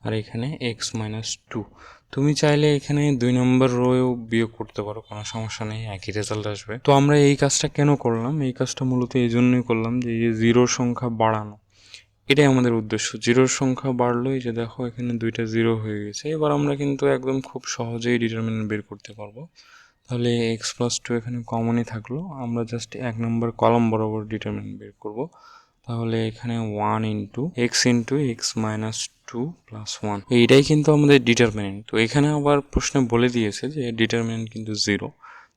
আর এখানে এক্স মাইনাস 2। তুমি চাইলে এখানে 2 নম্বর রোয়েও বিয়োগ করতে পারো, কোনো সমস্যা নেই, একই রেজাল্ট আসবে। তো আমরা এই কাজটা কেন করলাম, এই কাজটা মূলত এই জন্যই করলাম যে এই জিরোর সংখ্যা বাড়ানো, এটাই আমাদের উদ্দেশ্য। জিরোর সংখ্যা বাড়লোই যে দেখো এখানে 2টা 0 হয়ে গেছে। এবার আমরা কিন্তু একদম খুব সহজেই ডিটারমিনেন্ট বের করতে পারবো। তাহলে এক্স প্লাস 2 এখানে কমনই থাকলো, আমরা জাস্ট 1 নম্বর কলাম বরাবর ডিটারমিনেন্ট বের করব। তাহলে এখানে 1 ইন্টু এক্স মাইনাস 2 প্লাস 1, এইটাই কিন্তু আমাদের ডিটারমিনেন্ট। তো এখানে আবার প্রশ্নে বলে দিয়েছে যে ডিটারমিনেন্ট কিন্তু 0,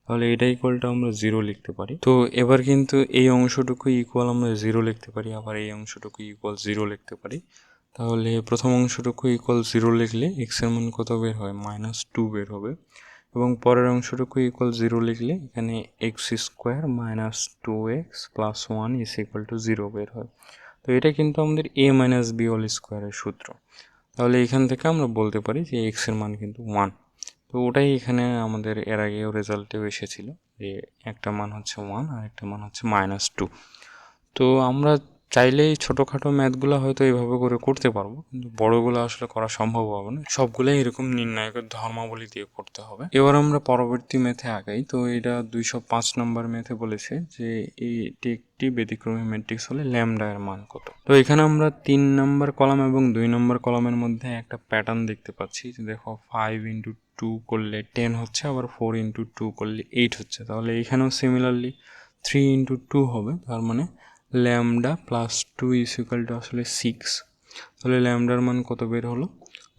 তাহলে এটা ইকুয়ালটা আমরা 0 লিখতে পারি। তো এবার কিন্তু এই অংশটুকু ইকুয়াল আমরা 0 লিখতে পারি, আবার এই অংশটুকু ইকুয়াল 0 লিখতে পারি। তাহলে প্রথম অংশটুকু ইকুয়াল 0 লিখলে এক্স এর মান কত বের হয়, -2 বের হবে, এবং পরের অংশটুকু ইকুয়াল 0 লিখলে এখানে x square minus 2x plus 1 is equal to 0 বের হয়। তো এটা কিন্তু আমাদের a মাইনাস বি হোল স্কোয়ারের সূত্র। তাহলে এখান থেকে আমরা বলতে পারি যে x এর মান কিন্তু 1। তো ওটাই এখানে আমাদের এর আগেও রেজাল্টেও এসেছিল যে একটা মান হচ্ছে 1 আর একটা মান হচ্ছে -2। তো আমরা চাইলেই ছোটোখাটো ম্যাথগুলো হয়তো এইভাবে করে করতে পারবো, কিন্তু বড়গুলো আসলে করা সম্ভব হবে না, সবগুলোই এরকম নির্ণায়কের ধর্মাবলী দিয়ে করতে হবে। এবার আমরা পরবর্তী ম্যাথে আগাই। তো এটা 205 নম্বর ম্যাথে বলেছে যে এটি একটি ব্যতিক্রমী ম্যাট্রিক্স হলে ল্যামডা এর মান কত। তো এখানে আমরা 3 নম্বর কলাম এবং 2 নম্বর কলামের মধ্যে একটা প্যাটার্ন দেখতে পাচ্ছি যে দেখো 5 ইন্টু 2 করলে 10 হচ্ছে, আবার 4 ইন্টু 2 করলে 8 হচ্ছে। তাহলে এখানেও সিমিলারলি 3 ইন্টু 2 হবে, তার মানে lambda plus 2 is equal two আসলে 6। তাহলে ল্যামডার মান কত বের হলো?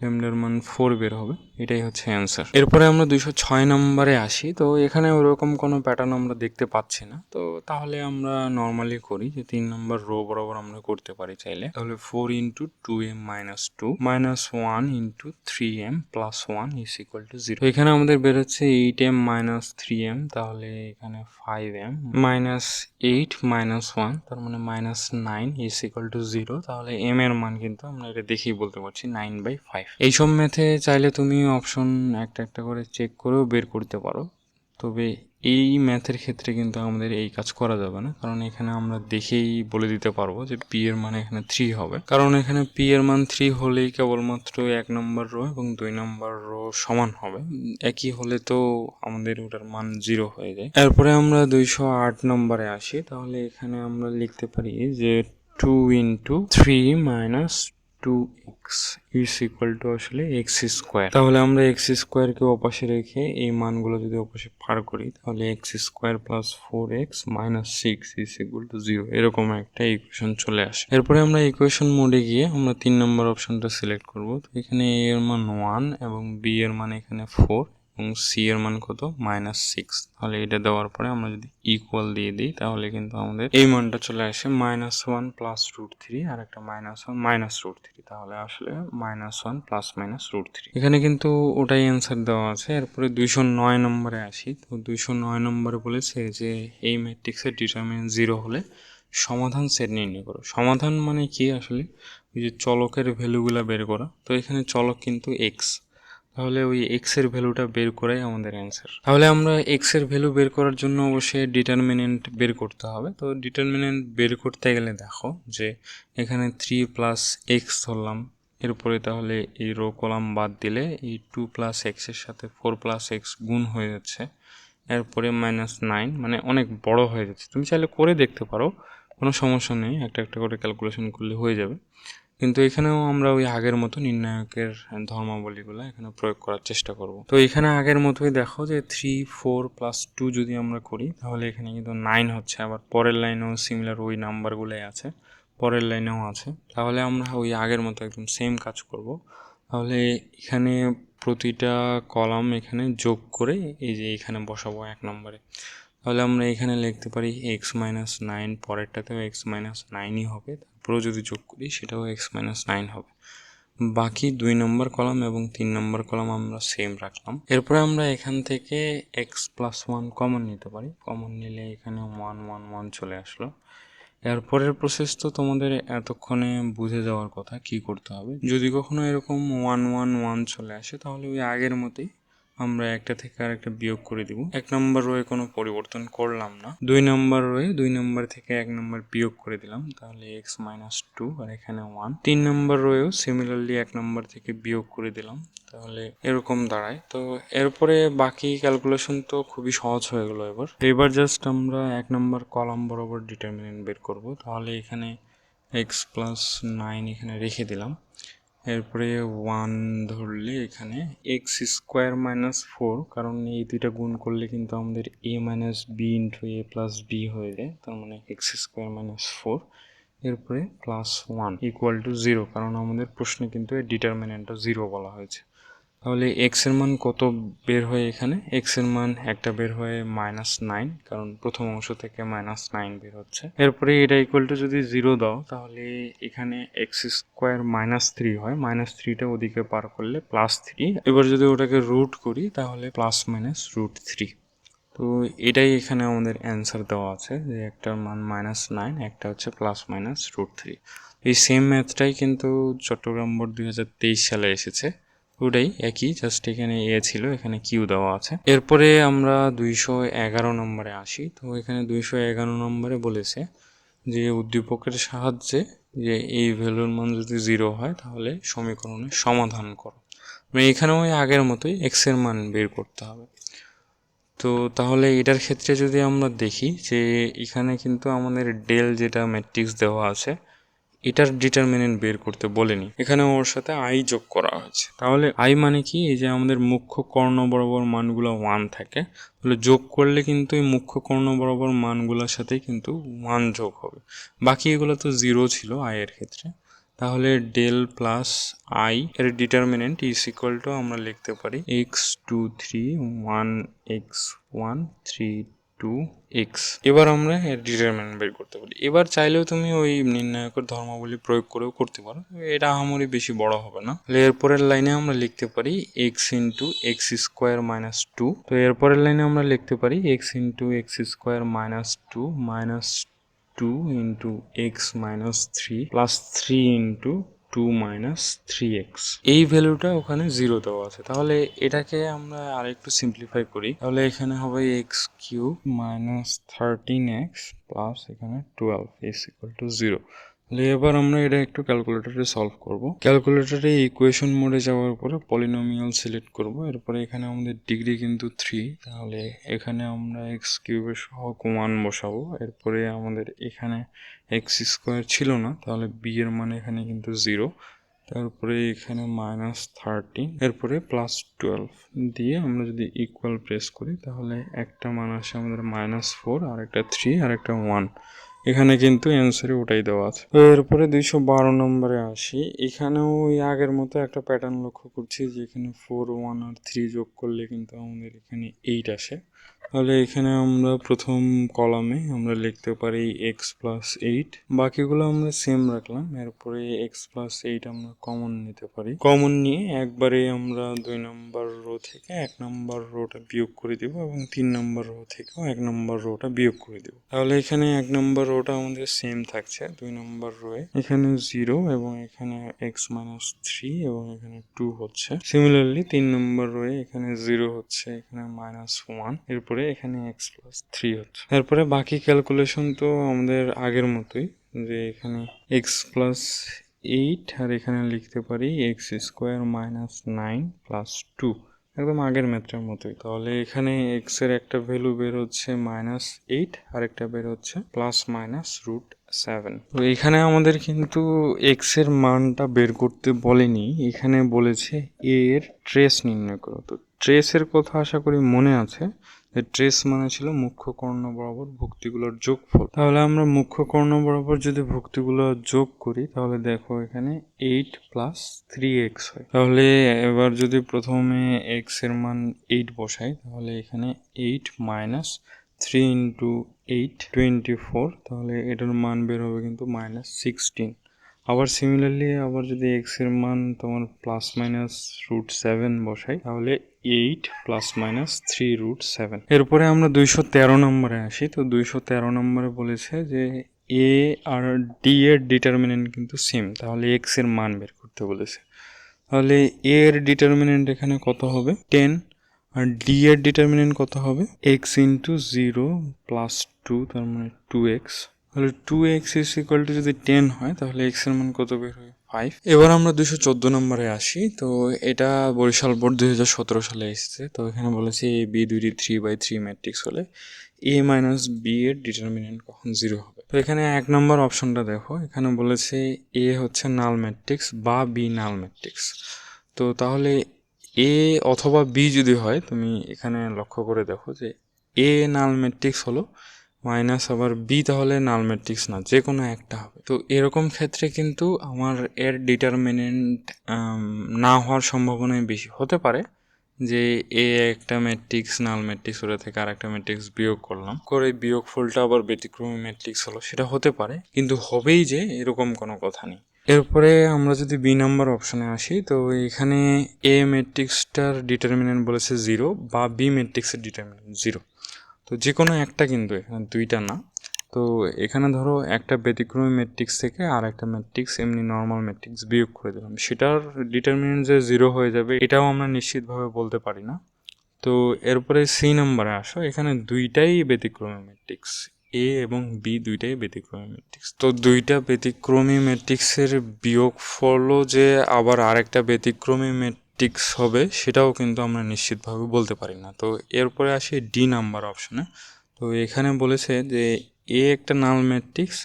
ল্যামডার মান 4 বের হবে। এটাই হচ্ছে অ্যান্সার। এরপরে আমরা 206 নম্বরে আসি। তো এখানে ওরকম কোনো প্যাটার্ন আমরা দেখতে পাচ্ছি না। তো তাহলে আমরা নর্মালি করি যে 3 নম্বর রো বরাবর আমরা করতে পারি চাইলে। তাহলে 4 into 2m minus 2 minus 1 into 3m plus 1 is equal to 0। এখানে আমাদের বের হচ্ছে 8m মাইনাস 3m, তাহলে এখানে 5m মাইনাস 8 মাইনাস 1, তার মানে মাইনাস 9 ইজ ইকুয়াল টু 0। তাহলে m এর মান কিন্তু আমরা এটা দেখেই বলতে পারছি 9/5। এইসব ম্যাথে চাইলে তুমি অপশন একটা একটা করে চেক করেও বের করতে পারো, তবে এই ম্যাথের ক্ষেত্রে কিন্তু আমাদের এই কাজ করা যাবে না, কারণ এখানে আমরা দেখেই বলে দিতে পারবো যে পি এর মান এখানে 3 হবে, কারণ এখানে পি এর মান 3 হলেই কেবলমাত্র 1 নম্বর রো এবং 2 নম্বর রো সমান হবে। একই হলে তো আমাদের ওটার মান 0 হয়ে যায়। এরপরে আমরা 208 নম্বরে আসি। তাহলে এখানে আমরা লিখতে পারি যে 2 into 3 minus 2x is equal two আসলে এক্স স্কোয়ার। তাহলে আমরা এক্স স্কোয়ারকে ওপাশে রেখে এই মানগুলো যদি ওপাশে পার করি, তাহলে x square plus 4x minus 6 is equal to 0, এরকম একটা ইকুয়েশন চলে আসে। এরপরে আমরা ইকুয়েশন মোডে গিয়ে আমরা 3 নম্বর অপশনটা সিলেক্ট করব। তো এখানে a এর মান 1 এবং b এর মান এখানে 4 এবং সি এর মান কত? -6। তাহলে এটা দেওয়ার পরে আমরা যদি ইকুয়াল দিয়ে দিই, তাহলে কিন্তু আমাদের এই মানটা চলে আসে -1 প্লাস √3 আর একটা -1 মাইনাস √3। তাহলে আসলে -1 প্লাস মাইনাস √3। এখানে কিন্তু ওটাই অ্যান্সার দেওয়া আছে। এরপরে 209 নম্বরে আসি। তো 209 নম্বরে বলেছে যে এই ম্যাট্রিক্সের ডিটারমিনেন্ট 0 হলে সমাধান সেট নির্ণয় করো। সমাধান মানে কি আসলে? ওই যে চলকের ভ্যালুগুলা বের করা। তো এখানে চলক কিন্তু এক্স, তাহলে ওই এক্স এর ভ্যালুটা বের করাই আমাদের অ্যান্সার। তাহলে আমরা এক্স এর ভ্যালু বের করার জন্য অবশ্যই ডিটারমিনেন্ট বের করতে হবে। তো ডিটারমিনেন্ট বের করতে গেলে দেখো যে এখানে 3 প্লাস এক্স ধরলাম, এরপরে তাহলে এই রো কলাম বাদ দিলে এই 2 প্লাস এক্স এর সাথে 4 প্লাস এক্স গুণ হয়ে যাচ্ছে, এরপরে -9, মানে অনেক বড় হয়ে যাচ্ছে। তুমি চাইলে করে দেখতে পারো, কোনো সমস্যা নেই, একটা একটা করে ক্যালকুলেশন করলে হয়ে যাবে। কিন্তু এখানেও আমরা ওই আগের মতো নির্ণায়কের ধর্মাবলীগুলো এখানে প্রয়োগ করার চেষ্টা করব। তো এখানে আগের মতোই দেখো যে 3, 4 প্লাস 2 যদি আমরা করি, তাহলে এখানে কিন্তু 9 হচ্ছে। আবার পরের লাইনেও সিমিলার ওই নাম্বারগুলোই আছে, পরের লাইনেও আছে। তাহলে আমরা ওই আগের মতো একদম সেম কাজ করব। তাহলে এখানে প্রতিটা কলাম এখানে যোগ করে এই যে এখানে বসাবো 1 নম্বরে। তাহলে আমরা এখানে লিখতে পারি x-9, পরেরটাতেও x-9ই হবে, তারপরেও যদি যোগ করি সেটাও x-9 হবে। বাকি 2 নম্বর কলাম এবং 3 নম্বর কলাম আমরা সেম রাখলাম। এরপরে আমরা এখান থেকে x+1 কমন নিতে পারি। কমন নিলে এখানে 1, 1, 1 চলে আসলো। এরপরের প্রসেস তো তোমাদের এতক্ষণে বুঝে যাওয়ার কথা কি করতে হবে। যদি কখনো এরকম 1, 1, 1 চলে আসে, তাহলে ওই আগের মতোই আমরা একটা থেকে আরেকটা বিয়োগ করে দিব। 1 নম্বর রোয়ে কোনো পরিবর্তন করলাম না। 2 নম্বর রোয়ে 2 নম্বর থেকে 1 নম্বর বিয়োগ করে দিলাম, তাহলে x-2 আর এখানে 1। 3 নম্বর রোয়েও সিমিলারলি 1 নম্বর থেকে বিয়োগ করে দিলাম, তাহলে এরকম দাঁড়ায়। তো এরপরে বাকি ক্যালকুলেশন তো খুবই সহজ হয়ে গেল। এবার জাস্ট আমরা 1 নম্বর কলাম বরাবর ডিটারমিনেন্ট বের করব। তাহলে এখানে x+9 এখানে রেখে দিলাম, এরপরে 1 ধরলে এখানে x² - 4, কারণ এই দুইটা গুণ করলে কিন্তু আমাদের a - b into a plus b হয়ে যায়, তার মানে x² - 4। এরপরে +1 ইকুয়াল টু 0, কারণ আমাদের প্রশ্নে কিন্তু এই ডিটারমিনেন্টটা 0 বলা হয়েছে। তাহলে এক্স এর মান কত বের হয়? এখানে এক্স এর মান একটা বের হয় -9, কারণ প্রথম অংশ থেকে -9 বের হচ্ছে। এরপরে এটা ইকুয়াল টু যদি 0 দাও, তাহলে এখানে x² -3 হয়। -3টা ওদিকে পার করলে +3। এবার যদি ওটাকে রুট করি, তাহলে +- √3। তো তো এটাই এখানে আমাদের অ্যান্সার দেওয়া আছে, যে একটার মান -9, একটা হচ্ছে +-√3। এই সেম ম্যাথটাই কিন্তু চট্টগ্রাম বোর্ড 2023 সালে এসেছে, ওটাই একই, জাস্ট এখানে এ ছিল, এখানে কিউ দেওয়া আছে। এরপরে আমরা 211 নম্বরে আসি। তো এখানে 211 নম্বরে বলেছে যে উদ্দীপকের সাহায্যে যে এই ভ্যালুর মান যদি 0 হয় তাহলে সমীকরণের সমাধান করো। মানে এখানেও ওই আগের মতোই এক্স এর মান বের করতে হবে। তো তাহলে এটার ক্ষেত্রে যদি আমরা দেখি যে এখানে কিন্তু আমাদের ডেল যেটা ম্যাট্রিক্স দেওয়া আছে এটার ডিটারমিনেন্ট বের করতে বলেনি, এখানে ওর সাথে আই যোগ করা হয়েছে। তাহলে আই মানে কি, এই যে আমাদের মুখ্য কর্ণ বরাবর মানগুলো 1 থাকে, তাহলে যোগ করলে কিন্তু এই মুখ্য কর্ণ বরাবর মানগুলোর সাথে কিন্তু 1 যোগ হবে, বাকি এগুলো তো 0 ছিল আই এর ক্ষেত্রে। তাহলে ডেল প্লাস আই এর ডিটারমিনেন্ট ইজ ইকুয়াল টু আমরা লিখতে পারি x23 1x1 3 2x। এবার আমরা এর ডিটারমিনেন্ট বের করতে পারি। এবার চাইলেও তুমি ওই নির্ণায়কের ধর্মাবলী প্রয়োগ করেও করতে পারো, এটা আহামরি বেশি বড় হবে না। তাহলে এরপরের লাইনে আমরা লিখতে পারি x into x square minus 2। তো এরপরের লাইনে আমরা লিখতে পারি x into x square minus 2 minus 2 into x minus 3 plus 3 into 2 minus 3x। এই ভ্যালুটা ওখানে 0 দেওয়া আছে। তাহলে এটাকে আমরা আরেকটু সিম্পলিফাই করি, তাহলে এখানে হবে x³ মাইনাস 13x প্লাস এখানে 12 ইজ ইকুয়াল টু 0। তাহলে এবার আমরা এটা একটু ক্যালকুলেটরে সলভ করব। ক্যালকুলেটরে ইকুয়েশন মোডে যাওয়ার পরে পলিনোমিয়াল সিলেক্ট করব। এরপরে এখানে আমাদের ডিগ্রি কিন্তু 3, তাহলে এখানে আমরা x³ এর সহগ 1 বসাবো। এরপরে আমাদের এখানে x² ছিল না, তাহলে b এর মান এখানে কিন্তু 0। তারপরে এখানে -13, এরপরে +12 দিয়ে আমরা যদি ইকুয়াল প্রেস করি তাহলে একটা মান আসে আমাদের -4, আর একটা 3, আর একটা 1। এখানে কিন্তু অ্যান্সারে ওটাই দেওয়া আছে। তো এরপরে 212 নম্বরে আসি। এখানেও ওই আগের মতো একটা প্যাটার্ন লক্ষ্য করছি, যে এখানে 4, 1 আর 3 যোগ করলে কিন্তু আমাদের এখানে 8 আসে। তাহলে এখানে আমরা প্রথম কলামে আমরা লিখতে পারি x+8, বাকিগুলো আমরা সেম রাখলাম। এরপরে x+8 আমরা কমন নিতে পারি, কমন নিয়ে একবারে আমরা 2 নম্বর রো থেকে 1 নম্বর রোটা বিয়োগ করে দিব, এবং 3 নম্বর রো থেকেও 1 নম্বর রোটা বিয়োগ করে দিব। তাহলে এখানে 1 নম্বর রোটা আমাদের সেম থাকছে, 2 নম্বর রোয়ে এখানে 0 এবং এখানে x-3 এবং এখানে 2 হচ্ছে। সিমিলারলি 3 নম্বর রোয়ে এখানে 0 হচ্ছে, এখানে -1, এরপরে এখানে x+3 হচ্ছে। তারপরে বাকি ক্যালকুলেশন তো আমাদের আগের মতোই, যে এখানে x+8 আর এখানে লিখতে পারি x² -9 প্লাস 2, একদম আগের ম্যাথটার মতোই। তাহলে এখানে x এর একটা ভ্যালু বের হচ্ছে -8 আর একটা বের হচ্ছে +-√7। তো এখানে আমাদের কিন্তু x এর মানটা বের করতে বলেনি, এখানে বলেছে a এর ট্রেস নির্ণয় করো। তো ট্রেসের কথা আশা করি মনে আছে, যে ট্রেস মানে ছিল মুখ্য কর্ণ বরাবর ভুক্তিগুলোর যোগফল। তাহলে আমরা মুখ্য কর্ণ বরাবর যদি ভুক্তিগুলো যোগ করি তাহলে দেখো এখানে 8 + 3x হয়। তাহলে এবার যদি প্রথমে x এর মান 8 বসাই, তাহলে এখানে 8 - 3 × 8 24, তাহলে এটার মান বের হবে কিন্তু -16। আবার সিমিলারলি আবার যদি x এর মান তোমার +-√7 বসাই, তাহলে 8 ± 3√7। এরপরে আমরা 213 নম্বরে আসি। তো 213 নম্বরে বলেছে যে a আর d এর ডিটারমিনেন্ট কিন্তু সেম, তাহলে x এর মান বের করতে বলেছে। তাহলে a এর ডিটারমিনেন্ট এখানে কত হবে 10, আর d এর ডিটারমিনেন্ট কত হবে x × 0 + 2, তার মানে 2x। তাহলে 2x = যদি 10 হয় তাহলে x এর মান কত বের হয় 5। এবার আমরা 214 নম্বরে আসি। তো এটা বরিশাল বোর্ড 2017 সালে এসেছে। তো এখানে বলেছে a b দুইটি 3/3 ম্যাট্রিক্স হলে a - b এর ডিটারমিনেন্ট কখন 0 হবে। তো এখানে 1 নম্বর অপশনটা দেখো, এখানে বলেছে a হচ্ছে নাল ম্যাট্রিক্স বা b নাল ম্যাট্রিক্স। তো তাহলে a অথবা b যদি হয়, তুমি এখানে লক্ষ্য করে দেখো যে a নাল ম্যাট্রিক্স হলো মাইনাস আবার b তাহলে নাল ম্যাট্রিক্স না, যে কোনো একটা হবে। তো এরকম ক্ষেত্রে কিন্তু আমার এর ডিটারমিনেন্ট না হওয়ার সম্ভাবনাই বেশি। হতে পারে যে এ একটা ম্যাট্রিক্স নাল ম্যাট্রিক্স ওটা থেকে আর একটা ম্যাট্রিক্স বিয়োগ করলাম করে বিয়োগফলটা আবার ব্যতিক্রমী ম্যাট্রিক্স হলো, সেটা হতে পারে, কিন্তু হবেই যে এরকম কোনো কথা নেই। এরপরে আমরা যদি বি নাম্বার অপশনে আসি, তো এখানে এ ম্যাট্রিক্সটার ডিটারমিনেন্ট বলেছে 0 বা বি ম্যাট্রিক্সের ডিটারমিনেন্ট 0। তো যে কোনো একটা, কিন্তু এখানে দুইটা না। তো এখানে ধরো একটা ব্যতিক্রমী ম্যাট্রিক্স থেকে আর একটা ম্যাট্রিক্স এমনি নর্মাল ম্যাট্রিক্স বিয়োগ করে দিলাম, সেটার ডিটারমিনেন্ট যে 0 হয়ে যাবে এটাও আমরা নিশ্চিতভাবে বলতে পারি না। তো এরপরে সি নাম্বারে আসো, এখানে দুইটাই ব্যতিক্রমী ম্যাট্রিক্স, এ এবং বি দুইটাই ব্যতিক্রমী ম্যাট্রিক্স। তো দুইটা ব্যতিক্রমী ম্যাট্রিক্সের বিয়োগফলও যে আবার আরেকটা ব্যতিক্রমী ম্যাট্রিক্স হবে সেটাও কিন্তু আমরা নিশ্চিতভাবে বলতে পারি না। তো এরপরে আসি ডি নাম্বার অপশনে। তো এখানে বলেছে যে এ একটা নাল ম্যাট্রিক্স,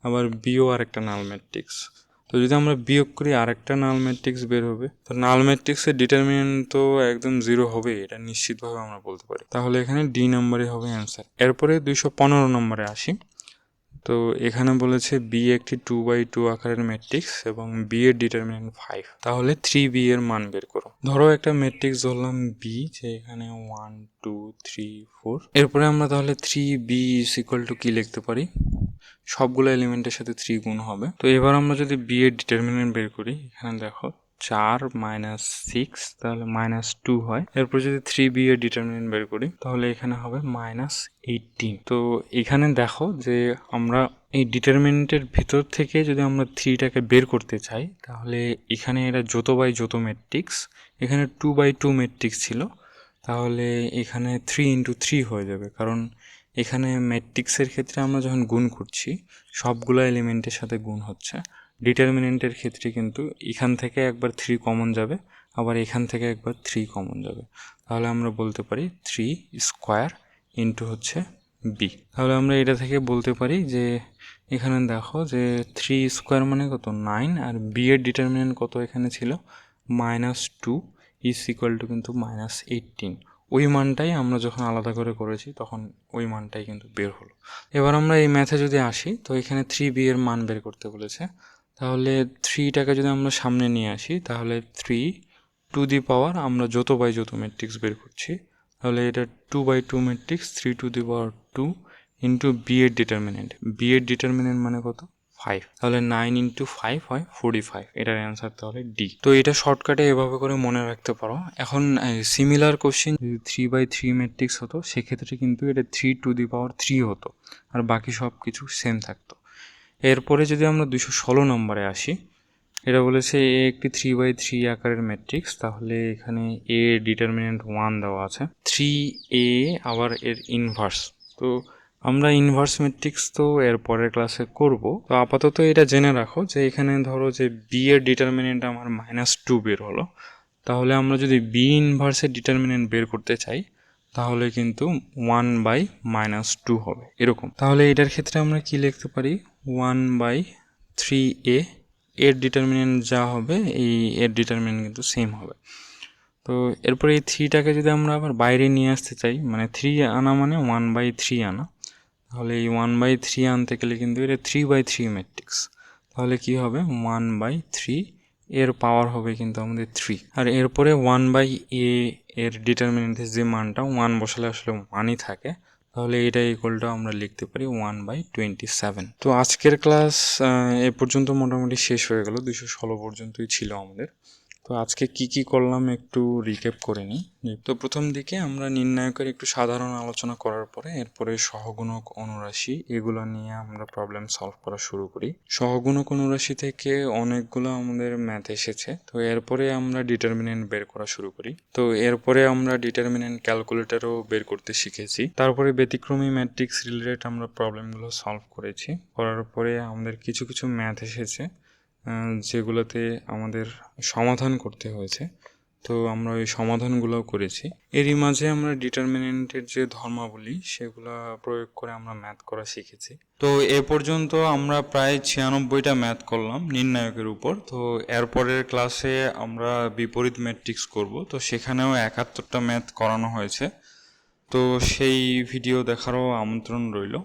আবার বিও আর একটা নাল ম্যাট্রিক্স। তো যদি আমরা বিয়োগ করি আরেকটা নাল ম্যাট্রিক্স বের হবে। তো নাল ম্যাট্রিক্সের ডিটারমিনেন্ট তো একদম 0 হবে, এটা নিশ্চিতভাবে আমরা বলতে পারি। তাহলে এখানে ডি নাম্বারই হবে অ্যান্সার। এরপরে 215 নম্বরে আসি। তো এখানে বলেছে বি একটি 2x2 আকারের ম্যাট্রিক্স এবং বি এর ডিটারমিনেন্ট 5। তাহলে 3b এর মান বের করো। ধরো একটা ম্যাট্রিক্স ধরলাম বি, যে এখানে 1 2 3 4। এরপরে আমরা তাহলে 3b কি লিখতে পারি, সবগুলো এলিমেন্টের সাথে 3 গুণ হবে। তো এবার আমরা যদি বি এর ডিটারমিনেন্ট বের করি, এখানে দেখো 4 - 6, তাহলে -2 হয়। এরপর যদি 3b এর ডিটারমিনেন্ট বের করি তাহলে এখানে হবে -18। তো এখানে দেখো যে আমরা এই ডিটারমিনেন্টের ভিতর থেকে যদি আমরা 3টাকে বের করতে চাই, তাহলে এখানে এটা যত বাই যত ম্যাট্রিক্স, এখানে 2x2 ম্যাট্রিক্স ছিল, তাহলে এখানে 3 × 3 হয়ে যাবে। কারণ এখানে ম্যাট্রিক্সের ক্ষেত্রে আমরা যখন গুণ করছি সবগুলো এলিমেন্টের সাথে গুণ হচ্ছে। ডিটারমিনেন্টের ক্ষেত্রে কিন্তু এখান থেকে একবার 3 কমন যাবে, আবার এখান থেকে একবার 3 কমন যাবে। তাহলে আমরা বলতে পারি 3² ইন্টু হচ্ছে বি। তাহলে আমরা এটা থেকে বলতে পারি যে এখানে দেখো যে 3² মানে কত, 9, আর বি এর ডিটারমিনেন্ট কত এখানে ছিল -2 কিন্তু -18। ওই মানটাই আমরা যখন আলাদা করে করেছি তখন ওই মানটাই কিন্তু বের হলো। এবার আমরা এই ম্যাথে যদি আসি, তো এখানে 3b এর মান বের করতে বলেছে। তাহলে 3টাকে যদি আমরা সামনে নিয়ে আসি, তাহলে 3 আমরা যত বাই যত ম্যাট্রিক্স বের করছি, তাহলে এটা 2x2 ম্যাট্রিক্স 3² ইন্টু বি এর ডিটারমিনেন্ট। বি এর ডিটারমিনেন্ট মানে কত, 5। তাহলে 9 × 5 হয় 45। এটার অ্যান্সার তাহলে ডি। তো এটা শর্টকাটে এভাবে করে মনে রাখতে পারো। এখন সিমিলার কোশ্চেন যদি 3x3 ম্যাট্রিক্স হতো, সেক্ষেত্রে কিন্তু এটা 3³ হতো, আর বাকি সব কিছু সেম থাকতো। এরপরে যদি আমরা 216 নম্বরে আসি, এটা বলেছে এ একটি 3x3 আকারের ম্যাট্রিক্স, তাহলে এখানে এ ডিটারমিনেন্ট 1 দেওয়া আছে, 3a আবার এর ইনভার্স। তো আমরা ইনভার্স ম্যাট্রিক্স তো এর পরের ক্লাসে করব। তো আপাতত এটা জেনে রাখো যে এখানে ধরো যে বি এর ডিটারমিনেন্ট আমার -2 বের হলো, তাহলে আমরা যদি বি ইনভার্সের ডিটারমিনেন্ট বের করতে চাই তাহলে কিন্তু 1/-2 হবে এরকম। তাহলে এটার ক্ষেত্রে আমরা কি লিখতে পারি, 1/3a, এর ডিটারমিনেন্ট যা হবে এই এর ডিটারমিনেন্ট কিন্তু সেম হবে। তো এরপরে এই 3টাকে যদি আমরা আবার বাইরে নিয়ে আসতে চাই, মানে 3 আনা মানে 1/3 আনা, তাহলে এই 1/3 আনতে গেলে কিন্তু এটা 3x3 ম্যাট্রিক্স, তাহলে কি হবে 1/3, এর পাওয়ার হবে কিন্তু আমাদের 3। আর এরপরে 1/a এর ডিটারমিনেন্টের যে মানটা 1 বসালে আসলে 1ই থাকে, তাহলে এটা ইকুয়ালটা আমরা লিখতে পারি 1/27। তো আজকের ক্লাস এ পর্যন্ত মোটামুটি শেষ হয়ে গেল, 216 পর্যন্তই ছিল আমাদের। তো আজকে কি কি করলাম একটু রিক্যাপ করে নিই। তো প্রথম দিকে আমরা নির্ণায়কের একটু সাধারণ আলোচনা করার পরে এরপরে সহগুণক অনুরাশি এগুলো নিয়ে আমরা প্রবলেম সলভ করা শুরু করি। সহগুণক অনুরাশি থেকে অনেকগুলো আমাদের ম্যাথ এসেছে, তো এরপরে আমরা ডিটারমিনেন্ট বের করা শুরু করি। তো এরপরে আমরা ডিটারমিনেন্ট ক্যালকুলেটরও বের করতে শিখেছি। তারপরে ব্যতিক্রমী ম্যাট্রিক্স রিলেটেড আমরা প্রবলেমগুলো সলভ করেছি। করার পরে আমাদের কিছু কিছু ম্যাথ এসেছে যেগুলোতে আমাদের সমাধান করতে হয়েছে, তো আমরা ওই সমাধানগুলো করেছি। এরই মাঝে আমরা ডিটারমিনেন্টের যে ধর্মাবলী সেগুলো প্রয়োগ করে আমরা ম্যাথ করা শিখেছি। তো এ পর্যন্ত আমরা প্রায় 96টা ম্যাথ করলাম নির্ণায়কের উপর। তো এরপরের ক্লাসে আমরা বিপরীত ম্যাট্রিক্স করব, তো সেখানেও 71টা ম্যাথ করানো হয়েছে। তো সেই ভিডিও দেখারও আমন্ত্রণ রইল।